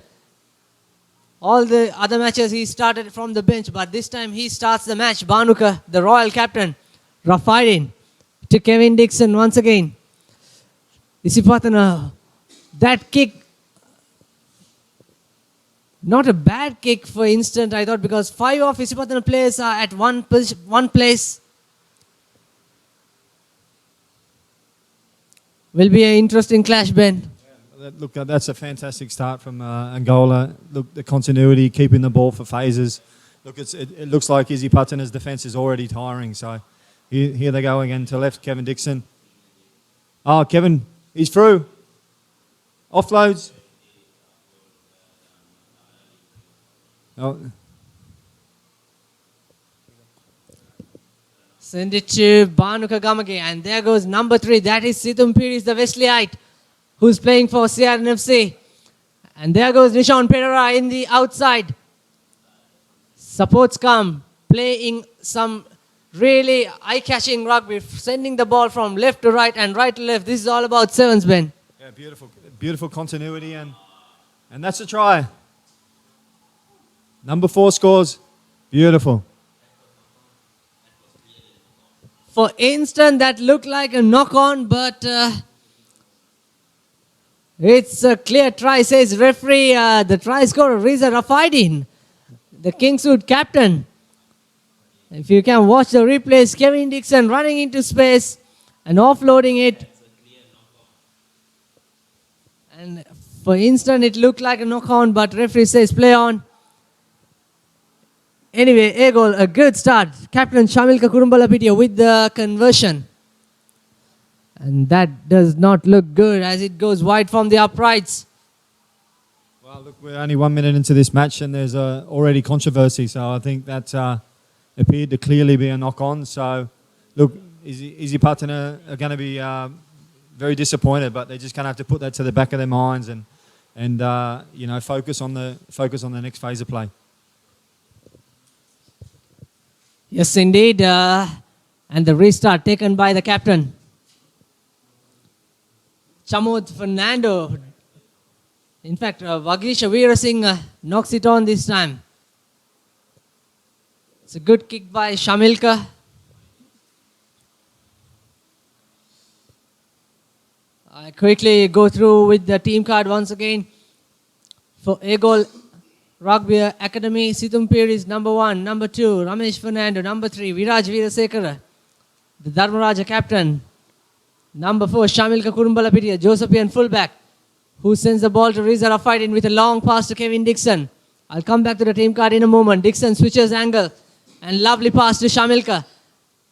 All the other matches he started from the bench, but this time he starts the match. Banuka, the royal captain. Rafaidin to Kevin Dixon once again. Isipatana, that kick, not a bad kick for instant, I thought, because 5 of Isipatana players are at one place. Will be an interesting clash, Ben. Yeah, Look, that's a fantastic start from Angola. Look, the continuity, keeping the ball for phases. Look, it looks like Izzy Patana's defence is already tiring. So here they go again to left, Kevin Dixon. Oh, Kevin, he's through. Offloads. Oh. Send it to Banuka Gamage, and there goes number 3. That is Situm Piris, the Wesleyite, who's playing for CRNFC. And there goes Nishan Pereira in the outside. Supports come, playing some really eye-catching rugby, sending the ball from left to right and right to left. This is all about sevens, Ben. Yeah, beautiful continuity, and that's a try. Number 4 scores. Beautiful. For instant, that looked like a knock-on, but it's a clear try, says referee. The try scorer, Riza Rafaidin, the Kingswood captain. If you can watch the replays, Kevin Dixon running into space and offloading it. And for instant, it looked like a knock-on, but referee says play on. Anyway, a goal, a good start. Captain Shamilka Kurumbalapitiya with the conversion. And that does not look good as it goes wide from the uprights. Well, look, we're only 1 minute into this match and there's already controversy. So I think that appeared to clearly be a knock-on. So, look, Izzy Patana are going to be very disappointed, but they're just going to have to put that to the back of their minds and you know, focus on the next phase of play. Yes, indeed. And the restart taken by the captain. Chamod Fernando. In fact, Vagisha Veerasinghe knocks it on this time. It's a good kick by Shamilka. I quickly go through with the team card once again. For A-Goal Rugby Academy, Situmpir is number 1, number 2, Ramesh Fernando, number 3, Viraj Veerasekara, the Dharmaraja captain, number 4, Shamilka Kurumbalapitiya, Josephian fullback, who sends the ball to Riza Rafaidin with a long pass to Kevin Dixon. I'll come back to the team card in a moment. Dixon switches angle and lovely pass to Shamilka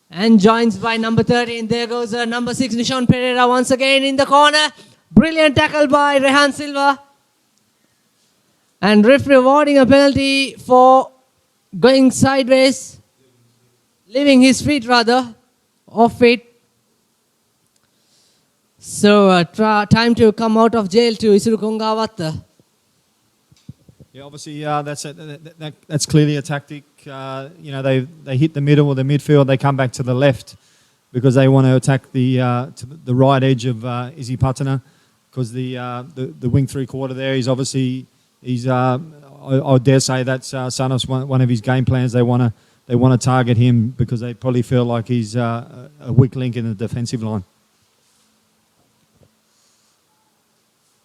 and joins by number 13. There goes number 6, Nishan Pereira once again in the corner. Brilliant tackle by Rehan Silva. And referee awarding a penalty for going sideways, leaving his feet rather, off it. So time to come out of jail to Isuru Kongawata. Yeah, obviously that's clearly a tactic. You know, they hit the middle or the midfield, they come back to the left because they want to attack the right edge of Izzy Patana because the wing 3/4 there is obviously. I dare say that's Sanos one of his game plans. They want to target him because they probably feel like he's a weak link in the defensive line.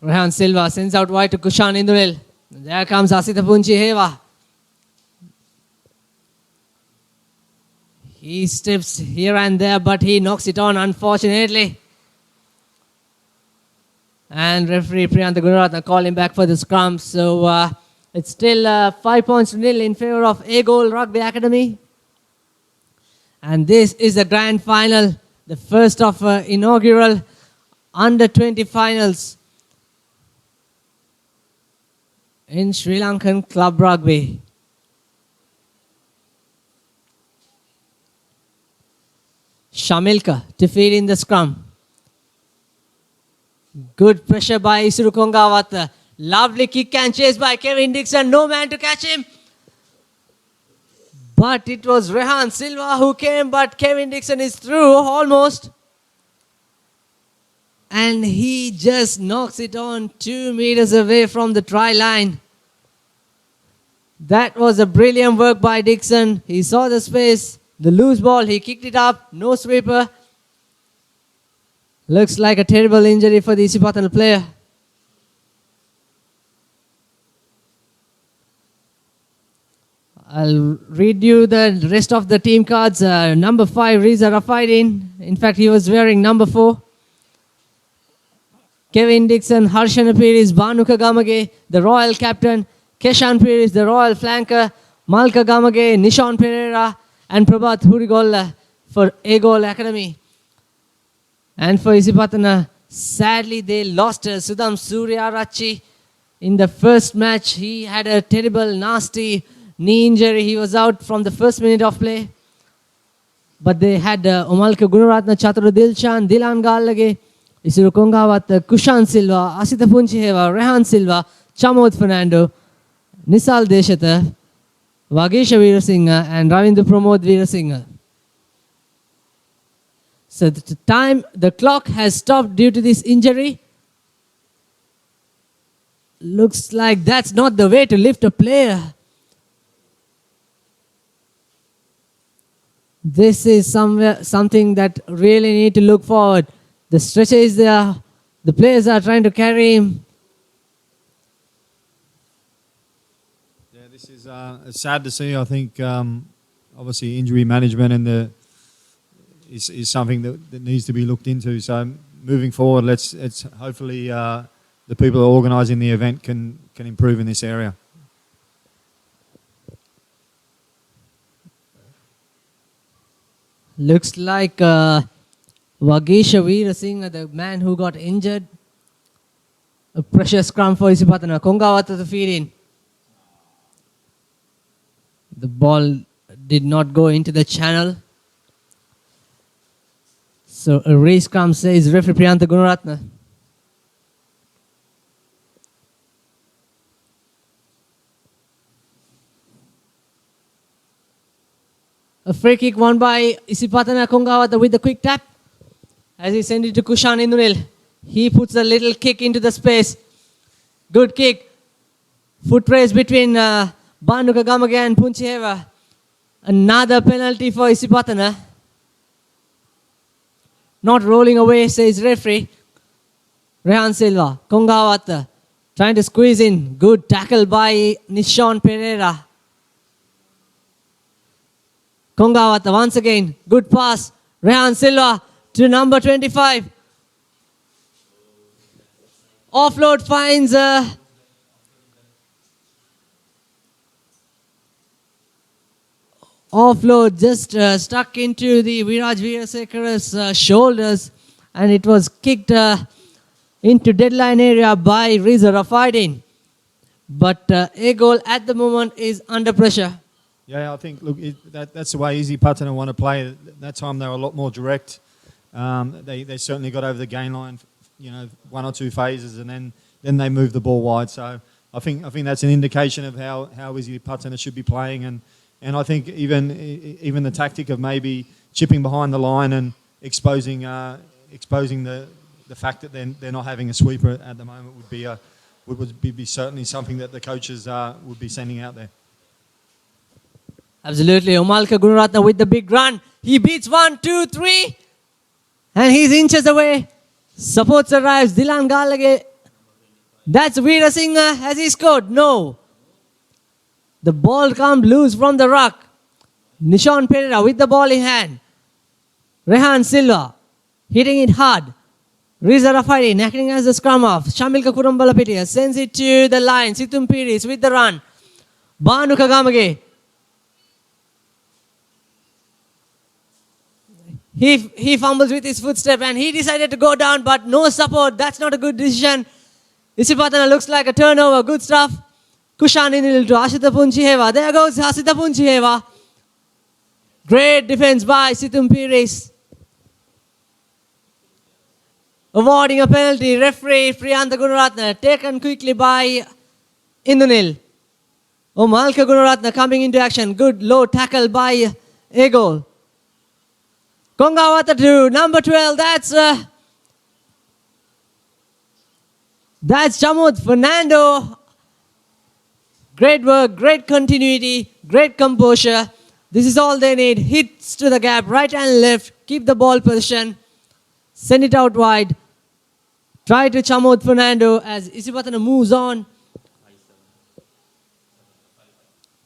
Rehan Silva sends out wide to Kushan Indurel. There comes Asita Punchi Heva. He steps here and there, but he knocks it on, unfortunately. And referee Priyanta Gunaratna calling back for the scrum. So it's still 5-0 in favor of A-Goal Rugby Academy. And this is the grand final, the first of inaugural under-20 finals in Sri Lankan Club Rugby. Shamilka to feed in the scrum. Good pressure by Isuru Kongawata. Lovely kick and chase by Kevin Dixon. No man to catch him. But it was Rehan Silva who came, but Kevin Dixon is through almost. And he just knocks it on 2 meters away from the try line. That was a brilliant work by Dixon. He saw the space, the loose ball, he kicked it up, no sweeper. Looks like a terrible injury for the Isipatan player. I'll read you the rest of the team cards. Number 5, Riza Rafaidin. In fact, he was wearing number 4. Kevin Dixon, Harshana Piris, Banuka Gamage, the Royal Captain, Keshan Piris, the Royal Flanker, Malka Gamage, Nishan Pereira, and Prabhat Hurigolla for Egol Academy. And for Isipatana, sadly they lost Sudham Suryarachi in the first match. He had a terrible, nasty knee injury. He was out from the first minute of play. But they had Omalka Gunaratna, Chatru Dilshan, Dilan Gallage, Isuru Kongawat, Kushan Silva, Asita Punchiheva, Rehan Silva, Chamod Fernando, Nisal Deshata, Vagesha Veerasinghe, and Ravindra Pramod Veerasinghe. So the clock has stopped due to this injury. Looks like that's not the way to lift a player. This is something that really need to look forward. The stretcher is there. The players are trying to carry him. Yeah, this is sad to see. I think obviously injury management and is something that needs to be looked into. So moving forward, let's hopefully the people who are organising the event can improve in this area. Looks like Vagesha Veerasinghe, the man who got injured. A pressure scrum for Isipatana. Kongawata to feed in. The ball did not go into the channel. So a race scrum, says referee Priyantha Gunaratna. A free kick won by Isipatana Kongawata with the quick tap. As he sent it to Kushan Indunil. He puts a little kick into the space. Good kick. Foot race between Banuka Gamage and Punchiheva. Another penalty for Isipatana. Not rolling away, says referee. Rehan Silva. Kongawata trying to squeeze in. Good tackle by Nishan Pereira. Kongawata once again, good pass. Rehan Silva to number 25. Offload finds offload just stuck into the Viraj Veerasekara's shoulders, and it was kicked into deadline area by Riza Rafaidin. But a goal at the moment is under pressure. Yeah, I think, look, that's the way Isipatana want to play. That time they were a lot more direct. They certainly got over the gain line, one or two phases, and then they moved the ball wide. So I think that's an indication of how Isipatana should be playing, and I think even the tactic of maybe chipping behind the line and exposing the fact that they're not having a sweeper at the moment would be certainly something that the coaches would be sending out there. Absolutely. Omalka Gunaratna with the big run. He beats 1, 2, 3. And he's inches away. Supports arrives. Dilan Gallage. That's Veerasinghe. Has he scored? No. The ball comes loose from the ruck. Nishan Pereira with the ball in hand. Rehan Silva hitting it hard. Riza Rafaidi acting as the scrum off. Shamilka Kurambalapitia sends it to the line. Situm Piris with the run. Banuka Gamage. He fumbles with his footstep and he decided to go down, but no support. That's not a good decision. Isipatana looks like a turnover. Good stuff. Kushan Indunil to Ashita Punchiheva. There goes Ashita Punchiheva. Great defense by Situm Piris. Awarding a penalty. Referee Priyantha Gunaratna taken quickly by Indunil. Omalka Gunaratna coming into action. Good low tackle by Egol. Kongawata to number 12. That's Chamud Fernando. Great work, great continuity, great composure. This is all they need. Hits to the gap, right and left. Keep the ball position. Send it out wide. Try to Chamud Fernando as Isipatana moves on.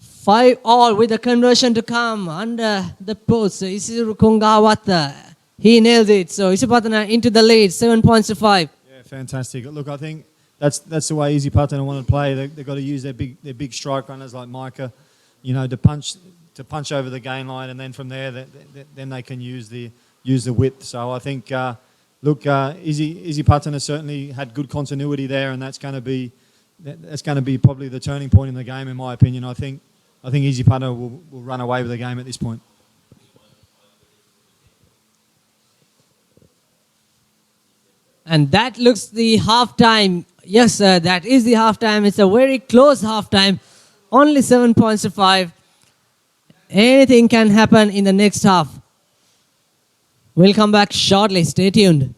5 all with the conversion to come under the post. Isiru Kongawata. He nails it. So Isipatana into the lead. 7 points to 5. Yeah, fantastic. Look, I think that's the way Easy Patana want to play. They've got to use their big strike runners like Micah, to punch over the gain line, and then from there, then they can use the width. So I think, Easy Patana certainly had good continuity there, and that's going to be probably the turning point in the game, in my opinion. I think Easy Patana will run away with the game at this point. And that looks the halftime. Yes, sir, that is the halftime. It's a very close halftime. Only 7 points to 5. Anything can happen in the next half. We'll come back shortly. Stay tuned.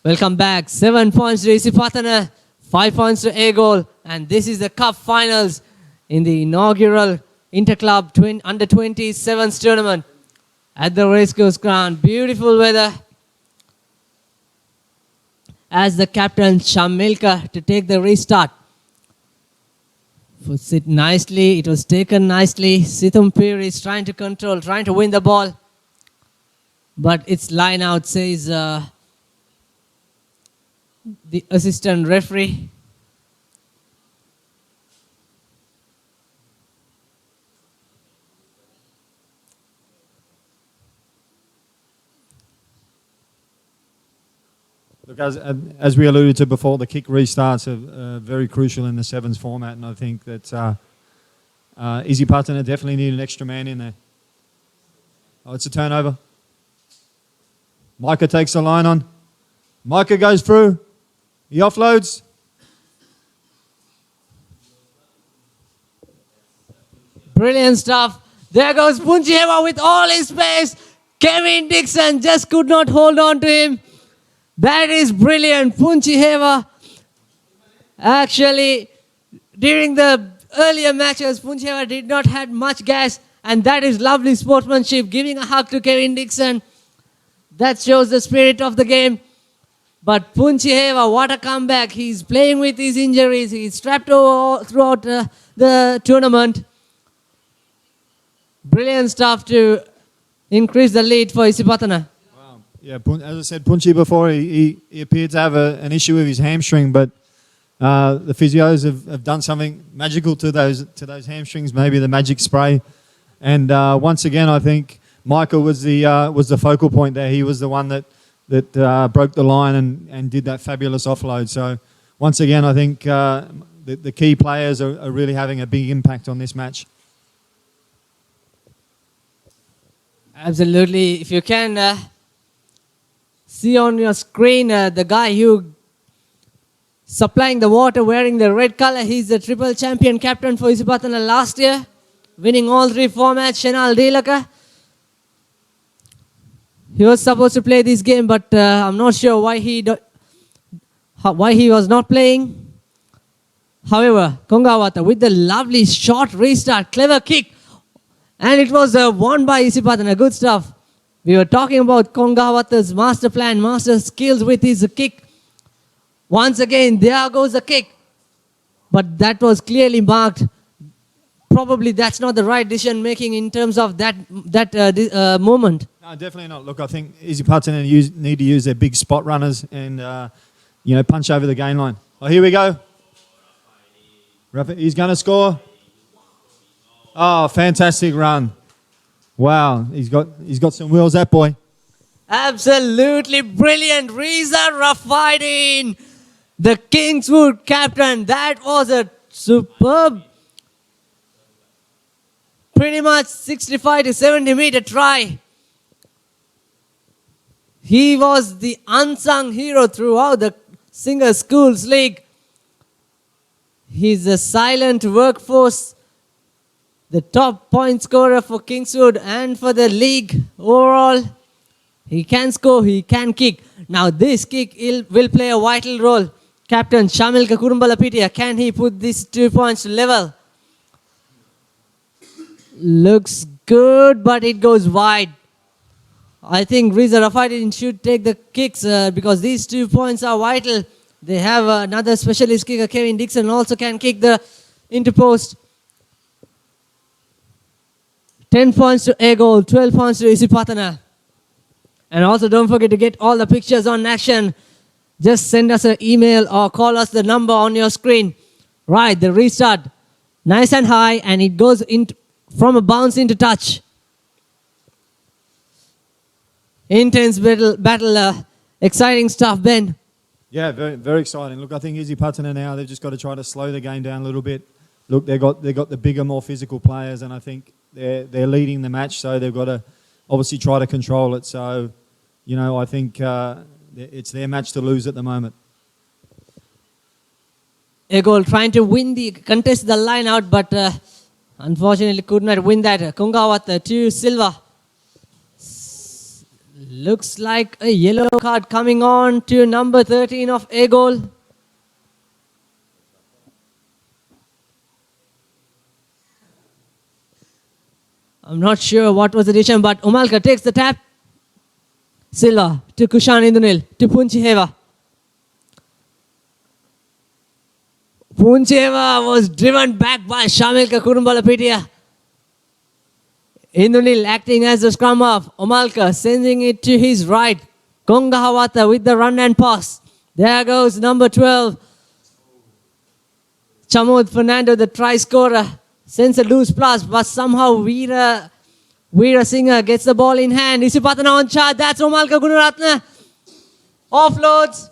Welcome back. 7 points to Easy Patana, 5 points to A goal. And this is the cup finals in the inaugural Interclub Under 20 Sevens tournament at the Racecourse Ground. Beautiful weather. As the captain Shamilka to take the restart. Puts it nicely. It was taken nicely. ThePapare is trying to control, trying to win the ball. But its line out says the assistant referee. Look, as we alluded to before, the kick restarts are very crucial in the sevens format, and I think that Easy Patana definitely need an extra man in there. Oh, it's a turnover. Micah takes the line on. Micah goes through. He offloads. Brilliant stuff. There goes Punchiheva with all his space. Kevin Dixon just could not hold on to him. That is brilliant. Punchiheva. Actually, during the earlier matches, Punchiheva did not have much gas, and that is lovely sportsmanship. Giving a hug to Kevin Dixon. That shows the spirit of the game. But Punchiheva, what a comeback. He's playing with his injuries. He's strapped over throughout the tournament. Brilliant stuff to increase the lead for Easy Patana. Wow. Yeah, as I said, Punchi before, he appeared to have an issue with his hamstring, but the physios have done something magical to those hamstrings, maybe the magic spray. And once again, I think Michael was the focal point there. He was the one that broke the line and did that fabulous offload. So once again, I think the key players are really having a big impact on this match. Absolutely. If you can see on your screen the guy who supplying the water wearing the red color, he's the triple champion captain for Isipatana last year, winning all 3 formats, Shenal Delaka. He was supposed to play this game, but I'm not sure why he was not playing. However, Kongawata with the lovely short restart, clever kick. And it was won by Isipatana. Good stuff. We were talking about Kongawata's master plan, master skills with his kick. Once again, there goes the kick. But that was clearly marked. Probably that's not the right decision making in terms of that moment. No, definitely not. Look, I think Isipatana need to use their big spot runners and punch over the gain line. Oh, here we go. He's going to score. Oh, fantastic run. Wow, he's got some wheels, that boy. Absolutely brilliant. Reza Rafaidin, the Kingswood captain. That was a superb, pretty much 65 to 70 meter try. He was the unsung hero throughout the Singer Schools League. He's a silent workforce, the top point scorer for Kingswood and for the league overall. He can score, he can kick. Now this kick will play a vital role. Captain Shamilka Kurumbalapitiya, can he put these 2 points to level? Looks good, but it goes wide. I think Reza Rafaidin should take the kicks because these 2 points are vital. They have another specialist kicker, Kevin Dixon, also can kick the interpost. 10 points to Egol, 12 points to Isipatana. And also don't forget to get all the pictures on action. Just send us an email or call us the number on your screen. Right, the restart. Nice and high, and it goes from a bounce into touch. Intense battle, exciting stuff, Ben. Yeah, very, very exciting. Look, I think Isipatana now, they've just got to try to slow the game down a little bit. Look, they've got the bigger, more physical players, and I think they're leading the match, so they've got to obviously try to control it. So, I think it's their match to lose at the moment. Egol trying to contest the line out, but unfortunately could not win that. Kongawata to Silva. Looks like a yellow card coming on to number 13 of Egol. I'm not sure what was the decision, but Umalka takes the tap. Silva to Kushan Indunil to Punchiheva. Punchiheva was driven back by Shamilka Kurumbalapitiya. Indunil acting as the scrum half. Umalka sending it to his right. Kongahawata with the run and pass. There goes number 12. Chamod Fernando, the try scorer, sends a loose pass, but somehow Veera Singer gets the ball in hand. Isipatana on charge. That's Umalka Gunaratne. Offloads.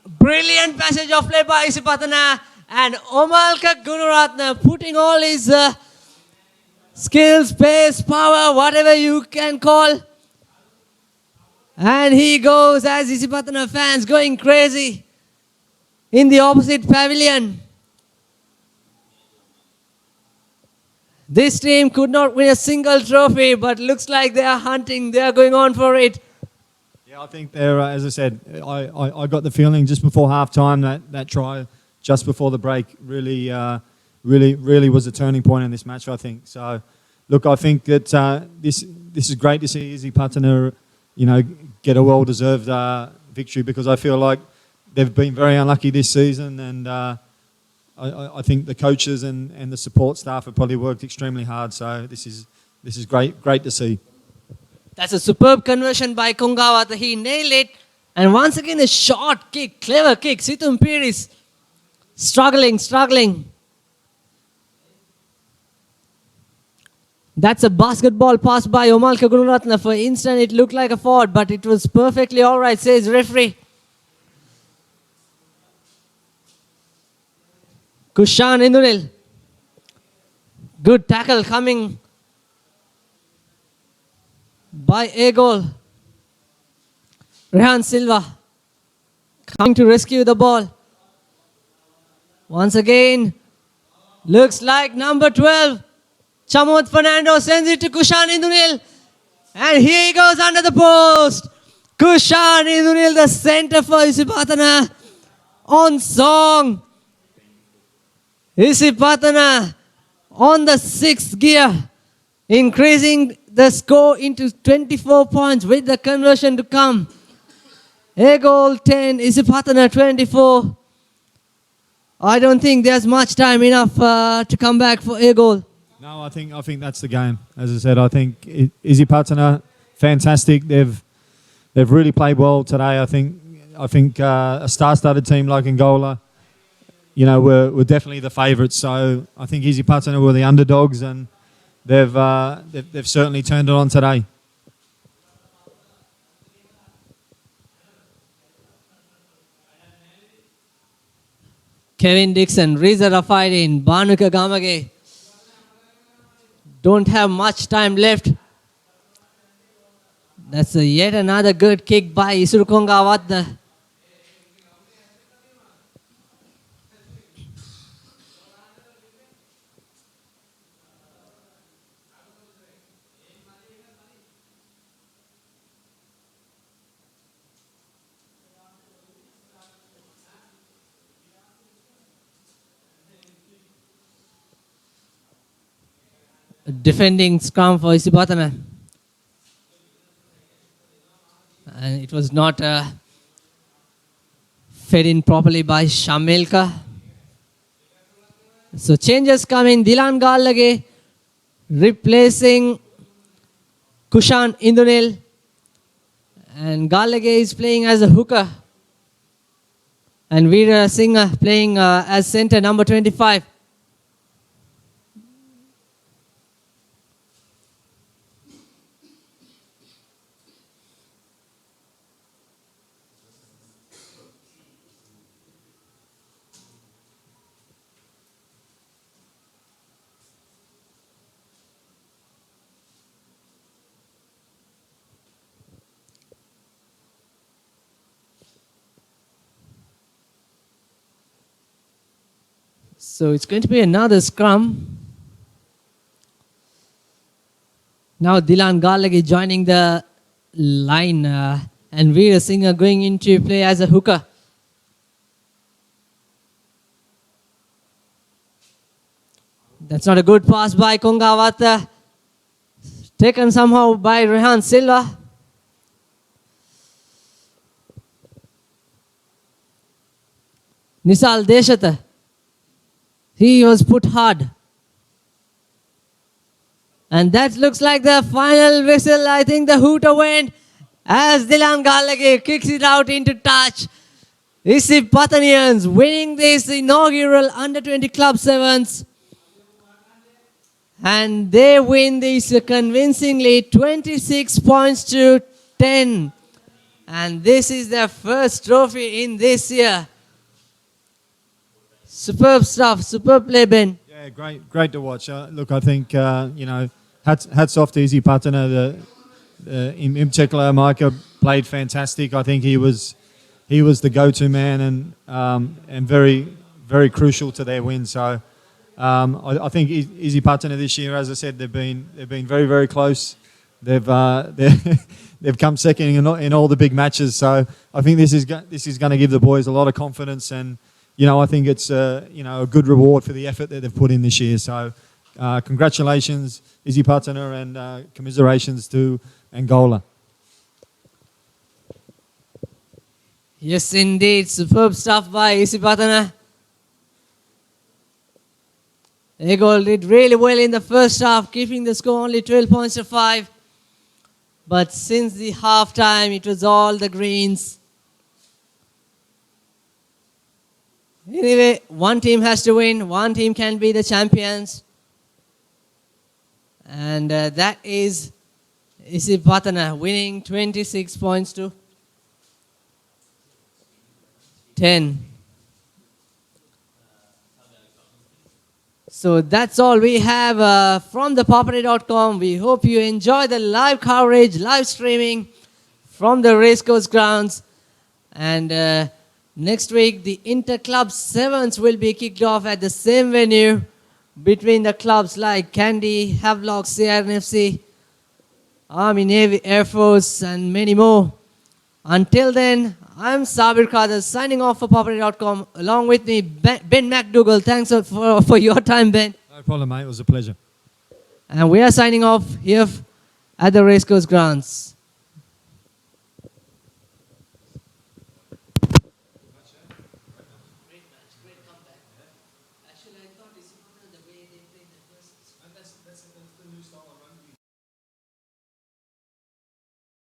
Brilliant passage of play by Isipatana. And Umalka Gunaratne putting all his skills, pace, power, whatever you can call. And he goes, as Isipatana fans, going crazy in the opposite pavilion. This team could not win a single trophy, but looks like they are hunting. They are going on for it. Yeah, I think they're, as I said, I got the feeling just before half-time that try just before the break really was a turning point in this match, I think. So, look, I think that this is great to see Isipatana, get a well-deserved victory, because I feel like they've been very unlucky this season, and I think the coaches and the support staff have probably worked extremely hard. So this is great to see. That's a superb conversion by Kongawat. He nailed it. And once again, a short kick, clever kick. Situm Piris struggling. That's a basketball pass by Omalka Gururatna. For instant, it looked like a forward, but it was perfectly all right, says referee. Kushan Indunil. Good tackle coming by Egol. Rehan Silva coming to rescue the ball. Once again, looks like number 12. Chamot Fernando sends it to Kushan Indunil. And here he goes under the post. Kushan Indunil, the center for Isipatana. On song. Isipatana on the 6th gear. Increasing the score into 24 points with the conversion to come. Egol 10, Isipatana 24. I don't think there's much time enough to come back for Egol. No, I think that's the game. As I said, I think Isipatana, fantastic. They've really played well today. I think a star-studded team like Angola, you know, were definitely the favourites. So I think Isipatana were the underdogs, and they've certainly turned it on today. Kevin Dixon, Riza Rafaidin, Banuka Gamage. Don't have much time left. That's yet another good kick by Isurukongawat. Defending scrum for Isipatana. And it was not fed in properly by Shamilka. So changes come in. Dilan Gallage replacing Kushan Indunil. And Gallage is playing as a hooker. And Veera Singh playing as center, number 25. So it's going to be another scrum. Now Dilan Gallagi joining the line and Veera Singh going into play as a hooker. That's not a good pass by Kongawat. Taken somehow by Rehan Silva. Nisal Deshata. He was put hard. And that looks like the final whistle. I think the hooter went as Dilan Gallage kicks it out into touch. Isipatanians winning this inaugural Under-20 Club Sevens. And they win this convincingly 26 points to 10. And this is their first trophy in this year. Superb stuff, superb play, Ben. Yeah, great to watch. Look, I think, you know, hats off to Isipatana. In particular, Micah played fantastic. I think he was the go-to man and very, very crucial to their win. So I think Isipatana this year, as I said, they've been very, very close. They've come second in all the big matches. So I think this is going to give the boys a lot of confidence, and you know, I think it's you know, a good reward for the effort that they've put in this year. So congratulations, Isipatana, and commiserations to Angola. Yes, indeed. Superb stuff by Isipatana. Egol did really well in the first half, keeping the score only 12 points to 5. But since the halftime, it was all the greens. Anyway, one team has to win. One team can be the champions. And that is Isipatana winning 26 points to 10. So that's all we have from ThePapare.com. We hope you enjoy the live coverage, live streaming from the racecourse grounds. And next week, the Inter-Club Sevens will be kicked off at the same venue between the clubs like Kandy, Havelock, CRNFC, Army, Navy, Air Force, and many more. Until then, I'm Sabir Kader signing off for Papare.com. Along with me, Ben McDougall. Thanks for your time, Ben. No problem, mate. It was a pleasure. And we are signing off here at the racecourse grounds.